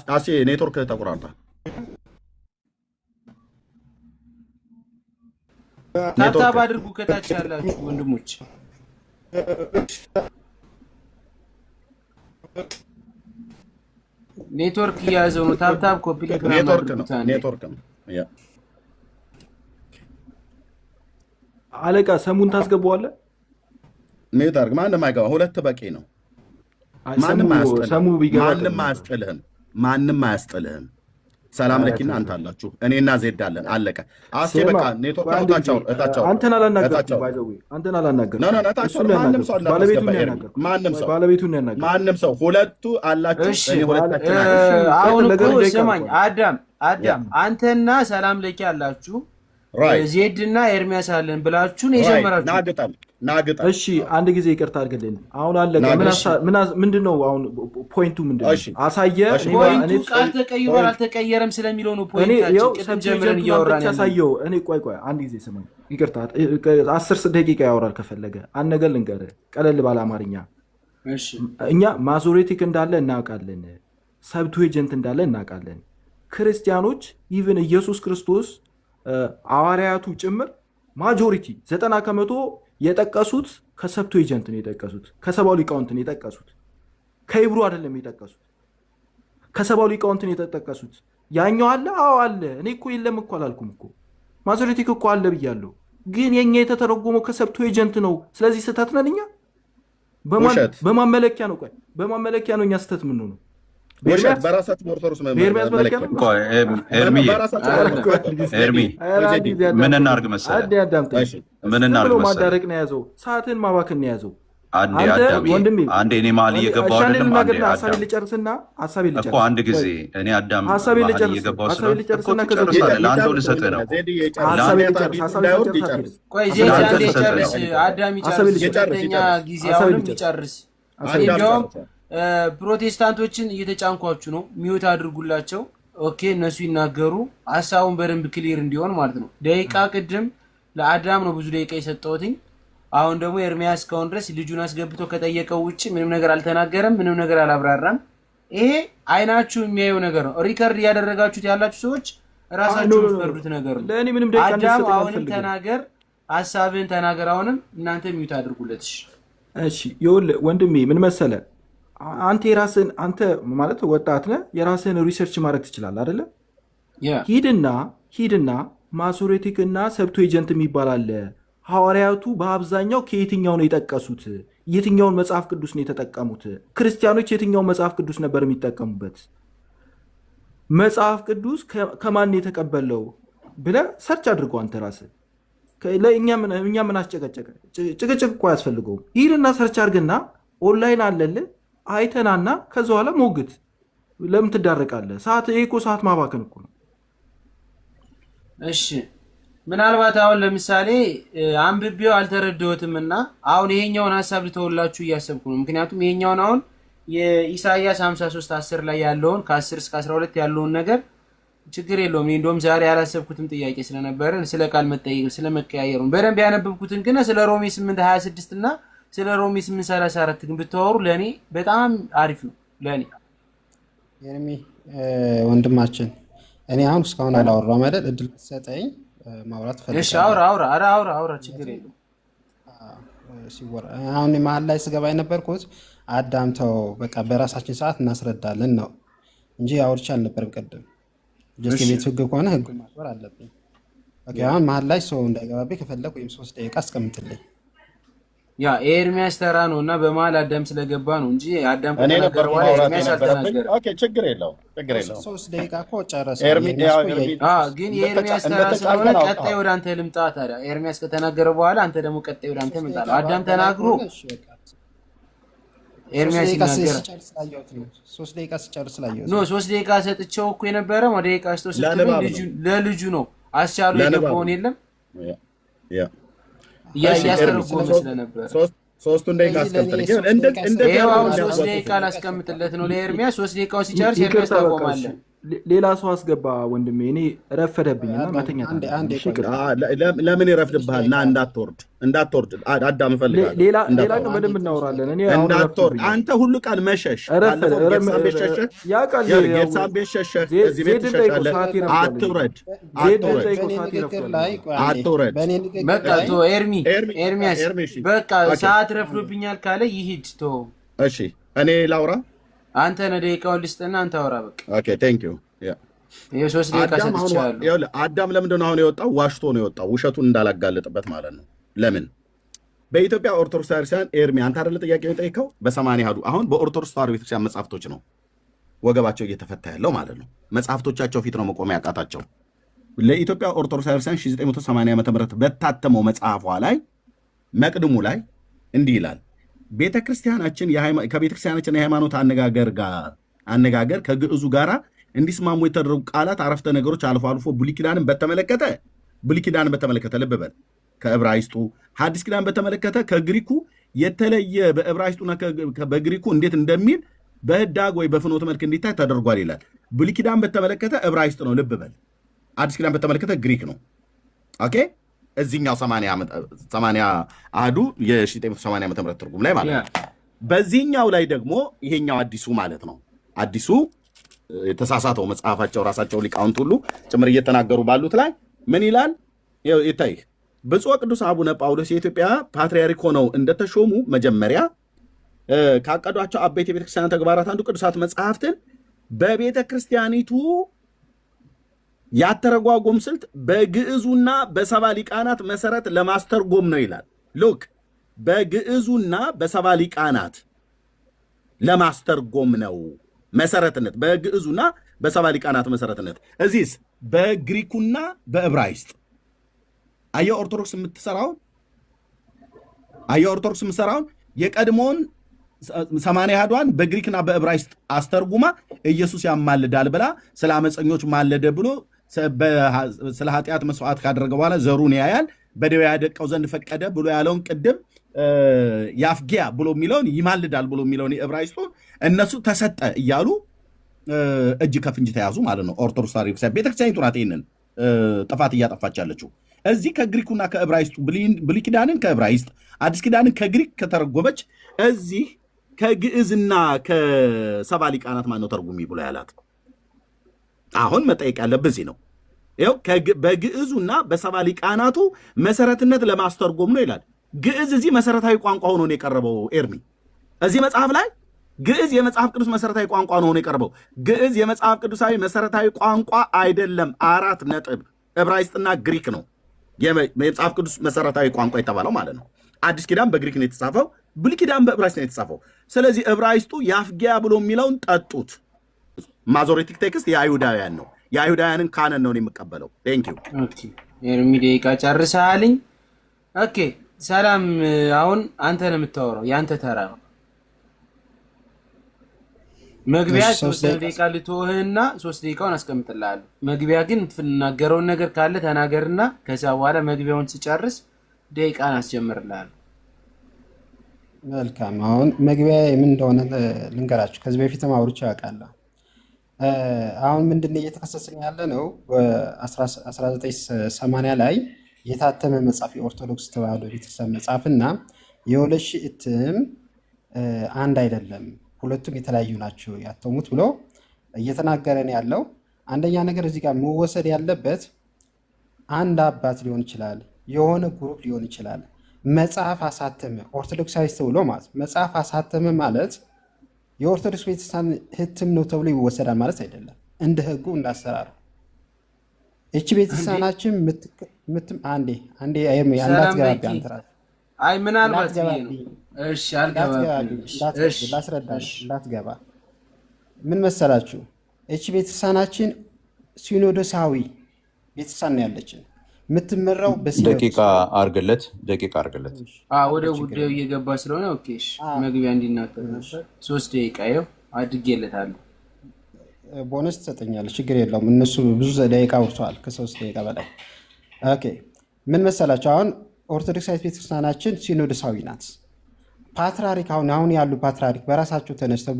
አስቼ ኔትወርክ ተቆራርጧል። ታብታብ አድርጉ ከታች ያላችሁ ወንድሞች። ኔትወርክ እያዘው ነው። ታብታብ ኮፒ ሊንክ ኔትወርክ ነው። አለቃ ሰሙን ታስገባዋለህ? ኔት አድርግ። ማንም አይገባ። 2 በቂ ነው። ማንም አያስጥልህም። ማንም አያስጥልህም። ሰላም ለኪና አንተ አላችሁ፣ እኔና ዜድ አለን። አለቀ። አስቼ በቃ ኔትወርክ አውጣቸው። አንተን አላናገርኩም። አንተን አላናገርኩም። ማንም ሰው ሁለቱ አላችሁ። እኔ ሁለታችን አሁን እኮ ስማኝ አዳም አንተና ሰላም ለኪ አላችሁ፣ ዜድ እና ኤርሚያስ አለን ብላችሁ ነው የጀመራችሁ። ናግጣ እሺ አንድ ጊዜ ይቅርታ አድርግልኝ። አሁን አለቀ። ምንድነው አሁን ፖይንቱ ምንድነው? አሳየ ፖይንቱ ቃል ተቀይሯል አልተቀየረም ስለሚለው ነው ፖይንታችን። ቅድም ጀምረን እያወራን ያሳየው እኔ ቆይ አንድ ጊዜ ስማኝ፣ ይቅርታ 10 ደቂቃ ያወራል ከፈለገ። አንድ ነገር ልንገርህ ቀለል ባለ አማርኛ። እሺ እኛ ማዞሬቲክ እንዳለ እናውቃለን፣ ሰብትዌጀንት እንዳለ እናውቃለን። ክርስቲያኖች ኢቭን ኢየሱስ ክርስቶስ ሐዋርያቱ ጭምር ማጆሪቲ 90% የጠቀሱት ከሰብትዌጀንት ነው የጠቀሱት፣ ከሰባው ሊቃውንት ነው የጠቀሱት፣ ከሂብሩ አይደለም የጠቀሱት፣ ከሰባው ሊቃውንት ነው የተጠቀሱት። ያኛው አለ? አዎ አለ። እኔ እኮ የለም እኮ አላልኩም እኮ፣ ማጆሪቲክ እኮ አለ ብያለሁ። ግን የኛ የተተረጎመው ከሰብትዌጀንት ነው። ስለዚህ ስህተት ነን እኛ። በማመለኪያ ነው። ቆይ በማመለኪያ ነው እኛ ስህተት ምን ነው? በራሳችሁ ኦርቶዶክስ ኤርሚ ምን እናድርግ መሰለህ? ማዳረቅ ነው የያዘው፣ ሰዓትን ማባከን ነው የያዘው። አንዴ አንተ አዳም ወንድሜ አንዴ እኔ መሀል እየገባሁ ሻኔ አይደለም። አንዴ ልናገርና ሀሳቤን አዳም ልጨርስና ሀሳቤን እኮ ልጨርስ አንድ ጊዜ እኔ አዳም ሀሳቤን መሀል ልጨርስ እየገባሁ ሀሳቤን ስለሆነ እኮ ልጨርስና ከዛ ትጨርሳለህ። ለአንተው ልሰጥህ ነው። ሀሳቤን ልጨርስ ሀሳቤን ልጨርስ አትሄድም። ቆይ ዜድ ለአንተ አንዴ ልሰጥህ ጨርስ፣ ነው። አዳም ሀሳቤን ይጨርስ። ልጨርስ ሁለተኛ ጊዜ ሀሳቤን አሁንም ልጨርስ ይጨርስ። እኔ ሀሳቤን እንዲያውም ልጨርስ ፕሮቴስታንቶችን እየተጫንኳችሁ ነው፣ ሚውት አድርጉላቸው። ኦኬ እነሱ ይናገሩ፣ ሀሳቡን በደንብ ክሊር እንዲሆን ማለት ነው። ደቂቃ ቅድም ለአዳም ነው ብዙ ደቂቃ የሰጠሁትኝ። አሁን ደግሞ ኤርሚያስ እስካሁን ድረስ ልጁን አስገብቶ ከጠየቀው ውጭ ምንም ነገር አልተናገረም፣ ምንም ነገር አላብራራም። ይሄ አይናችሁ የሚያየው ነገር ነው። ሪከርድ እያደረጋችሁት ያላችሁ ሰዎች ራሳችሁ የምትፈርዱት ነገር ነው። ለእኔ ምንም ደቂቃ አዳም እንዲሰጠኝ አሁንም አልፈልግም። ተናገር፣ ሀሳብህን ተናገር። አሁንም እናንተ ሚውት አድርጉለት። እሺ ይኸውልህ ወንድሜ ምን መሰለህ፣ አንተ የራስህን አንተ ማለት ወጣት ነህ፣ የራስህን ሪሰርች ማድረግ ትችላለህ አይደለ? ሂድና ማሶሬቲክ እና ሰብቶጀንት የሚባል አለ። ሐዋርያቱ በአብዛኛው ከየትኛው ነው የጠቀሱት? የትኛውን መጽሐፍ ቅዱስ ነው የተጠቀሙት? ክርስቲያኖች የትኛውን መጽሐፍ ቅዱስ ነበር የሚጠቀሙበት? መጽሐፍ ቅዱስ ከማን ነው የተቀበለው ብለህ ሰርች አድርገው አንተ ራስህ። እኛ ምን አስጨቀጨቀ? ጭቅጭቅ እኮ አያስፈልገውም። ሂድና ሰርች አድርግና ኦንላይን አለልህ አይተናና ከዛ በኋላ ሞግት። ለምን ትዳረቃለህ? ይሄ እኮ ሰዓት ማባከን እኮ ነው። እሺ ምናልባት አሁን ለምሳሌ አንብቤው አልተረዳሁትም እና አሁን ይሄኛውን ሀሳብ ልተውላችሁ እያሰብኩ ነው። ምክንያቱም ይሄኛውን አሁን የኢሳይያስ 53:10 ላይ ያለውን ከ10 እስከ 12 ያለውን ነገር ችግር የለውም። እኔ እንደውም ዛሬ ያላሰብኩትም ጥያቄ ስለነበረ ስለ ቃል መጠየቅ ስለመቀያየሩ በደንብ ያነበብኩትን ግን ስለ ሮሜ 8:26 እና ስለ ሮሜ 8:34 ግን ብታወሩ ለእኔ በጣም አሪፍ ነው። ለእኔ የርሚ ወንድማችን እኔ አሁን እስካሁን አላወራሁም አይደል? እድል ሰጠኝ ማውራት ፈልጋለሁ። እሺ አውራ ችግር የለውም። ሲወራ አሁን መሀል ላይ ስገባ የነበርኩት አዳምተው በቃ በራሳችን ሰዓት እናስረዳለን ነው እንጂ አውርቼ አልነበረም ቀደም። ጀስት የቤት ህግ ከሆነ ህግ ማክበር አለብኝ። ኦኬ አሁን መሀል ላይ ሰው እንዳይገባብኝ ከፈለኩ ወይም 3 ደቂቃ አስቀምጥልኝ። ያ ኤርሚያስ ተራ ነው እና በመሀል አዳም ስለገባ ነው እንጂ አዳም ከተናገረ በኋላ ኤርሚያስ አልተናገረም። ኦኬ ችግር የለውም። 3 ደቂቃ እኮ ጨረሰ። ግን የኤርሚያስ ተራ ስለሆነ ቀጣይ ወደ አንተ ልምጣ። ታዲያ ኤርሚያስ ከተናገረ በኋላ አንተ ደግሞ ቀጣይ ወደ አንተ መጣ። አዳም ተናግሮ ኤርሚያስ ይናገራል። 3 ደቂቃ ሲጨርስ ላየው ኖ 3 ደቂቃ ሰጥቼው እኮ የነበረው ወደ ደቂቃ ለልጁ ነው። አስቻሉ የገባውን የለም እያስተረጎመ ስለነበረ 3 ደቂቃ አስቀምጥልኝ። አሁን 3 ደቂቃ ላስቀምጥለት ነው ለኤርሚያስ። 3 ደቂቃውን ሲጨርስ ኤርሚያስ ታቆማለህ። ሌላ ሰው አስገባ ወንድሜ። እኔ ረፈደብኝና መተኛት ለምን ይረፍድብሃል? ና እንዳትወርድ አዳም እፈልጋለሁ። ሌላ ቀን በደንብ እናወራለን። እኔ እንዳትወርድ አንተ ሁሉ ቃል መሸሽ ጌትሳን ቤት ሸሸህ፣ እዚህ ቤት ትሸሻለህ። አትውረድ። በቃ ቶ ኤርሚያስ በቃ ሰዓት ረፍዶብኛል ካለ ይሂድ። ቶ እሺ እኔ ላውራ። አንተ ነህ ደቂቃውን ልስጥና አንተ አውራ። በቃ ኦኬ ቴንክ ዩ። ይሄ 3 ደቂቃ ሰጥቻለሁ። አዳም ለምንድን ነው አሁን የወጣው? ዋሽቶ ነው የወጣው፣ ውሸቱን እንዳላጋለጥበት ማለት ነው። ለምን በኢትዮጵያ ኦርቶዶክስ ቤተክርስቲያን ኤርሚ አንተ አይደለ ጥያቄ የጠየቀው? በ80 አሐዱ አሁን በኦርቶዶክስ ተዋሕዶ ቤተክርስቲያን መጽሐፍቶች ነው ወገባቸው እየተፈታ ያለው ማለት ነው። መጽሐፍቶቻቸው ፊት ነው መቆም ያቃታቸው። ለኢትዮጵያ ኦርቶዶክስ ቤተክርስቲያን 1980 ዓ.ም በታተመው መጽሐፏ ላይ መቅድሙ ላይ እንዲህ ይላል ቤተክርስቲያናችን ከቤተክርስቲያናችን የሃይማኖት አነጋገር ከግዕዙ ጋራ እንዲስማሙ የተደረጉ ቃላት፣ አረፍተ ነገሮች አልፎ አልፎ ብሉይ ኪዳንን በተመለከተ ልብ በል ከዕብራይስጡ፣ ሐዲስ ኪዳን በተመለከተ ከግሪኩ የተለየ በዕብራይስጡና በግሪኩ እንዴት እንደሚል በህዳግ ወይ በፍኖተ መልክ እንዲታይ ተደርጓል ይላል። ብሉይ ኪዳን በተመለከተ ዕብራይስጥ ነው ልብ በል። ሐዲስ ኪዳን በተመለከተ ግሪክ ነው። ኦኬ እዚህኛው 80 አሐዱ የ1980 ዓ.ም ትርጉም ላይ ማለት ነው። በዚህኛው ላይ ደግሞ ይሄኛው አዲሱ ማለት ነው። አዲሱ የተሳሳተው መጽሐፋቸው ራሳቸው ሊቃውንት ሁሉ ጭምር እየተናገሩ ባሉት ላይ ምን ይላል ይታይ። ብፁዕ ቅዱስ አቡነ ጳውሎስ የኢትዮጵያ ፓትርያርክ ሆነው እንደተሾሙ መጀመሪያ ካቀዷቸው አበይት የቤተክርስቲያን ተግባራት አንዱ ቅዱሳት መጽሐፍትን በቤተ ክርስቲያኒቱ ያተረጓጎም ስልት በግዕዙና በሰባ ሊቃናት መሰረት ለማስተርጎም ነው ይላል። ሉክ በግዕዙና በሰባ ሊቃናት ለማስተርጎም ነው መሰረትነት፣ በግዕዙና በሰባ ሊቃናት መሰረትነት። እዚህስ በግሪኩና በዕብራይስጥ አየህ ኦርቶዶክስ የምትሰራውን የቀድሞውን 80 አሐዷን በግሪክና በዕብራይስጥ አስተርጉማ ኢየሱስ ያማልዳል ብላ ስለ አመፀኞች ማለደ ብሎ ስለ ኃጢአት መስዋዕት ካደረገ በኋላ ዘሩን ያያል በደዌ ያደቀው ዘንድ ፈቀደ ብሎ ያለውን ቅድም ያፍጊያ ብሎ የሚለውን ይማልዳል ብሎ የሚለውን የዕብራይስጡን እነሱ ተሰጠ እያሉ እጅ ከፍንጅ ተያዙ ማለት ነው። ኦርቶዶክስ ተዋሕዶ ቤተክርስቲያኒቱ ናት ይህንን ጥፋት እያጠፋች ያለችው። እዚህ ከግሪኩና ከዕብራይስጡ ብሉይ ኪዳንን ከዕብራይስጥ አዲስ ኪዳንን ከግሪክ ከተረጎመች እዚህ ከግዕዝና ከሰባ ሊቃናት ማነው ተርጉሚ ብሎ ያላት? አሁን መጠየቅ ያለብን እዚህ ነው። ይኸው በግዕዙና በሰባ ሊቃናቱ መሰረትነት ለማስተርጎም ነው ይላል። ግዕዝ እዚህ መሰረታዊ ቋንቋ ሆኖ ነው የቀረበው። ኤርሚ እዚህ መጽሐፍ ላይ ግዕዝ የመጽሐፍ ቅዱስ መሰረታዊ ቋንቋ ሆኖ የቀረበው። ግዕዝ የመጽሐፍ ቅዱሳዊ መሰረታዊ ቋንቋ አይደለም። 4 ነጥብ። ዕብራይስጥና ግሪክ ነው የመጽሐፍ ቅዱስ መሰረታዊ ቋንቋ የተባለው ማለት ነው። አዲስ ኪዳን በግሪክ ነው የተጻፈው፣ ብሉይ ኪዳን በዕብራይስጥ ነው የተጻፈው። ስለዚህ ዕብራይስጡ ያፍጊያ ብሎ የሚለውን ጠጡት። ማዞሬቲክ ቴክስት የአይሁዳውያን ነው። የአይሁዳውያንን ካነን ነው የምቀበለው። ቴንክ ዩ ኤርሚ ደቂቃ ጨርሰሃልኝ። ኦኬ ሰላም። አሁን አንተ ነው የምታወራው፣ የአንተ ተራ ነው። መግቢያ 3 ደቂቃ ልትወህና 3 ደቂቃውን አስቀምጥልሃለሁ። መግቢያ ግን የምትናገረውን ነገር ካለ ተናገርና ከዛ በኋላ መግቢያውን ስጨርስ ደቂቃን አስጀምርልሃለሁ። መልካም። አሁን መግቢያ ምን እንደሆነ ልንገራችሁ። ከዚህ በፊትም አውርቼ አውቃለሁ። አሁን ምንድነው እየተከሰስን ያለ ነው? በ1980 ላይ የታተመ መጽሐፍ የኦርቶዶክስ ተዋሕዶ ቤተክርስቲያን መጽሐፍና የ2000 እትም አንድ አይደለም፣ ሁለቱም የተለያዩ ናቸው ያተሙት ብሎ እየተናገረን ያለው። አንደኛ ነገር እዚህ ጋር መወሰድ ያለበት አንድ አባት ሊሆን ይችላል፣ የሆነ ግሩፕ ሊሆን ይችላል። መጽሐፍ አሳተመ ኦርቶዶክሳዊ ተብሎ ማለት መጽሐፍ አሳተመ ማለት የኦርቶዶክስ ቤተክርስቲያን ህትም ነው ተብሎ ይወሰዳል ማለት አይደለም። እንደ ህጉ እንዳሰራሩ እቺ ቤተክርስቲያናችን ምትም አንዴ እንዳትገባቢ አንተ ራስህ አይ ምናልባት እሺ ላስረዳሽ እንዳትገባ። ምን መሰላችሁ? እቺ ቤተክርስቲያናችን ሲኖዶሳዊ ቤተክርስቲያን ነው ያለችን፣ የምትመራው ደቂቃ አርግለት። ወደ ጉዳዩ እየገባ ስለሆነ ኦኬ እሺ፣ መግቢያ እንዲናገር 3 ደቂቃ ይኸው አድርጌለታለሁ። ቦነስ ትሰጠኛለህ፣ ችግር የለውም። እነሱ ብዙ ደቂቃ ወርተዋል፣ ከ3 ደቂቃ በላይ። ኦኬ ምን መሰላችሁ? አሁን ኦርቶዶክሳዊት ቤተክርስቲያናችን ሲኖዶሳዊ ናት። ፓትርያርክ አሁን ያሉ ፓትርያርክ በራሳቸው ተነስተው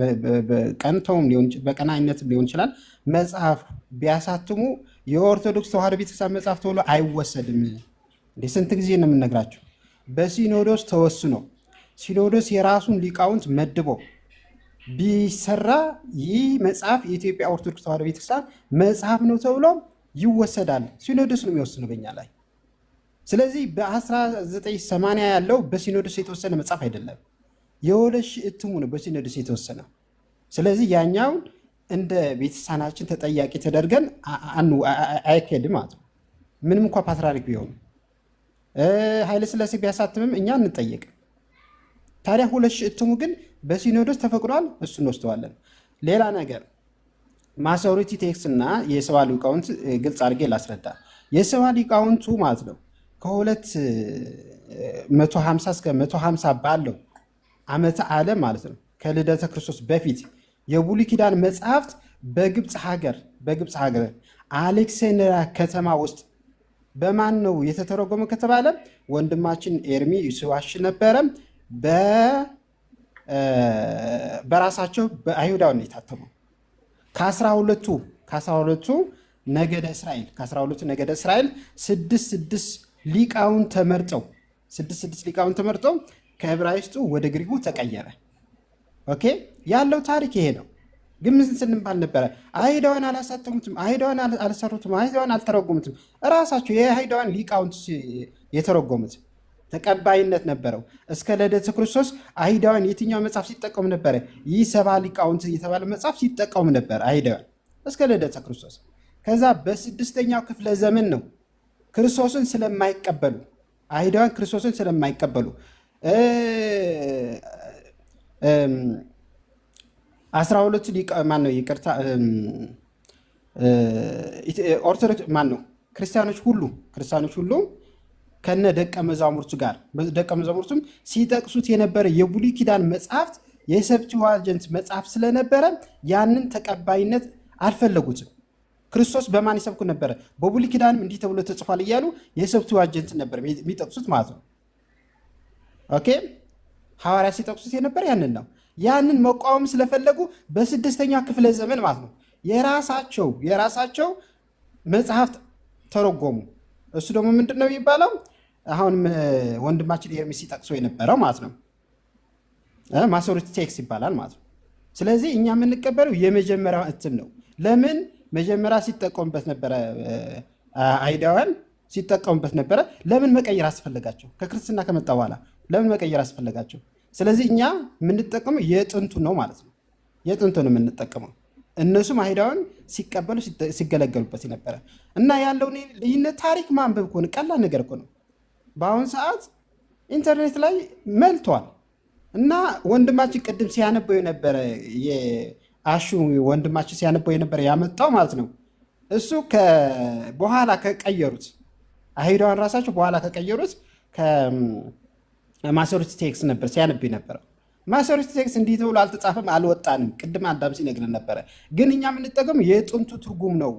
በቀንተውም በቀናይነትም ሊሆን ይችላል መጽሐፍ ቢያሳትሙ የኦርቶዶክስ ተዋሕዶ ቤተክርስቲያን መጽሐፍ ተብሎ አይወሰድም። እንደ ስንት ጊዜ ነው የምንነግራቸው? በሲኖዶስ ተወስኖ ሲኖዶስ የራሱን ሊቃውንት መድቦ ቢሰራ ይህ መጽሐፍ የኢትዮጵያ ኦርቶዶክስ ተዋሕዶ ቤተክርስቲያን መጽሐፍ ነው ተብሎ ይወሰዳል። ሲኖዶስ ነው የሚወስነው በኛ ላይ። ስለዚህ በ1980 ያለው በሲኖዶስ የተወሰነ መጽሐፍ አይደለም፣ የ2000 እትሙ ነው በሲኖዶስ የተወሰነ። ስለዚህ ያኛውን እንደ ቤተክርስቲያናችን ተጠያቂ ተደርገን አይካሄድም ማለት ነው። ምንም እንኳ ፓትርያርክ ቢሆኑ ኃይለሥላሴ ቢያሳትምም እኛ እንጠየቅም። ታዲያ 2000 እትሙ ግን በሲኖዶስ ተፈቅዷል፣ እሱ እንወስደዋለን። ሌላ ነገር ማሶሪቲ ቴክስት እና የሰባ ሊቃውንት ግልጽ አድርጌ ላስረዳ። የሰባ ሊቃውንቱ ማለት ነው ከ250 እስከ 150 ባለው ዓመተ ዓለም ማለት ነው ከልደተ ክርስቶስ በፊት የብሉይ ኪዳን መጽሐፍት በግብፅ ሀገር አሌክሳንድሪያ ከተማ ውስጥ በማን ነው የተተረጎመ ከተባለ ወንድማችን ኤርሚ ይስዋሽ ነበረ። በራሳቸው በአይሁዳውያን የታተመው ከ12ቱ ነገደ እስራኤል 6 ሊቃውንት ተመርጠው ከዕብራይስጡ ወደ ግሪኩ ተቀየረ። ኦኬ ያለው ታሪክ ይሄ ነው። ግን ምን ስንባል ነበረ? አይሁዳውያን አላሳተሙትም፣ አይሁዳውያን አልሰሩትም፣ አይሁዳውያን አልተረጎሙትም። እራሳቸው የአይሁዳውያን ሊቃውንት የተረጎሙት ተቀባይነት ነበረው። እስከ ልደተ ክርስቶስ አይሁዳውያን የትኛው መጽሐፍ ሲጠቀሙ ነበረ? ይህ ሰባ ሊቃውንት የተባለ መጽሐፍ ሲጠቀሙ ነበር አይሁዳውያን እስከ ልደተ ክርስቶስ። ከዛ በ6ኛው ክፍለ ዘመን ነው ክርስቶስን ስለማይቀበሉ አይሁዳውያን ክርስቶስን ስለማይቀበሉ 12 ሊቃ ማነው ይቅርታ ኦርቶዶክስ ማነው ክርስቲያኖች ሁሉ ከነ ደቀ መዛሙርቱ ጋር ደቀ መዛሙርቱም ሲጠቅሱት የነበረ የብሉይ ኪዳን መጽሐፍት የሰብቲዋጀንት መጽሐፍ ስለነበረ ያንን ተቀባይነት አልፈለጉትም። ክርስቶስ በማን ይሰብኩ ነበረ? በብሉይ ኪዳንም እንዲህ ተብሎ ተጽፏል እያሉ የሰብቲዋጀንት ነበር የሚጠቅሱት ማለት ነው። ኦኬ ሐዋርያ ሲጠቅሱት የነበረ ያንን ነው። ያንን መቃወም ስለፈለጉ በ6ኛው ክፍለ ዘመን ማለት ነው የራሳቸው መጽሐፍት ተረጎሙ። እሱ ደግሞ ምንድን ነው የሚባለው? አሁንም ወንድማችን ኤርሚስ ሲጠቅሶ የነበረው ማለት ነው ማሶሬት ቴክስት ይባላል ማለት ነው። ስለዚህ እኛ የምንቀበለው የመጀመሪያው እትም ነው። ለምን መጀመሪያ ሲጠቀሙበት ነበረ፣ አይሁዳውያን ሲጠቀሙበት ነበረ። ለምን መቀየር አስፈለጋቸው? ከክርስትና ከመጣ በኋላ ለምን መቀየር አስፈለጋቸው? ስለዚህ እኛ የምንጠቀመው የጥንቱ ነው ማለት ነው። የጥንቱ ነው የምንጠቀመው። እነሱም አይሁዳውያን ሲቀበሉ ሲገለገሉበት ነበረ እና ያለው ልዩነት ታሪክ ማንበብ ከሆነ ቀላል ነገር እኮ ነው። በአሁኑ ሰዓት ኢንተርኔት ላይ መልቷል እና ወንድማችን ቅድም ሲያነበው የነበረ የአሹ ወንድማችን ሲያነበው የነበረ ያመጣው ማለት ነው እሱ በኋላ ከቀየሩት አይሁዳውያን ራሳቸው በኋላ ከቀየሩት ከማሶሬት ቴክስት ነበር ሲያነብ የነበረው። ማሶሬት ቴክስት እንዲህ ተብሎ አልተጻፈም፣ አልወጣንም። ቅድም አዳም ሲነግረን ነበረ። ግን እኛ የምንጠቀመው የጥንቱ ትርጉም ነው፣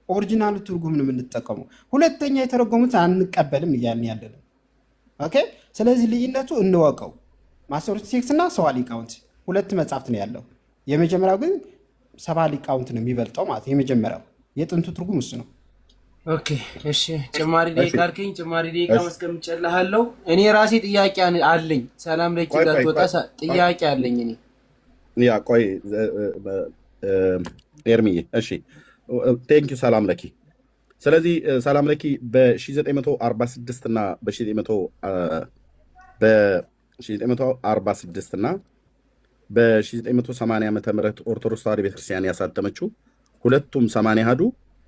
ኦሪጂናሉ ትርጉም ነው የምንጠቀመው። ሁለተኛ የተረጎሙት አንቀበልም እያልን ያለንም። ኦኬ። ስለዚህ ልዩነቱ እንወቀው። ማሶሬት ቴክስት እና ሰባ ሊቃውንት ሁለት መጽሐፍት ነው ያለው። የመጀመሪያው ግን ሰባ ሊቃውንት ነው የሚበልጠው ማለት የመጀመሪያው የጥንቱ ትርጉም እሱ ነው። ኦኬ እሺ፣ ጭማሪ ደቂቃ አልከኝ። ጭማሪ ደቂቃ መስከምጨልሃለሁ። እኔ ራሴ ጥያቄ አለኝ። ሰላም ለኪ ጋር ወጣ ጥያቄ አለኝ እኔ። ያ ቆይ ኤርሚዬ፣ እሺ ቴንክ ዩ ሰላም ለኪ። ስለዚህ ሰላም ለኪ በ1946 እና በ1946 እና በ1980 ዓመተ ምህረት ኦርቶዶክስ ተዋሕዶ ቤተክርስቲያን ያሳተመችው ሁለቱም 80 አሐዱ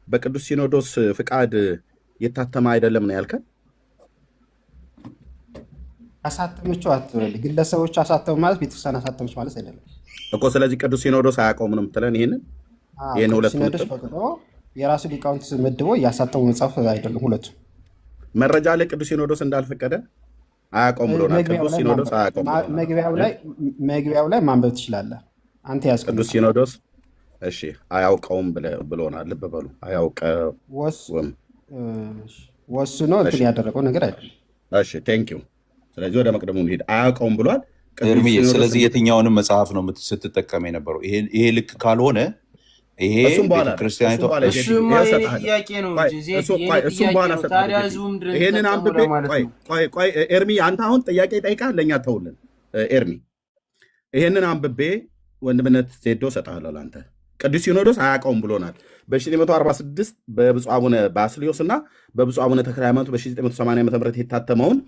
በቅዱስ ሲኖዶስ ፍቃድ የታተመ አይደለም ነው ያልከን? አሳተመችው አትበል። ግለሰቦች አሳተሙ ማለት ቤተክርስቲያን አሳተመች ማለት አይደለም እኮ። ስለዚህ ቅዱስ ሲኖዶስ አያውቀውም ነው የምትለን? ይሄን ሁለቱም ሲኖዶስ ፈቅዶ የራሱ ሊቃውንት መድቦ እያሳተሙ መጽሐፍ አይደለም ሁለቱ። መረጃ ላይ ቅዱስ ሲኖዶስ እንዳልፈቀደ አያውቀውም ብሎናል። ቅዱስ ሲኖዶስ አያውቀውም። መግቢያው ላይ ማንበብ ትችላለህ አንተ ያዝከው። ቅዱስ ሲኖዶስ እሺ አያውቀውም ብሎናል። ልብ በሉ አያውቀውም ወስኖ እንትን ያደረገው ነገር አይደለም። እሺ ቴንክ ዩ። ስለዚህ ወደ መቅደሙ እንሂድ። አያውቀውም ብሏል። ስለዚህ የትኛውንም መጽሐፍ ነው ስትጠቀም የነበረው? ይሄ ልክ ካልሆነ ይሄ ቤተክርስቲያኒቷ ይሄንን አንብቤ ቆይ ኤርሚ፣ አንተ አሁን ጥያቄ ጠይቃል ለእኛ ተውልን። ኤርሚ ይሄንን አንብቤ ወንድምነት ዜዶ ሰጣለሁ ለአንተ። ቅዱስ ሲኖዶስ አያውቀውም ብሎናል። በ1946 በብፁዕ አቡነ ባስልዮስ እና በብፁዕ አቡነ ተክለ ሃይማኖት በ1980 ዓ.ም የታተመውን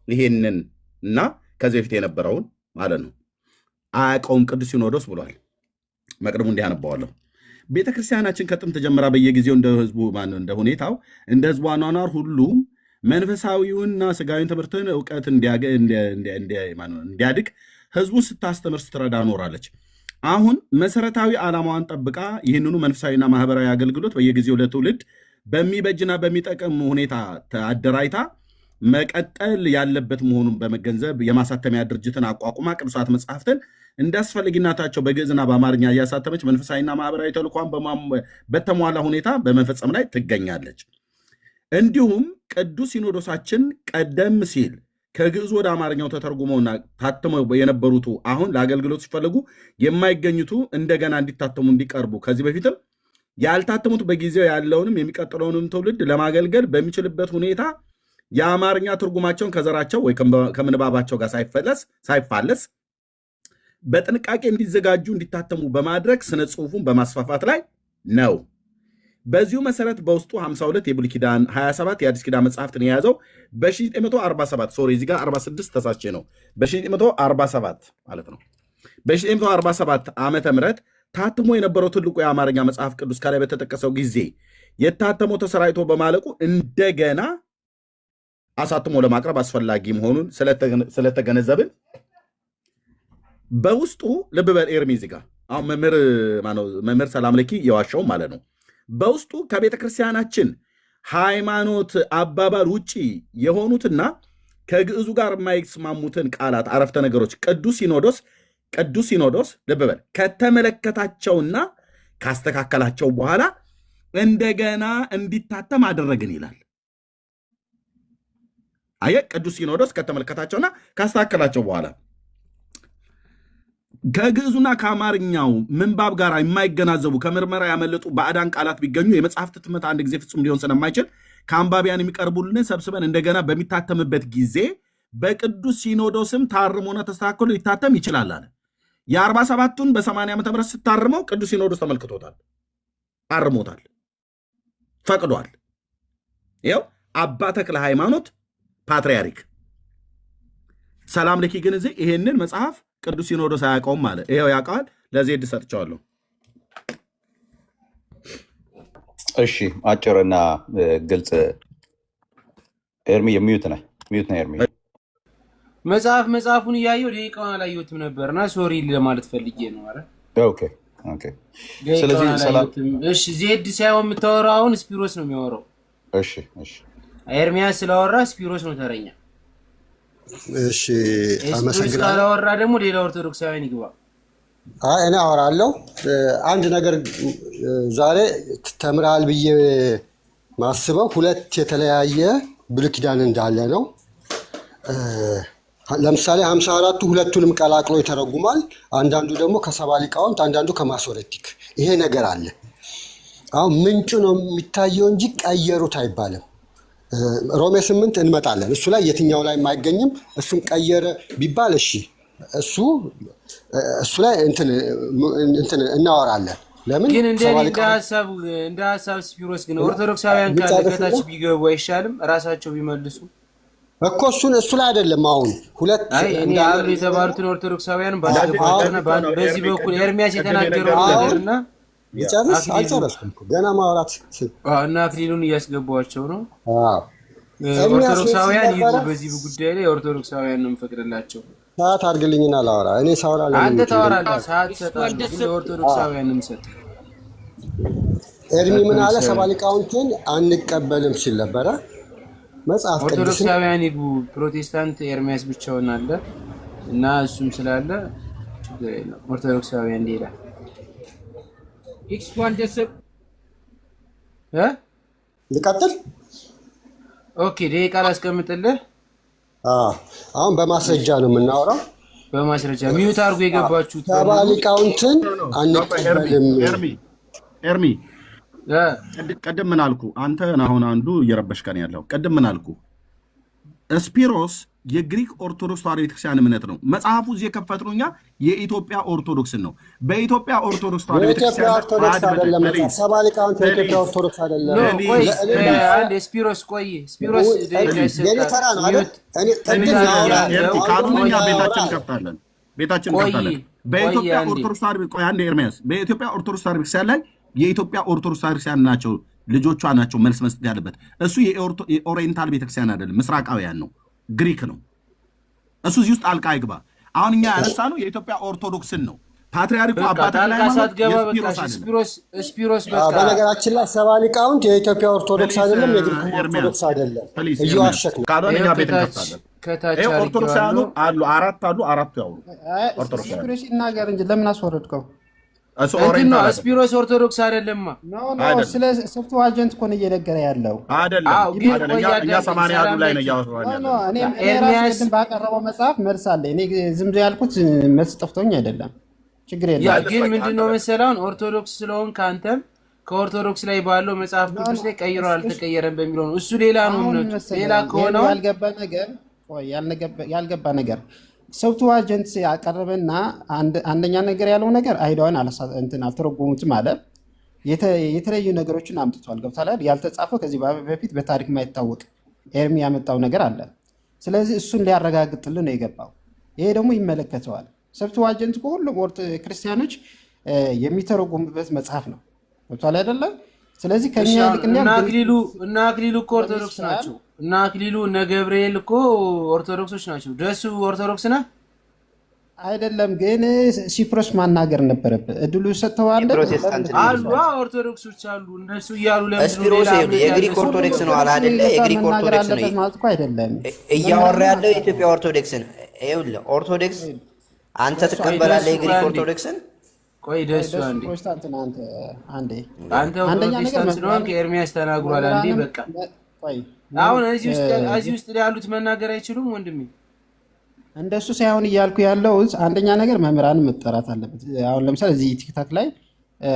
ይሄንን እና ከዚህ በፊት የነበረውን ማለት ነው አያውቀውም ቅዱስ ሲኖዶስ ብሏል። መቅደሙ እንዲህ አነባዋለሁ። ቤተክርስቲያናችን ከጥንት ጀምራ በየጊዜው እንደ ሁኔታው እንደ ህዝቡ አኗኗር ሁሉ መንፈሳዊውንና ስጋዊን ትምህርትን እውቀት እንዲያድግ ህዝቡን ስታስተምር ስትረዳ ኖራለች። አሁን መሰረታዊ ዓላማዋን ጠብቃ ይህንኑ መንፈሳዊና ማህበራዊ አገልግሎት በየጊዜው ለትውልድ በሚበጅና በሚጠቅም ሁኔታ አደራጅታ መቀጠል ያለበት መሆኑን በመገንዘብ የማሳተሚያ ድርጅትን አቋቁማ ቅዱሳት መጽሐፍትን እንዳስፈልግናታቸው በግዕዝና በአማርኛ እያሳተመች መንፈሳዊና ማህበራዊ ተልኳን በተሟላ ሁኔታ በመፈጸም ላይ ትገኛለች። እንዲሁም ቅዱስ ሲኖዶሳችን ቀደም ሲል ከግዕዝ ወደ አማርኛው ተተርጉመውና ታትመው የነበሩቱ አሁን ለአገልግሎት ሲፈለጉ የማይገኙቱ እንደገና እንዲታተሙ እንዲቀርቡ ከዚህ በፊትም ያልታተሙት በጊዜው ያለውንም የሚቀጥለውንም ትውልድ ለማገልገል በሚችልበት ሁኔታ የአማርኛ ትርጉማቸውን ከዘራቸው ወይ ከምንባባቸው ጋር ሳይፋለስ በጥንቃቄ እንዲዘጋጁ እንዲታተሙ በማድረግ ስነ ጽሑፉን በማስፋፋት ላይ ነው። በዚሁ መሰረት በውስጡ 52 የብሉይ ኪዳን 27 የአዲስ ኪዳን መጽሐፍትን የያዘው በ1947 ሶሪ እዚህ ጋር 46 ተሳቼ ነው። በ1947 ማለት ነው። በ1947 ዓመተ ምህረት ታትሞ የነበረው ትልቁ የአማርኛ መጽሐፍ ቅዱስ ከላይ በተጠቀሰው ጊዜ የታተመው ተሰራጭቶ በማለቁ እንደገና አሳትሞ ለማቅረብ አስፈላጊ መሆኑን ስለተገነዘብን በውስጡ ልብ በል ኤርሚ እዚህ ጋር አሁን መምህር ሰላም ለኪ የዋሻው ማለት ነው። በውስጡ ከቤተ ክርስቲያናችን ሃይማኖት አባባል ውጪ የሆኑትና ከግዕዙ ጋር የማይስማሙትን ቃላት አረፍተ ነገሮች ቅዱስ ሲኖዶስ ልብ በል ከተመለከታቸውና ካስተካከላቸው በኋላ እንደገና እንዲታተም አደረግን ይላል። አየህ፣ ቅዱስ ሲኖዶስ ከተመለከታቸውና ካስተካከላቸው በኋላ ከግዕዙና ከአማርኛው ምንባብ ጋር የማይገናዘቡ ከምርመራ ያመለጡ ባዕዳን ቃላት ቢገኙ የመጽሐፍት ህትመት አንድ ጊዜ ፍጹም ሊሆን ስለማይችል ከአንባቢያን የሚቀርቡልን ሰብስበን እንደገና በሚታተምበት ጊዜ በቅዱስ ሲኖዶስም ታርሞና ተስተካክሎ ሊታተም ይችላል አለ። የ47ቱን በ80 ዓመተ ምህረት ስታርመው ቅዱስ ሲኖዶስ ተመልክቶታል፣ አርሞታል፣ ፈቅዷል። ይኸው አባ ተክለ ሃይማኖት ፓትርያርክ ሰላም ለኪ ግን እዚህ ይሄንን መጽሐፍ ቅዱስ ሲኖዶስ አያውቀውም አለ። ይኸው ያውቀዋል። ለዜድ ሰጥቼዋለሁ። እሺ አጭርና ግልጽ። ኤርሚ የሚዩት ነህ ኤርሚ። መጽሐፉን እያየሁ ደቂቃውን አላየሁትም ነበርና ሶሪ ለማለት ፈልጌ ነው። አረ ኦኬ። ስለዚህ እሺ ዜድ ሳይሆን የምታወራው አሁን ስፒሮስ ነው የሚያወራው። እሺ ኤርሚያስ ስላወራ ስፒሮስ ነው ተረኛ። እሺ አመሰግናለሁ። ስላወራ ደግሞ ሌላ ኦርቶዶክሳውያን ይግባ። እኔ አወራለሁ። አንድ ነገር ዛሬ ተምራል ብዬ ማስበው ሁለት የተለያየ ብሉይ ኪዳን እንዳለ ነው። ለምሳሌ 54ቱ ሁለቱንም ቀላቅሎ ይተረጉማል። አንዳንዱ ደግሞ ከሰባ ሊቃውንት፣ አንዳንዱ ከማሶሬቲክ። ይሄ ነገር አለ። አሁን ምንጩ ነው የሚታየው እንጂ ቀየሩት አይባልም። ሮሜ 8 እንመጣለን። እሱ ላይ የትኛው ላይ የማይገኝም እሱን ቀየረ ቢባል እሺ እሱ ላይ እንትን እናወራለን። ለምን ግን እንደ ሀሳብ ስፒሮስ ግን ኦርቶዶክሳውያን ካለ ከታች ቢገቡ አይሻልም? ራሳቸው ቢመልሱ እኮ እሱ ላይ አይደለም። አሁን ሁለት እኔ አሉ የተባሉትን ኦርቶዶክሳውያን ባለፈውና በዚህ በኩል ኤርሚያስ የተናገረው ነገርና ይጨርስ። አልጨረስኩም ገና ማውራት እና አክሊሉን እያስገባቸው ነው። ኦርቶዶክሳውያን ይሉ በዚህ ጉዳይ ላይ ኦርቶዶክሳውያን ነው የምፈቅድላቸው። ሰዓት አድርግልኝና ላወራ። እኔ ሳወራ አንተ ታወራለህ። ሰዓት ሰጣለህ ግን ለኦርቶዶክሳውያን ነው የምሰጥ። ኤርሚ ምን አለ? ሰባ ሊቃውንትን አንቀበልም ሲል ነበረ። መጽሐፍ ቅዱስ ኦርቶዶክሳውያን ይግቡ፣ ፕሮቴስታንት ኤርሚያስ ብቻውን አለ እና እሱም ስላለ ችግር የለም። ኦርቶዶክሳውያን ሌላ ልቀጥል። ኦኬ ደቂቃ ላስቀምጥልህ። አሁን በማስረጃ ነው የምናወራው። በማስረጃ ሚዩት አድርጎ የገባችሁት ሰባ ሊቃውንትን አንቀበልም። ኤርሚ ቅድም ምን አልኩ? አንተ አሁን አንዱ እየረበሽከን ያለው ቅድም ምን አልኩ? ስፒሮስ የግሪክ ኦርቶዶክስ ተዋሕዶ ቤተክርስቲያን እምነት ነው። መጽሐፉ እዚህ የከፈትነው እኛ የኢትዮጵያ ኦርቶዶክስን ነው። በኢትዮጵያ ኦርቶዶክስ ተዋሕዶ ቤተክርስቲያን አይደለም። ሰባ ሊቃውንት የኢትዮጵያ ኦርቶዶክስ አይደለም። አንድ ስፒሮስ ቆይ፣ ስፒሮስ ተራ ነው አይደል? ካልሆነ እኛ ቤታችን እንከፍታለን። በኢትዮጵያ ኦርቶዶክስ ተዋሕዶ ቆይ አንድ ኤርሚያስ፣ በኢትዮጵያ ኦርቶዶክስ ተዋሕዶ ቤተክርስቲያን ላይ የኢትዮጵያ ኦርቶዶክስ ተዋሕዶ ቤተክርስቲያን ናቸው ልጆቿ ናቸው መልስ መስጠት ያለበት። እሱ የኦሪየንታል ቤተክርስቲያን አይደለም፣ ምስራቃውያን ነው፣ ግሪክ ነው። እሱ እዚህ ውስጥ አልቃ አይግባ። አሁን እኛ ያነሳ ነው የኢትዮጵያ ኦርቶዶክስን ነው። ፓትርያርኩ አባት ላይ ስፒሮስ በነገራችን ላይ ሰባ ሊቃውንት የኢትዮጵያ ኦርቶዶክስ አይደለም፣ የግሪክ ኦርቶዶክስ አይደለም። እያዋሸክ ነው። ካልሆነ እኛ ቤት እንከፍታለን። ኦርቶዶክሳውያኑ አሉ፣ አራቱ ያው ኦርቶዶክስ ይናገር እንጂ ለምን አስወረድከው? ስፒሮስ ኦርቶዶክስ አይደለም። ስለ ሰብተዋጀንት እኮ ነው እየነገረ ያለው አይደለም። እኛ 80 ላይ ነው እያወራን ኤርሚያስ ባቀረበው መጽሐፍ መልስ አለ። እኔ ዝም ብሎ ያልኩት መልስ ጠፍቶኝ አይደለም፣ ችግር የለም። ግን ምንድነው መሰለህ አሁን ኦርቶዶክስ ስለሆንክ አንተም ከኦርቶዶክስ ላይ ባለው መጽሐፍ ቅዱስ ላይ ቀይሮ አልተቀየረም በሚለው ነው። እሱ ሌላ ነው እምነቱ። ሌላ ከሆነ ያልገባ ነገር ሰብተዋጀንት ያቀረበና አንደኛ ነገር ያለው ነገር አይሁዳውያን አልተረጎሙትም አለ። የተለያዩ ነገሮችን አምጥቷል። ገብቷል። ያልተጻፈው ከዚህ በፊት በታሪክ ማይታወቅ ኤርሚ ያመጣው ነገር አለ። ስለዚህ እሱን ሊያረጋግጥልን ነው የገባው። ይሄ ደግሞ ይመለከተዋል። ሰብተዋጀንት ሁሉም ክርስቲያኖች የሚተረጎሙበት መጽሐፍ ነው። ገብቷል አይደለ? ስለዚህ ከኛ እና አክሊሉ እኮ ኦርቶዶክስ ናቸው። እና አክሊሉ እነ ገብርኤል እኮ ኦርቶዶክሶች ናቸው። ደሱ ኦርቶዶክስ ነህ? አይደለም ግን ሲፕሮስ ማናገር ነበረብህ። እድሉ ሰጥተዋል አሉ ኦርቶዶክሶች አሉ እነሱ እያሉ ስፒሮስ የግሪክ ኦርቶዶክስ ነው አለ አይደለ? የግሪክ ኦርቶዶክስ ነው ማለት እኮ አይደለም እያወራ ያለው የኢትዮጵያ ኦርቶዶክስን። ይኸውልህ ኦርቶዶክስ አንተ ትቀበላለህ የግሪክ ኦርቶዶክስን? ቆይ ደሱ አንዴ ፕሮቴስታንት ነህ አንዴ አንተ ፕሮቴስታንት ስለሆንክ ኤርሚያስ ተናግሯል። አንዴ በቃ ቆይ አሁን እዚህ ውስጥ ያሉት መናገር አይችሉም ወንድሜ። እንደሱ ሳይሆን እያልኩ ያለው አንደኛ ነገር መምህራን መጠራት አለበት። አሁን ለምሳሌ እዚህ ቲክታክ ላይ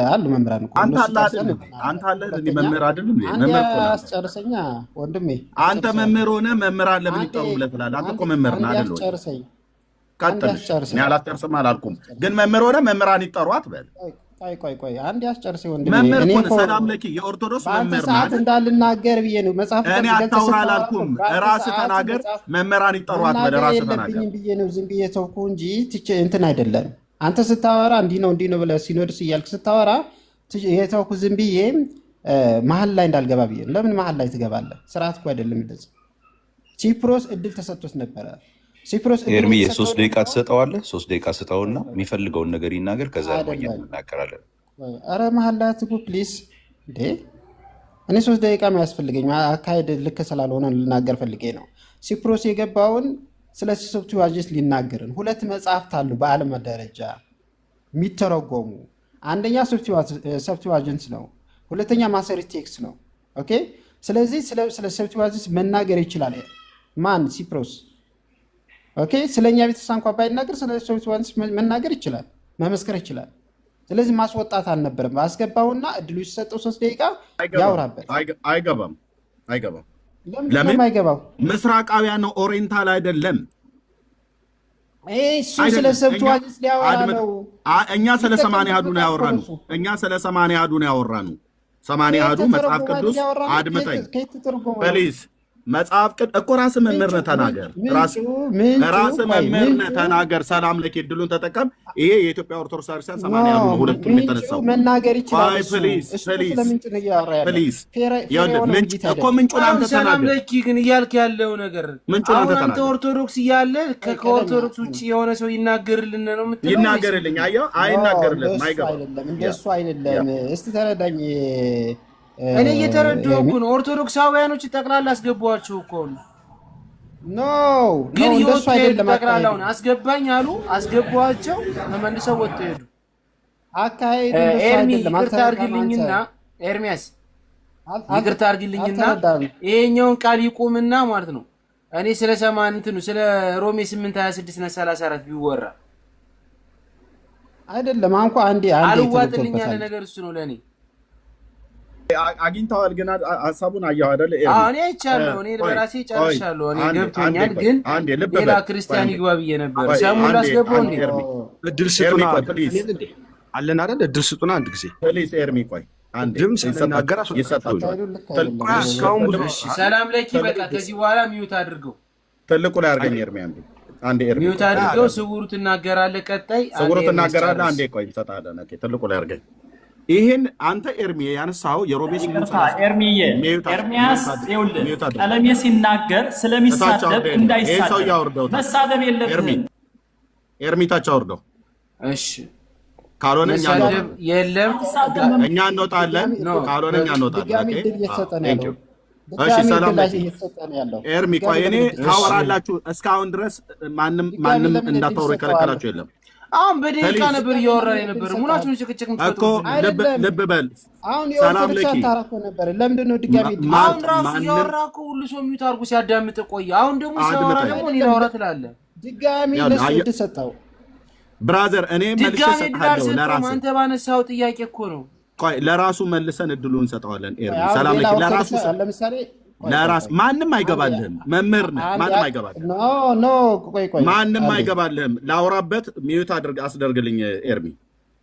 አሉ መምህራን እኮ አንተ አለ አይደል? አንተ አለ እንዴ? መምህር አይደለም እንዴ? መምህር እኮ ነው። አስጨርሰኛ ወንድሜ። አንተ መምህር ሆነ መምህራን ለምን ይጠሩ ብለህ ትላለህ? አንተ እኮ መምህር ነህ አይደል? አስጨርሰኝ። ቀጥል። እኔ አላስጨርስም አላልኩም፣ ግን መምህር ሆነ መምህራን ይጠሩ አትበል። ቆይ አንድ ያስጨርሰኝ ወንድሜ። መምህር እኮ ሰላም ለኪ የኦርቶዶክስ መምህር ነህ ሰዓት እንዳልናገር ብዬ ነው። መጽሐፍ እኔ አታውራ አላልኩም። ራስህ ተናገር። መምህራን ይጠሩ አትበል። ራስህ ተናገር ብዬ ነው ዝም ብዬ ተውኩ እንጂ እንትን አይደለም። አንተ ስታወራ እንዲህ ነው ብለህ ሲኖድስ እያልክ ስታወራ የተውኩ ዝም ብዬ መሀል ላይ እንዳልገባ ብዬ ነው። ለምን መሀል ላይ ትገባለህ? ስርዓት እኮ አይደለም እንደዚህ። ሲፕሮስ እድል ተሰጥቶት ነበረ። ኤርሚ የ3 ደቂቃ ትሰጠዋለህ። 3 ደቂቃ ስጠውና የሚፈልገውን ነገር ይናገር። ከዛ ነው እናገራለን። አረ መሀል ላይ አትግቡ ፕሊዝ። እንዴ እኔ 3 ደቂቃ የሚያስፈልገኝ አካሄድ ልክ ስላልሆነ ልናገር ፈልጌ ነው። ሲፕሮስ የገባውን ስለ ሰብቲዋጅንት ሊናገርን 2 መጽሐፍት አሉ በዓለም ደረጃ የሚተረጎሙ። አንደኛ ሰብቲዋጅንት ነው፣ ሁለተኛ ማሰሪት ቴክስት ነው። ኦኬ ስለዚህ ስለ ሰብቲዋጅንት መናገር ይችላል። ማን? ሲፕሮስ። ኦኬ ስለኛ ቤተሰብ እንኳን ባይናገር ስለ ሰብቲዋጅንት መናገር ይችላል፣ መመስከር ይችላል። ስለዚህ ማስወጣት አልነበረም። አስገባውና እድሉ ሲሰጠው 3 ደቂቃ ያውራበት። አይገባም። ለምን አይገባው? ምስራቃውያን ነው፣ ኦሪየንታል አይደለም። እሱ ስለ ሰብቲዋጅንት ሊያወራ ነው። እኛ ስለ 80 አሐዱ ነው ያወራነው። እኛ ስለ 80 አሐዱ ነው ያወራነው። 80 አሐዱ መጽሐፍ ቅዱስ አድምጠኝ ፕሊዝ። መጽሐፍ ቅዱስ እኮ ራስህ መምህር ነህ፣ ተናገር። ራስህ መምህር ነህ፣ ተናገር። ሰላም ለኪ እድሉን ተጠቀም። ይሄ የኢትዮጵያ ኦርቶዶክስ ክርስቲያን 80 አሐዱ ነው፣ ሁለቱም የተነሳው መናገር ይችላል። ፕሊዝ እኮ ምንጩን አንተ ተናገር። ሰላም ለኪ ግን እያልክ ያለው ነገር አሁን አንተ ኦርቶዶክስ እያለ ከኦርቶዶክስ ውጭ የሆነ ሰው ይናገርልን ነው የምትለው? ይናገርልኝ። አየኸው፣ አይናገርልህም። አይገባም። እንደሱ አይደለም። እስቲ ተረዳኝ። እኔ እየተረዳሁ እኮ ነው። ኦርቶዶክሳውያኖች ጠቅላላ አስገቧቸው እኮ ነው። ግን እንደሱ አይደለም። ጠቅላላውን አስገባኝ አሉ፣ አስገቧቸው፣ ተመልሰው ወጥተው ሄዱ። አካሄዱ ኤርሚ ይቅርታ አድርግልኝና ኤርሚያስ ይቅርታ አድርግልኝና ይሄኛውን ቃል ይቁምና ማለት ነው። እኔ ስለ ስለ ሮሜ 8:26 እና 34 ቢወራ አይደለም አንኳ አንዴ አልዋጥልኝ ያለ ነገር እሱ ነው ለኔ። አግኝተዋል ግን ሀሳቡን አየሁ አይደል? እኔ አይቻለሁ። እኔ በራሴ ጨርሻለሁ። እኔ ገብቶኛል። ግን ሌላ ክርስቲያን ይግባ ብዬ ነበር። ሰሙን አስገባው እንዴ? እድል ስጡና አለን አይደል? እድል ስጡና አንድ ጊዜ ፕሊዝ። ኤርሚ ቆይ አንዴ ይሰጣል። ሰላም ለኪ በቃ ከዚህ በኋላ ሚዩት አድርገው። ትልቁ ላይ አድርገኝ ኤርሚ። አንዴ ኤርሚ ሚዩት አድርገው። ስውሩ ትናገራለህ። ቀጣይ ስውሩ ትናገራለህ። አንዴ ቆይ እንሰጣለን። ኦኬ ትልቁ ላይ አድርገኝ። ይሄን አንተ ኤርሚ ያነሳው የሮቤ ኤርሚዬ ኤርሚያስ ይኸውልህ ቀለሜ ሲናገር ስለሚሳደብ እንዳይሳደብ መሳደብ የለብህም። ኤርሚ ታች አውርደው። እሺ ካልሆነ የለም እኛ እንወጣለን። ካልሆነ እኛ እንወጣለን። እሺ ሰላም ኤርሚ ቆይ እኔ ታወራላችሁ። እስካሁን ድረስ ማንም እንዳታወሩ የከለከላችሁ የለም። አሁን በደቂቃ ነበር እያወራን የነበረ። ሙላችሁን ጭቅጭቅ እኮ ልብ በል። አሁን ሰላም ለኪ ታራኮ ነበር። ለምንድን ነው ድጋሚ አሁን ራሱ እያወራ እኮ ሁሉ ሰው ሚዩት አድርጎ ሲያዳምጥ ቆየ። አሁን ደግሞ ሲያወራ ደግሞ እኔ ላወራ ትላለህ። ድጋሚ ለሱ ተሰጣው። ብራዘር እኔ መልሼ ሰጥሃለሁ። ለራሱ አንተ ባነሳው ጥያቄ እኮ ነው። ቆይ ለራሱ መልሰን እድሉን እንሰጠዋለን። ኤርሚ ሰላም ለኪ ለራሱ ለምሳሌ ለራስ ማንም አይገባልህም። መምህር ነህ፣ ማንም አይገባልህም። ኖ ቆይ ማንም አይገባልህም። ላውራበት ሚዩት አስደርግልኝ ኤርሚ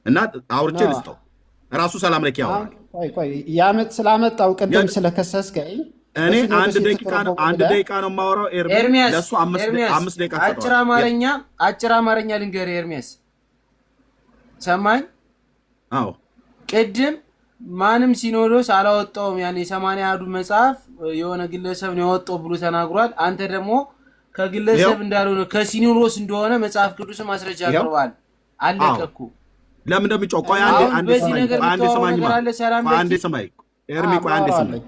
እና አውርቼ ልስጠው። ራሱ ሰላም ለኪ ያወራል። ቆይ ስላመጣው ቅድም ስለከሰስከኝ እኔ አንድ ደቂቃ ነው የማወራው። ኤርሚ ለሱ 5 ደቂቃ ሰጠዋል። አጭር አማርኛ ልንገርህ ኤርሚያስ፣ ሰማኝ? አዎ ቅድም ማንም ሲኖዶስ አላወጣውም። ያን የ80 አሐዱ መጽሐፍ የሆነ ግለሰብ ነው ያወጣው ብሎ ተናግሯል። አንተ ደግሞ ከግለሰብ እንዳልሆነ ከሲኖዶስ እንደሆነ መጽሐፍ ቅዱስ ማስረጃ አቅርቧል። አለቀ እኮ። ለምን እንደሚጮህ ቆይ አንዴ ሰማይ ኤርሚ ቆይ አንዴ ሰማይ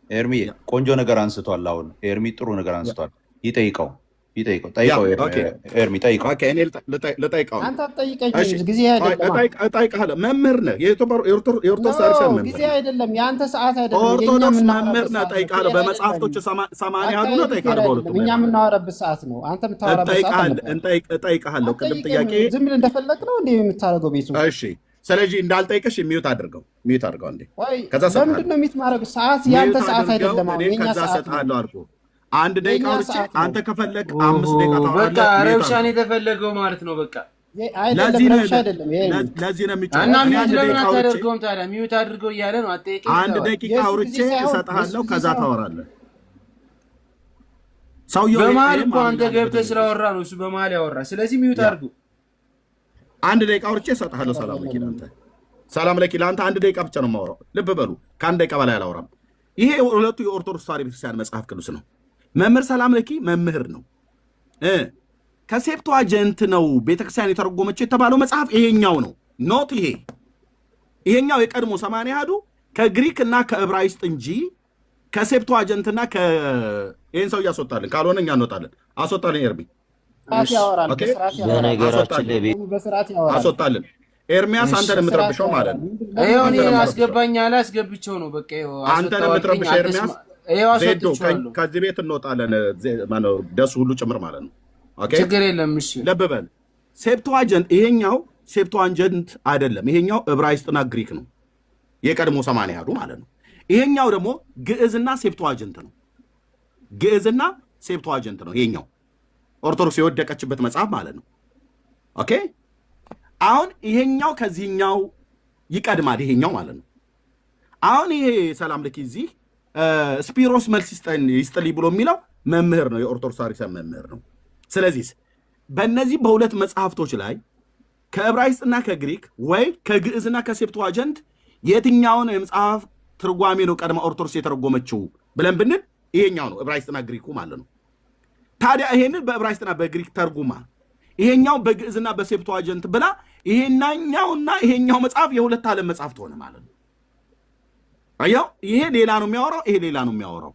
ኤርሚዬ ቆንጆ ነገር አንስቷል። አሁን ኤርሚ ጥሩ ነገር አንስቷል። ይጠይቀው ኤርሚ ጠይቀው። እኔ ልጠይቀው። አንተ አትጠይቀኝ፣ ጊዜ አይደለም። እጠይቅሃለሁ። መምህር ነህ፣ የኦርቶዶክስ መምህር ጊዜ አይደለም፣ የአንተ ሰዓት አይደለም። ኦርቶዶክስ መምህር ነህ፣ እጠይቅሃለሁ። በመጽሐፍቶች 80 ያሉ ነው እጠይቅሃለሁ። እኛ የምናወራበት ሰዓት ነው፣ አንተ የምታወራበት ሰዓት ነው። እጠይቅሃለሁ። ቅድም ጥያቄ ዝም ብለህ እንደፈለግ ነው እንዴ የምታደርገው ቤቱ? እሺ፣ ስለዚህ እንዳልጠይቅሽ ሚዩት አድርገው እንዴ። ከዛ ለምንድን ነው ሚዩት ማድረግ? ሰዓት ያንተ ሰዓት አይደለም። አሁን የኛ ሰዓት ነው አልኩህ። አንድ ደቂቃ አውርቼ አንተ ከፈለግ 5 ደቂቃ ታወራለህ። በቃ ረብሻን የተፈለገው ማለት ነው። በቃ ለዚህ ነው የሚጫወተው። እና ሚዩት ለምን አታደርገውም ታዲያ? ሚዩት አድርገው እያለ ነው። አጠይቀኝ። አንድ ደቂቃ አውርቼ እሰጥሃለሁ፣ ከዛ ታወራለህ። ሰውየው በመሀል እኮ አንተ ገብተህ ስላወራ ነው እሱ በመሀል ያወራ። ስለዚህ ሚዩት አድርገው። አንድ ደቂቃ አውርቼ እሰጥሃለሁ። ሰላም ለኪ ለአንተ አንድ ደቂቃ ብቻ ነው የማወራው። ልብ በሉ፣ ከአንድ ደቂቃ በላይ አላወራም። ይሄ ሁለቱ የኦርቶዶክስ ተዋሕዶ ቤተክርስቲያን መጽሐፍ ቅዱስ ነው። መምህር ሰላም ለኪ መምህር ነው። ከሴፕቱአጀንት ነው ቤተክርስቲያን የተረጎመችው የተባለው መጽሐፍ ይሄኛው ነው። ኖት ይሄኛው የቀድሞ 80 ያህዱ ከግሪክ እና ከዕብራይስጥ እንጂ ከሴፕቱአጀንትና ይህን ሰው እያስወጣልን ካልሆነ እኛ እንወጣለን። አስወጣልን ኤርሚ፣ አስወጣልን። ኤርሚያስ አንተን የምትረብሸው ማለት ነው። ይኸው እኔ አስገባኝ አለ አስገብቼው ነው። በቃ አንተን የምትረብሸው ኤርሚያስ ዜዶ ከዚህ ቤት እንወጣለን። ደሱ ሁሉ ጭምር ማለት ነው። ችግር የለም። እሺ ልብ በል። ሴፕቱአጀንት ይሄኛው ሴፕቱአጀንት አይደለም። ይሄኛው ዕብራይስጥና ግሪክ ነው፣ የቀድሞ 80 ያህዱ ማለት ነው። ይሄኛው ደግሞ ግዕዝና ሴፕቱአጀንት ነው። ግዕዝና ሴፕቱአጀንት ነው ይሄኛው ኦርቶዶክስ የወደቀችበት መጽሐፍ ማለት ነው። ኦኬ አሁን ይሄኛው ከዚህኛው ይቀድማል፣ ይሄኛው ማለት ነው። አሁን ይሄ ሰላም ለኪ እዚህ ስፒሮስ መልስ ይስጥልኝ ብሎ የሚለው መምህር ነው፣ የኦርቶዶክስ ታሪክሳን መምህር ነው። ስለዚህ በእነዚህ በሁለት መጽሐፍቶች ላይ ከዕብራይስጥና ከግሪክ ወይ ከግዕዝና ከሴፕቱአጀንት የትኛውን የመጽሐፍ ትርጓሜ ነው ቀድማ ኦርቶዶክስ የተረጎመችው ብለን ብንል ይሄኛው ነው፣ ዕብራይስጥና ግሪኩ ማለት ነው። ታዲያ ይሄንን በዕብራይስጥና በግሪክ ተርጉማ ይሄኛው በግዕዝና በሴፕቱአጀንት ብላ ይሄኛውና ይሄኛው መጽሐፍ የሁለት ዓለም መጽሐፍት ሆነ ማለት ነው። አያው ይሄ ሌላ ነው የሚያወራው፣ ይሄ ሌላ ነው የሚያወራው።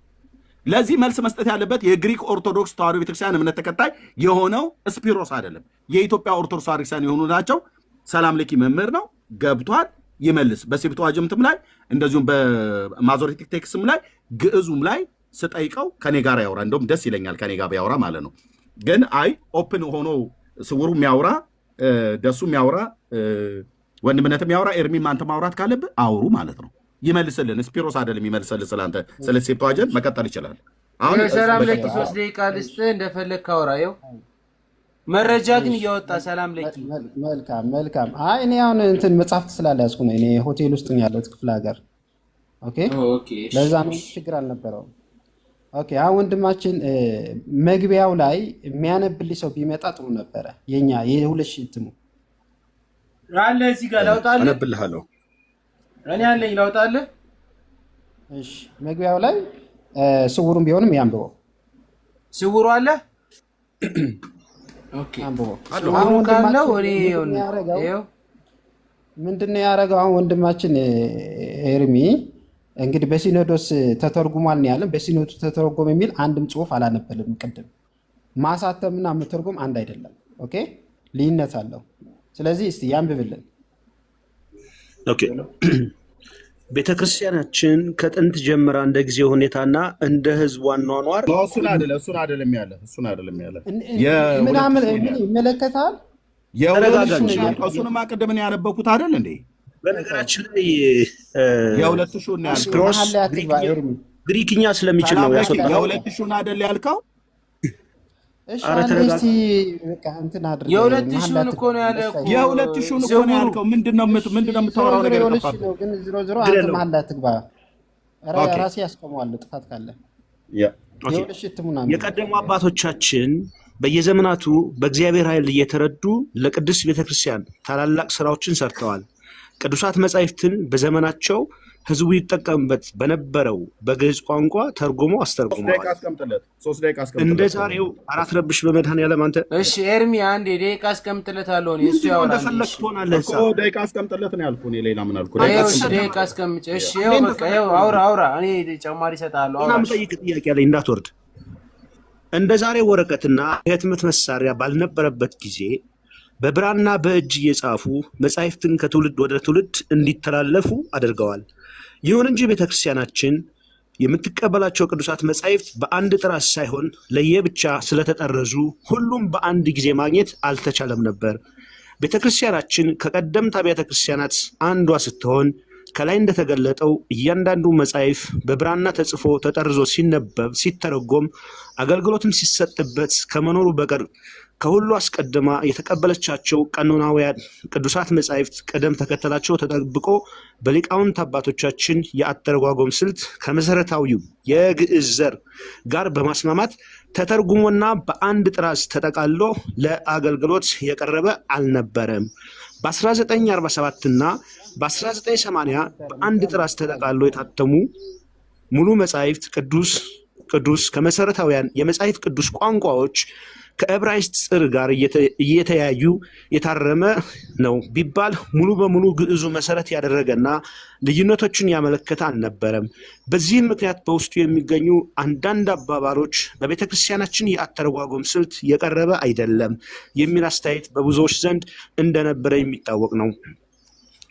ለዚህ መልስ መስጠት ያለበት የግሪክ ኦርቶዶክስ ተዋሕዶ ቤተክርስቲያን እምነት ተከታይ የሆነው ስፒሮስ አይደለም፣ የኢትዮጵያ ኦርቶዶክስ ተዋሕዶ ቤተክርስቲያን የሆኑ ናቸው። ሰላም ለኪ መምህር ነው፣ ገብቷል፣ ይመልስ። በሴፕቱአጀንትም ላይ እንደዚሁም በማዞሬቲክ ቴክስትም ላይ ግዕዙም ላይ ስጠይቀው ከኔ ጋር ያወራ፣ እንደውም ደስ ይለኛል ከኔ ጋር ቢያወራ ማለት ነው። ግን አይ ኦፕን ሆኖ ስውሩ የሚያወራ ደሱ የሚያወራ ወንድምነት የሚያወራ ኤርሚም አንተ ማውራት ካለብህ አውሩ ማለት ነው። ይመልስልን። ስፒሮስ አይደለም ይመልስልን። ስለአንተ ስለ ሴፕቱአጀንት መቀጠል ይችላል። አሁን ሰላም ለኪ 3 ደቂቃ ልስጥህ፣ እንደፈለግ ካወራ። ይኸው መረጃ ግን እያወጣ ሰላም ለኪ። መልካም። አይ እኔ አሁን እንትን መጽሐፍት ስላልያዝኩ ነው። እኔ ሆቴል ውስጥ ነው ያለሁት ክፍለ ሀገር። ኦኬ ለዛ ነው ችግር አልነበረውም። ኦኬ አሁን ወንድማችን መግቢያው ላይ የሚያነብልኝ ሰው ቢመጣ ጥሩ ነበረ። የኛ የ2000 እንትሙ አለ እዚህ ጋር ላውጣልህ። አነብልሃለሁ እኔ አለኝ ላውጣልህ። እሺ መግቢያው ላይ ስውሩም ቢሆንም ያንብበው። ስውሩ አለ። ኦኬ አንብበው። አሁን ካለው እኔ ይኸው ምንድነው ያደረገው? አሁን ወንድማችን ኤርሚ እንግዲህ በሲኖዶስ ተተርጉሟል ነው ያለን። በሲኖዶስ ተተረጎመ የሚል አንድም ጽሑፍ አላነበልም። ቅድም ማሳተምና መተርጎም አንድ አይደለም። ኦኬ ልዩነት አለው። ስለዚህ እስቲ ያንብብልን። ኦኬ ቤተክርስቲያናችን ከጥንት ጀምራ እንደ ጊዜ ሁኔታና እንደ ህዝቡ አኗኗር እሱን አይደለም ያለ ምናምን ይመለከታል። እሱንማ ቅድም ነው ያነበብኩት አይደል እንዴ? በነገራችን ላይ የ2000 ግሪክኛ ስለሚችል ነው ያስወጣው። የ2000 አይደል ያልከው? የ2000 እኮ ነው ያለው። የ2000 እኮ ነው ያልከው። ምንድነው የምታወራው ነገር? ግን ዝሮ አንተ መሀል ላይ አትግባ። ራሴ ያስቆመዋል ጥፋት ካለ። የቀደሙ አባቶቻችን በየዘመናቱ በእግዚአብሔር ኃይል እየተረዱ ለቅድስት ቤተክርስቲያን ታላላቅ ስራዎችን ሰርተዋል። ቅዱሳት መጻሕፍትን በዘመናቸው ህዝቡ ይጠቀምበት በነበረው በግዕዝ ቋንቋ ተርጉሞ አስተርጉመዋል። እንደ ዛሬው አራት ረብሽ በመድኃኔዓለም አንተ እሺ ኤርሚ አንዴ ደቂቃ አስቀምጥለታለሁ እኔ እሱ ያወራል እንደፈለክ ትሆናለህ እኮ ደቂቃ አስቀምጥለት ነው ያልኩህ እኔ ሌላ ምን አልኩ ደቂቃ አስቀምጭ እሺ ይኸው በቃ ይኸው አውራ እኔ ጨማሪ እሰጥሃለሁ እና የምጠይቅ ጥያቄ ላይ እንዳትወርድ እንደ ዛሬ ወረቀትና የህትመት መሳሪያ ባልነበረበት ጊዜ በብራና በእጅ እየጻፉ መጻሕፍትን ከትውልድ ወደ ትውልድ እንዲተላለፉ አድርገዋል። ይሁን እንጂ ቤተክርስቲያናችን የምትቀበላቸው ቅዱሳት መጻሕፍት በአንድ ጥራት ሳይሆን ለየብቻ ስለተጠረዙ ሁሉም በአንድ ጊዜ ማግኘት አልተቻለም ነበር። ቤተክርስቲያናችን ከቀደምት አብያተ ክርስቲያናት አንዷ ስትሆን ከላይ እንደተገለጠው እያንዳንዱ መጽሐፍ በብራና ተጽፎ ተጠርዞ ሲነበብ ሲተረጎም አገልግሎትም ሲሰጥበት ከመኖሩ በቀር ከሁሉ አስቀድማ የተቀበለቻቸው ቀኖናውያን ቅዱሳት መጻሕፍት ቅደም ተከተላቸው ተጠብቆ በሊቃውንት አባቶቻችን የአተረጓጎም ስልት ከመሰረታዊው የግዕዝ ዘር ጋር በማስማማት ተተርጉሞና በአንድ ጥራዝ ተጠቃሎ ለአገልግሎት የቀረበ አልነበረም። በ1947 እና በ1980 በአንድ ጥራዝ ተጠቃሎ የታተሙ ሙሉ መጻሕፍት ቅዱስ ከመሰረታውያን የመጻሕፍት ቅዱስ ቋንቋዎች ከዕብራይስጥ ጽር ጋር እየተያዩ የታረመ ነው ቢባል ሙሉ በሙሉ ግዕዙ መሰረት ያደረገና ልዩነቶችን ያመለከተ አልነበረም። በዚህም ምክንያት በውስጡ የሚገኙ አንዳንድ አባባሎች በቤተ ክርስቲያናችን የአተረጓጎም ስልት የቀረበ አይደለም የሚል አስተያየት በብዙዎች ዘንድ እንደነበረ የሚታወቅ ነው።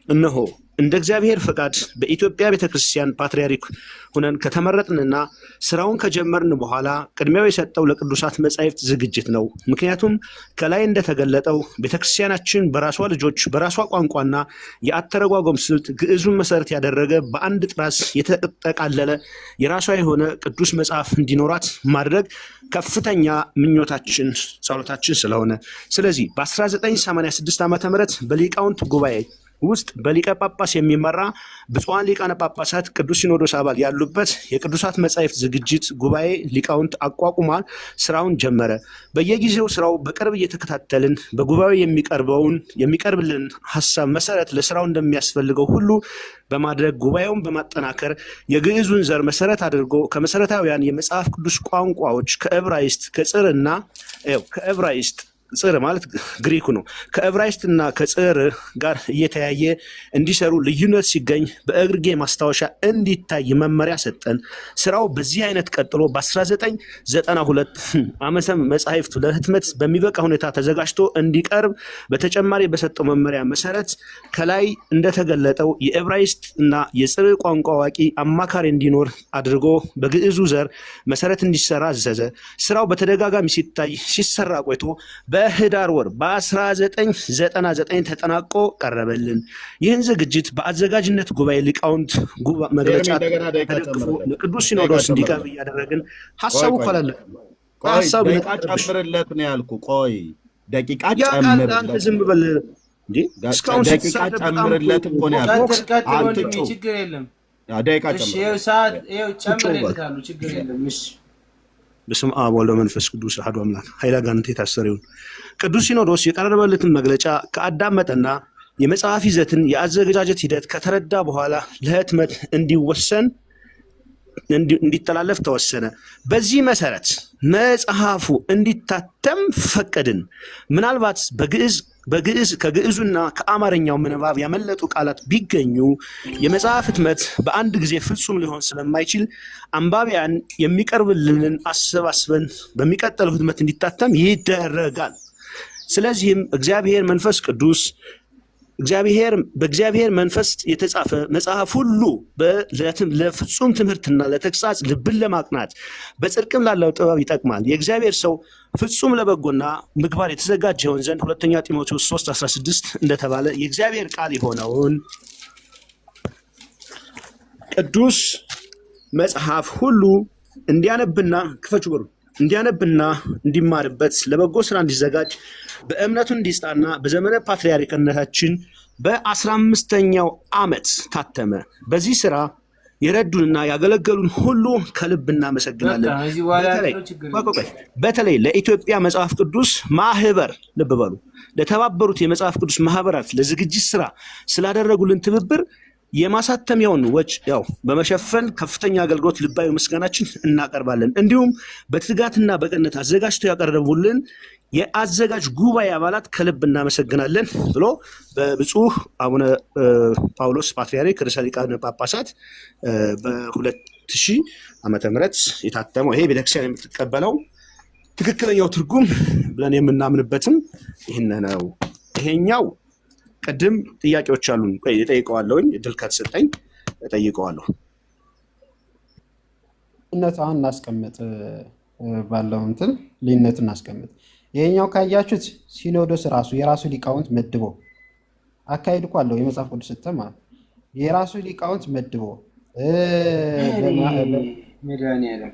እነሆ እንደ እግዚአብሔር ፈቃድ በኢትዮጵያ ቤተክርስቲያን ፓትርያርክ ሆነን ከተመረጥንና ስራውን ከጀመርን በኋላ ቅድሚያው የሰጠው ለቅዱሳት መጻሕፍት ዝግጅት ነው። ምክንያቱም ከላይ እንደተገለጠው ቤተክርስቲያናችን በራሷ ልጆች በራሷ ቋንቋና የአተረጓጎም ስልት ግዕዙን መሰረት ያደረገ በአንድ ጥራዝ የተጠቃለለ የራሷ የሆነ ቅዱስ መጽሐፍ እንዲኖራት ማድረግ ከፍተኛ ምኞታችን ጸሎታችን ስለሆነ ስለዚህ በ1986 ዓ.ም በሊቃውንት ጉባኤ ውስጥ በሊቀ ጳጳስ የሚመራ ብፁዓን ሊቃነ ጳጳሳት ቅዱስ ሲኖዶስ አባል ያሉበት የቅዱሳት መጻሕፍት ዝግጅት ጉባኤ ሊቃውንት አቋቁሟል። ስራውን ጀመረ። በየጊዜው ስራው በቅርብ እየተከታተልን በጉባኤው የሚቀርብልን ሀሳብ መሰረት ለስራው እንደሚያስፈልገው ሁሉ በማድረግ ጉባኤውን በማጠናከር የግዕዙን ዘር መሰረት አድርጎ ከመሰረታውያን የመጽሐፍ ቅዱስ ቋንቋዎች ከዕብራይስጥ ከጽርና ከዕብራይስጥ ጽር ማለት ግሪኩ ነው። ከዕብራይስጥና ከጽር ጋር እየተያየ እንዲሰሩ ልዩነት ሲገኝ በእግርጌ ማስታወሻ እንዲታይ መመሪያ ሰጠን። ስራው በዚህ አይነት ቀጥሎ በ1992 ዓመተ መጻሕፍቱ ለህትመት በሚበቃ ሁኔታ ተዘጋጅቶ እንዲቀርብ በተጨማሪ በሰጠው መመሪያ መሰረት ከላይ እንደተገለጠው የዕብራይስጥና የጽር ቋንቋ አዋቂ አማካሪ እንዲኖር አድርጎ በግዕዙ ዘር መሰረት እንዲሰራ አዘዘ። ስራው በተደጋጋሚ ሲሰራ ቆይቶ በህዳር ወር በ1999 ተጠናቆ ቀረበልን። ይህን ዝግጅት በአዘጋጅነት ጉባኤ ሊቃውንት መግለጫ ተደግፎ ለቅዱስ ሲኖዶስ እንዲቀርብ እያደረግን ሀሳቡ ካላለ ደቂቃ ጨምርለት ነው ያልኩህ። ቆይ ደቂቃ ጨምርለት። ዝም በል እንዴ! እስካሁን ደቂቃ ጨምርለት እኮ ነው ያልኩህ። ችግር የለም። ደቂቃ ጨምርለት። ችግር የለም። እሺ በስመ አብ ወወልድ ወመንፈስ ቅዱስ አሐዱ አምላክ። ኃይለ አጋንንት የታሰረ ይሁን። ቅዱስ ሲኖዶስ የቀረበለትን መግለጫ ከአዳመጠና የመጽሐፍ ይዘትን የአዘገጃጀት ሂደት ከተረዳ በኋላ ለህትመት እንዲተላለፍ ተወሰነ። በዚህ መሰረት መጽሐፉ እንዲታተም ፈቀድን። ምናልባት ከግዕዙና ከአማርኛው ምንባብ ያመለጡ ቃላት ቢገኙ የመጽሐፍ ህትመት በአንድ ጊዜ ፍጹም ሊሆን ስለማይችል አንባቢያን የሚቀርብልንን አሰባስበን በሚቀጥለው ህትመት እንዲታተም ይደረጋል። ስለዚህም በእግዚአብሔር መንፈስ የተጻፈ መጽሐፍ ሁሉ ለፍጹም ትምህርትና ለተግሳጽ ልብን ለማቅናት በጽድቅም ላለው ጥበብ ይጠቅማል። የእግዚአብሔር ሰው ፍጹም ለበጎና ምግባር የተዘጋጀ ይሆን ዘንድ 2 ጢሞቴዎስ 3:16 እንደተባለ የእግዚአብሔር ቃል የሆነውን ቅዱስ መጽሐፍ ሁሉ እንዲያነብና እንዲማርበት ለበጎ ስራ እንዲዘጋጅ በእምነቱ እንዲጽናና በዘመነ ፓትርያርክነታችን በ15ኛው ዓመት ታተመ። በዚህ ስራ የረዱንና ያገለገሉን ሁሉ ከልብ እናመሰግናለን። በተለይ ለኢትዮጵያ መጽሐፍ ቅዱስ ማህበር ልብ በሉ፣ ለተባበሩት የመጽሐፍ ቅዱስ ማህበራት ለዝግጅት ስራ ስላደረጉልን ትብብር የማሳተሚያውን ወጪ ያው በመሸፈን ከፍተኛ አገልግሎት ልባዊ ምስጋናችን እናቀርባለን። እንዲሁም በትጋትና በቅንነት አዘጋጅተው ያቀረቡልን የአዘጋጅ ጉባኤ አባላት ከልብ እናመሰግናለን ብሎ በብፁዕ አቡነ ጳውሎስ ፓትርያርክ ርዕሰ ሊቃነ ጳጳሳት በ2000 ዓመተ ምህረት የታተመው ይሄ ቤተክርስቲያን የምትቀበለው ትክክለኛው ትርጉም ብለን የምናምንበትም ይህን ነው። ይሄኛው ቅድም ጥያቄዎች አሉን፣ እጠይቀዋለሁኝ። እድል ከተሰጠኝ እጠይቀዋለሁ። ልዩነቱን እናስቀምጥ፣ ባለው እንትን ልዩነቱን እናስቀምጥ። ይሄኛው ካያችሁት ሲኖዶስ ራሱ የራሱ ሊቃውንት መድቦ አካሄድ እኮ አለው። የመጽሐፍ ቅዱስ ስትም ማለት የራሱ ሊቃውንት መድቦ መድኃኒዓለም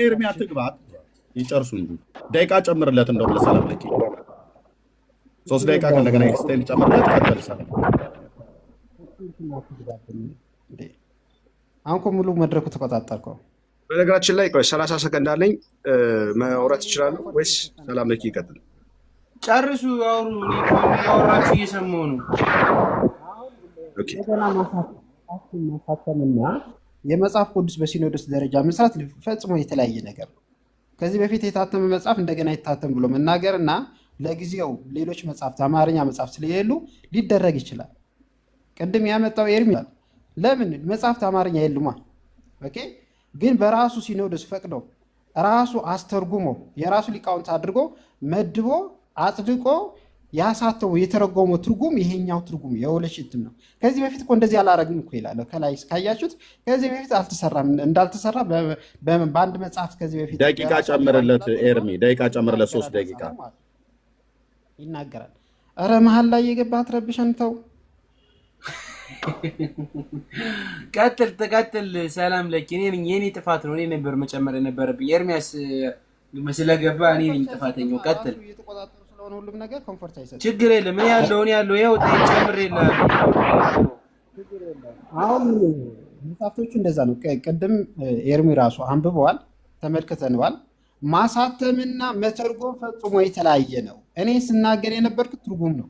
ኤርሚ አትግባት፣ ይጨርሱ እንጂ ደቂቃ ጨምርለት። እንደውም ለሰላም ለኪ 3 ደቂቃ ከእንደገና ኤክስቴንድ ጨምርለት። ቀጥል ሰላም። አሁን እኮ ሙሉ መድረኩ ተቆጣጠርከው። በነገራችን ላይ ቆይ 30 ሰከንድ አለኝ። ማውራት እችላለሁ ወይስ ሰላም ለኪ ይቀጥል? ጨርሱ፣ ያወሩ። ያወራችሁ እየሰማሁ ነው። ኦኬ ማሳተምና የመጽሐፍ ቅዱስ በሲኖዶስ ደረጃ መስራት ፈጽሞ የተለያየ ነገር ነው። ከዚህ በፊት የታተመ መጽሐፍ እንደገና ይታተም ብሎ መናገር እና ለጊዜው ሌሎች መጽሐፍት አማርኛ መጽሐፍት ስለሌሉ ሊደረግ ይችላል። ቅድም ያመጣው ኤርሚ ለምን መጽሐፍት አማርኛ የሉማ? ኦኬ ግን በራሱ ሲኖዶስ ፈቅደው ራሱ አስተርጉሞ የራሱ ሊቃውንት አድርጎ መድቦ አጽድቆ ያሳተው የተረጎመው ትርጉም ይሄኛው ትርጉም የወለሽ እትም ነው። ከዚህ በፊት እኮ እንደዚህ አላረግም እኮ ይላል። ከላይ ካያችሁት ከዚህ በፊት አልተሰራም፣ እንዳልተሰራ በአንድ መጽሐፍ ከዚህ በፊት ደቂቃ ጨምርለት ኤርሚ፣ ደቂቃ ጨምርለት 3 ደቂቃ ይናገራል። ኧረ መሀል ላይ የገባ አትረብሸን፣ ተው። ቀጥል። ሰላም ለኪ። እኔ ነኝ፣ የኔ ጥፋት ነው። እኔ ነበር መጨመር የነበረብኝ። ኤርሚያስ ስለገባ እኔ ነኝ ጥፋተኛው። ቀጥል። ሁሉም ነገር ኮምፎርት አይሰጥም። ችግር የለም። እኔ ያለው ይኸው ጨምሬልሃለሁ። አሁን መጽሐፍቶቹ እንደዛ ነው። ቅድም ኤርሚ ራሱ አንብበዋል፣ ተመልክተነዋል። ማሳተምና መተርጎም ፈጽሞ የተለያየ ነው። እኔ ስናገር የነበርኩት ትርጉም ነው።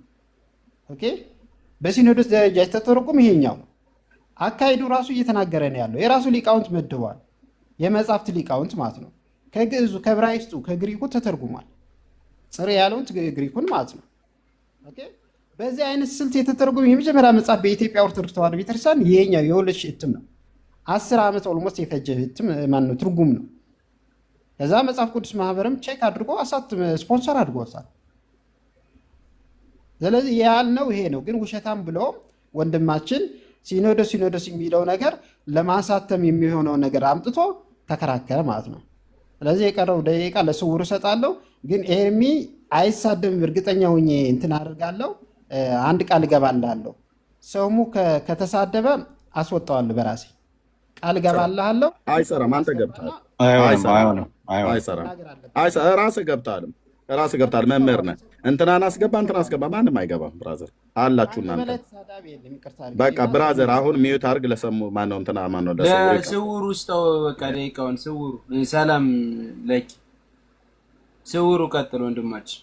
ኦኬ በሲኖዶስ ደረጃ የተተረጎም ይሄኛው ነው። አካሄዱ ራሱ እየተናገረ ነው ያለው። የራሱ ሊቃውንት መድበዋል። የመጽሐፍት ሊቃውንት ማለት ነው። ከግዕዙ፣ ከዕብራይስጡ፣ ከግሪኩ ተተርጉሟል። ጽሬ ያለውን ግሪኩን ማለት ነው። ኦኬ በዚህ አይነት ስልት የተተረጎመ የመጀመሪያ መጽሐፍ በኢትዮጵያ ኦርቶዶክስ ተዋሕዶ ቤተክርስቲያን ይሄኛው የወለሽ እትም ነው። 10 ዓመት ኦልሞስት የፈጀ እትም ማነው ትርጉም ነው። ከዛ መጽሐፍ ቅዱስ ማህበርም ቼክ አድርጎ ስፖንሰር አድርጎታል። ስለዚህ ያልነው ይሄ ነው። ግን ውሸታም ብሎ ወንድማችን ሲኖዶስ የሚለው ነገር ለማሳተም የሚሆነውን ነገር አምጥቶ ተከራከረ ማለት ነው። ስለዚህ የቀረው ደቂቃ ለስውር እሰጣለሁ። ግን ኤርሚ አይሳደብም፣ እርግጠኛ ሆኜ እንትን አድርጋለሁ። አንድ ቃል እገባልሃለሁ። ሰውሙ ከተሳደበ አስወጣዋለሁ በራሴ ቃል እገባልሃለሁ። አይሰራም። አንተ ገብተሃል። ራስህ ገብተሃል። መምህር ነህ። እንትናን አስገባ፣ ማንም አይገባም። ብራዘር አላችሁ እናንተ። በቃ ብራዘር አሁን ሚዩት አድርግ። ለሰሙ ማነው እንትና ማነው ለስውር ውስጥ በቃ ደቂቃውን ስውሩ። ሰላም ለኪ ስውሩ። ቀጥሎ ወንድማችን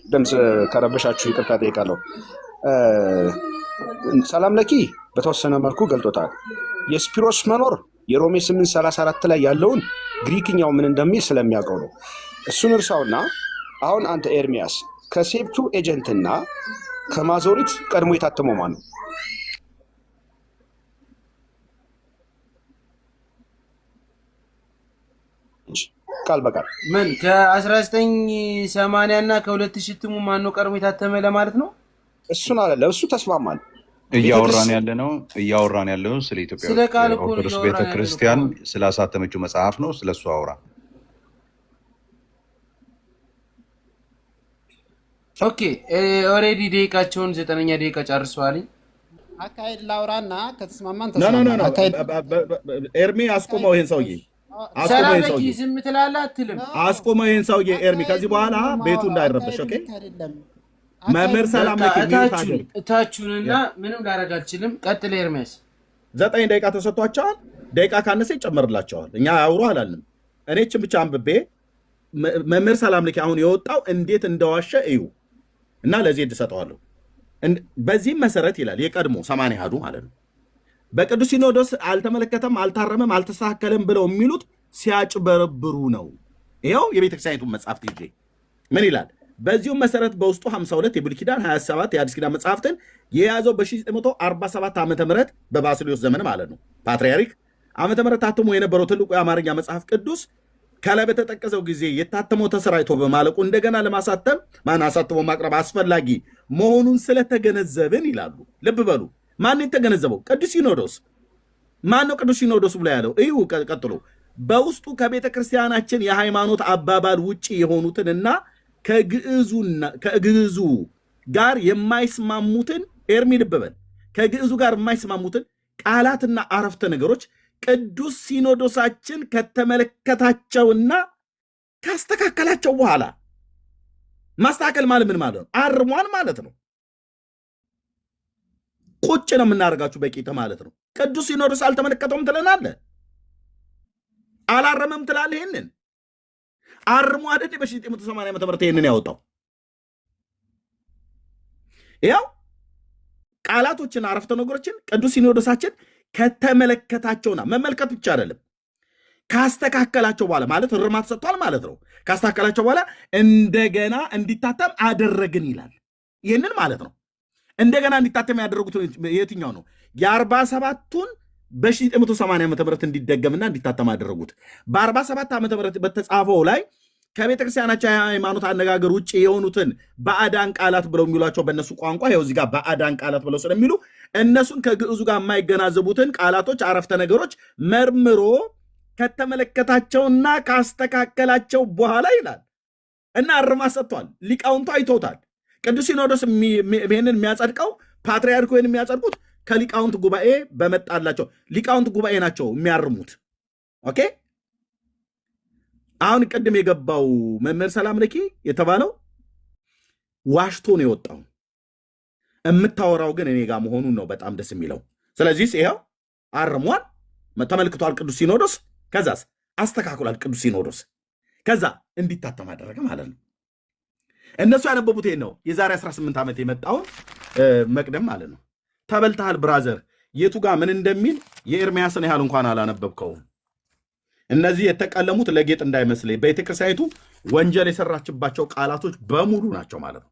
ድምፅ ከረበሻችሁ ይቅርታ ጠይቃለሁ። ሰላም ለኪ በተወሰነ መልኩ ገልጦታል። የስፒሮስ መኖር የሮሜ 8:34 ላይ ያለውን ግሪክኛው ምን እንደሚል ስለሚያውቀው ነው። እሱን እርሳውና አሁን አንተ ኤርሚያስ ከሴፕቱ ኤጀንትና ከማዞሪት ቀድሞ የታተመው ማን ነው? ቃል በቃል ምን ከ1980 እና ከ2000 እትሙ ማን ነው ቀድሞ የታተመ ለማለት ነው? እሱን አለ ለእሱ ተስማማል። እያወራን ያለው ስለ ኢትዮጵያ ኦርቶዶክስ ቤተክርስቲያን ስላሳተመችው መጽሐፍ ነው። ስለሱ አውራ። ኦኬ ኦልሬዲ ደቂቃቸውን 9ኛ ደቂቃ ጨርሰዋል። አካሄድ ላውራና ከተስማማን ኤርሚ አስቆመው ይሄን ሰውዬ። ሰላምኪ ዝም ትላለህ አትልም? አስቆመው ይሄን ሰውዬ ኤርሚ። ከዚህ በኋላ ቤቱ እንዳይረበሽ። ኦኬ መምህር ሰላም ለኪ እታችሁንና ምንም ላደርግ አልችልም። ቀጥል ኤርሚያስ። 9 ደቂቃ ተሰጥቷቸዋል። ደቂቃ ካነሰ ይጨመርላቸዋል። እኛ አውሩ አላልንም። እኔ እችን ብቻ አንብቤ መምህር ሰላም ለኪ አሁን የወጣው እንዴት እንደዋሸ እዩ። እና ለዜድ ሰጠዋለሁ። በዚህም መሰረት ይላል የቀድሞ 80 አሐዱ ማለት ነው በቅዱስ ሲኖዶስ አልተመለከተም፣ አልታረመም፣ አልተስተካከለም ብለው የሚሉት ሲያጭበረብሩ ነው። ይኸው የቤተክርስቲያኒቱን መጽሐፍት ይዤ ምን ይላል? በዚሁም መሰረት በውስጡ 52 የብሉይ ኪዳን 27 የአዲስ ኪዳን መጽሐፍትን የያዘው በ1947 ዓ ም በባስልዮስ ዘመን ማለት ነው ፓትርያርክ ዓመተ ምህረት ታትሞ የነበረው ትልቁ የአማርኛ መጽሐፍ ቅዱስ ከላይ በተጠቀሰው ጊዜ የታተመው ተሰራይቶ በማለቁ እንደገና ለማሳተም አሳትሞ ማቅረብ አስፈላጊ መሆኑን ስለተገነዘብን ይላሉ። ልብ በሉ፣ ማን የተገነዘበው? ቅዱስ ሲኖዶስ። ማን ነው ቅዱስ ሲኖዶስ ብሎ ያለው? እዩ ቀጥሎ በውስጡ ከቤተ ክርስቲያናችን የሃይማኖት አባባል ውጪ የሆኑትንና ከግዕዙ ጋር የማይስማሙትን ኤርሚ ልብ በል፣ ከግዕዙ ጋር የማይስማሙትን ቃላትና አረፍተ ነገሮች ቅዱስ ሲኖዶሳችን ከተመለከታቸውና ካስተካከላቸው በኋላ ማስተካከል ማለት ምን ማለት ነው? አርሟን ማለት ነው። ቁጭ ነው የምናደርጋችሁ በቂጥ ማለት ነው። ቅዱስ ሲኖዶስ አልተመለከተውም ትለናለህ፣ አላረመም ትላለህ። ይህንን አርሞ አይደል በ1980 ዓ ም ይህንን ያወጣው። ያው ቃላቶችን አረፍተ ነገሮችን ቅዱስ ሲኖዶሳችን ከተመለከታቸውና መመልከት ብቻ አይደለም ካስተካከላቸው በኋላ ማለት እርማት ሰጥቷል ማለት ነው። ካስተካከላቸው በኋላ እንደገና እንዲታተም አደረግን ይላል። ይህንን ማለት ነው። እንደገና እንዲታተም ያደረጉት የትኛው ነው? የ47ቱን በ1980 ዓ ም እንዲደገምና እንዲታተም አደረጉት። በ47 ዓ ም በተጻፈው ላይ ከቤተክርስቲያናቸው የሃይማኖት አነጋገር ውጭ የሆኑትን ባዕዳን ቃላት ብለው የሚሏቸው በእነሱ ቋንቋ ይኸው እዚህ ጋር ባዕዳን ቃላት ብለው ስለሚሉ እነሱን ከግዕዙ ጋር የማይገናዘቡትን ቃላቶች፣ አረፍተ ነገሮች መርምሮ ከተመለከታቸውና ካስተካከላቸው በኋላ ይላል እና እርማት ሰጥቷል። ሊቃውንቱ አይተውታል። ቅዱስ ሲኖዶስ ይህንን የሚያጸድቀው ፓትርያርኩ ይህን የሚያጸድቁት ከሊቃውንት ጉባኤ በመጣላቸው ሊቃውንት ጉባኤ ናቸው የሚያርሙት። ኦኬ። አሁን ቅድም የገባው መምህር ሰላም ለኪ የተባለው ዋሽቶ ነው የወጣው። የምታወራው ግን እኔ ጋር መሆኑን ነው በጣም ደስ የሚለው። ስለዚህ ይኸው አርሟል፣ ተመልክቷል ቅዱስ ሲኖዶስ። ከዛስ አስተካክሏል ቅዱስ ሲኖዶስ። ከዛ እንዲታተም አደረገ ማለት ነው። እነሱ ያነበቡት ይሄን ነው። የዛሬ 18 ዓመት የመጣውን መቅደም ማለት ነው። ተበልተሃል ብራዘር። የቱ ጋር ምን እንደሚል የኤርሚያስን ያህል እንኳን አላነበብከውም። እነዚህ የተቀለሙት ለጌጥ እንዳይመስል ቤተክርስቲያኒቱ ወንጀል የሰራችባቸው ቃላቶች በሙሉ ናቸው ማለት ነው።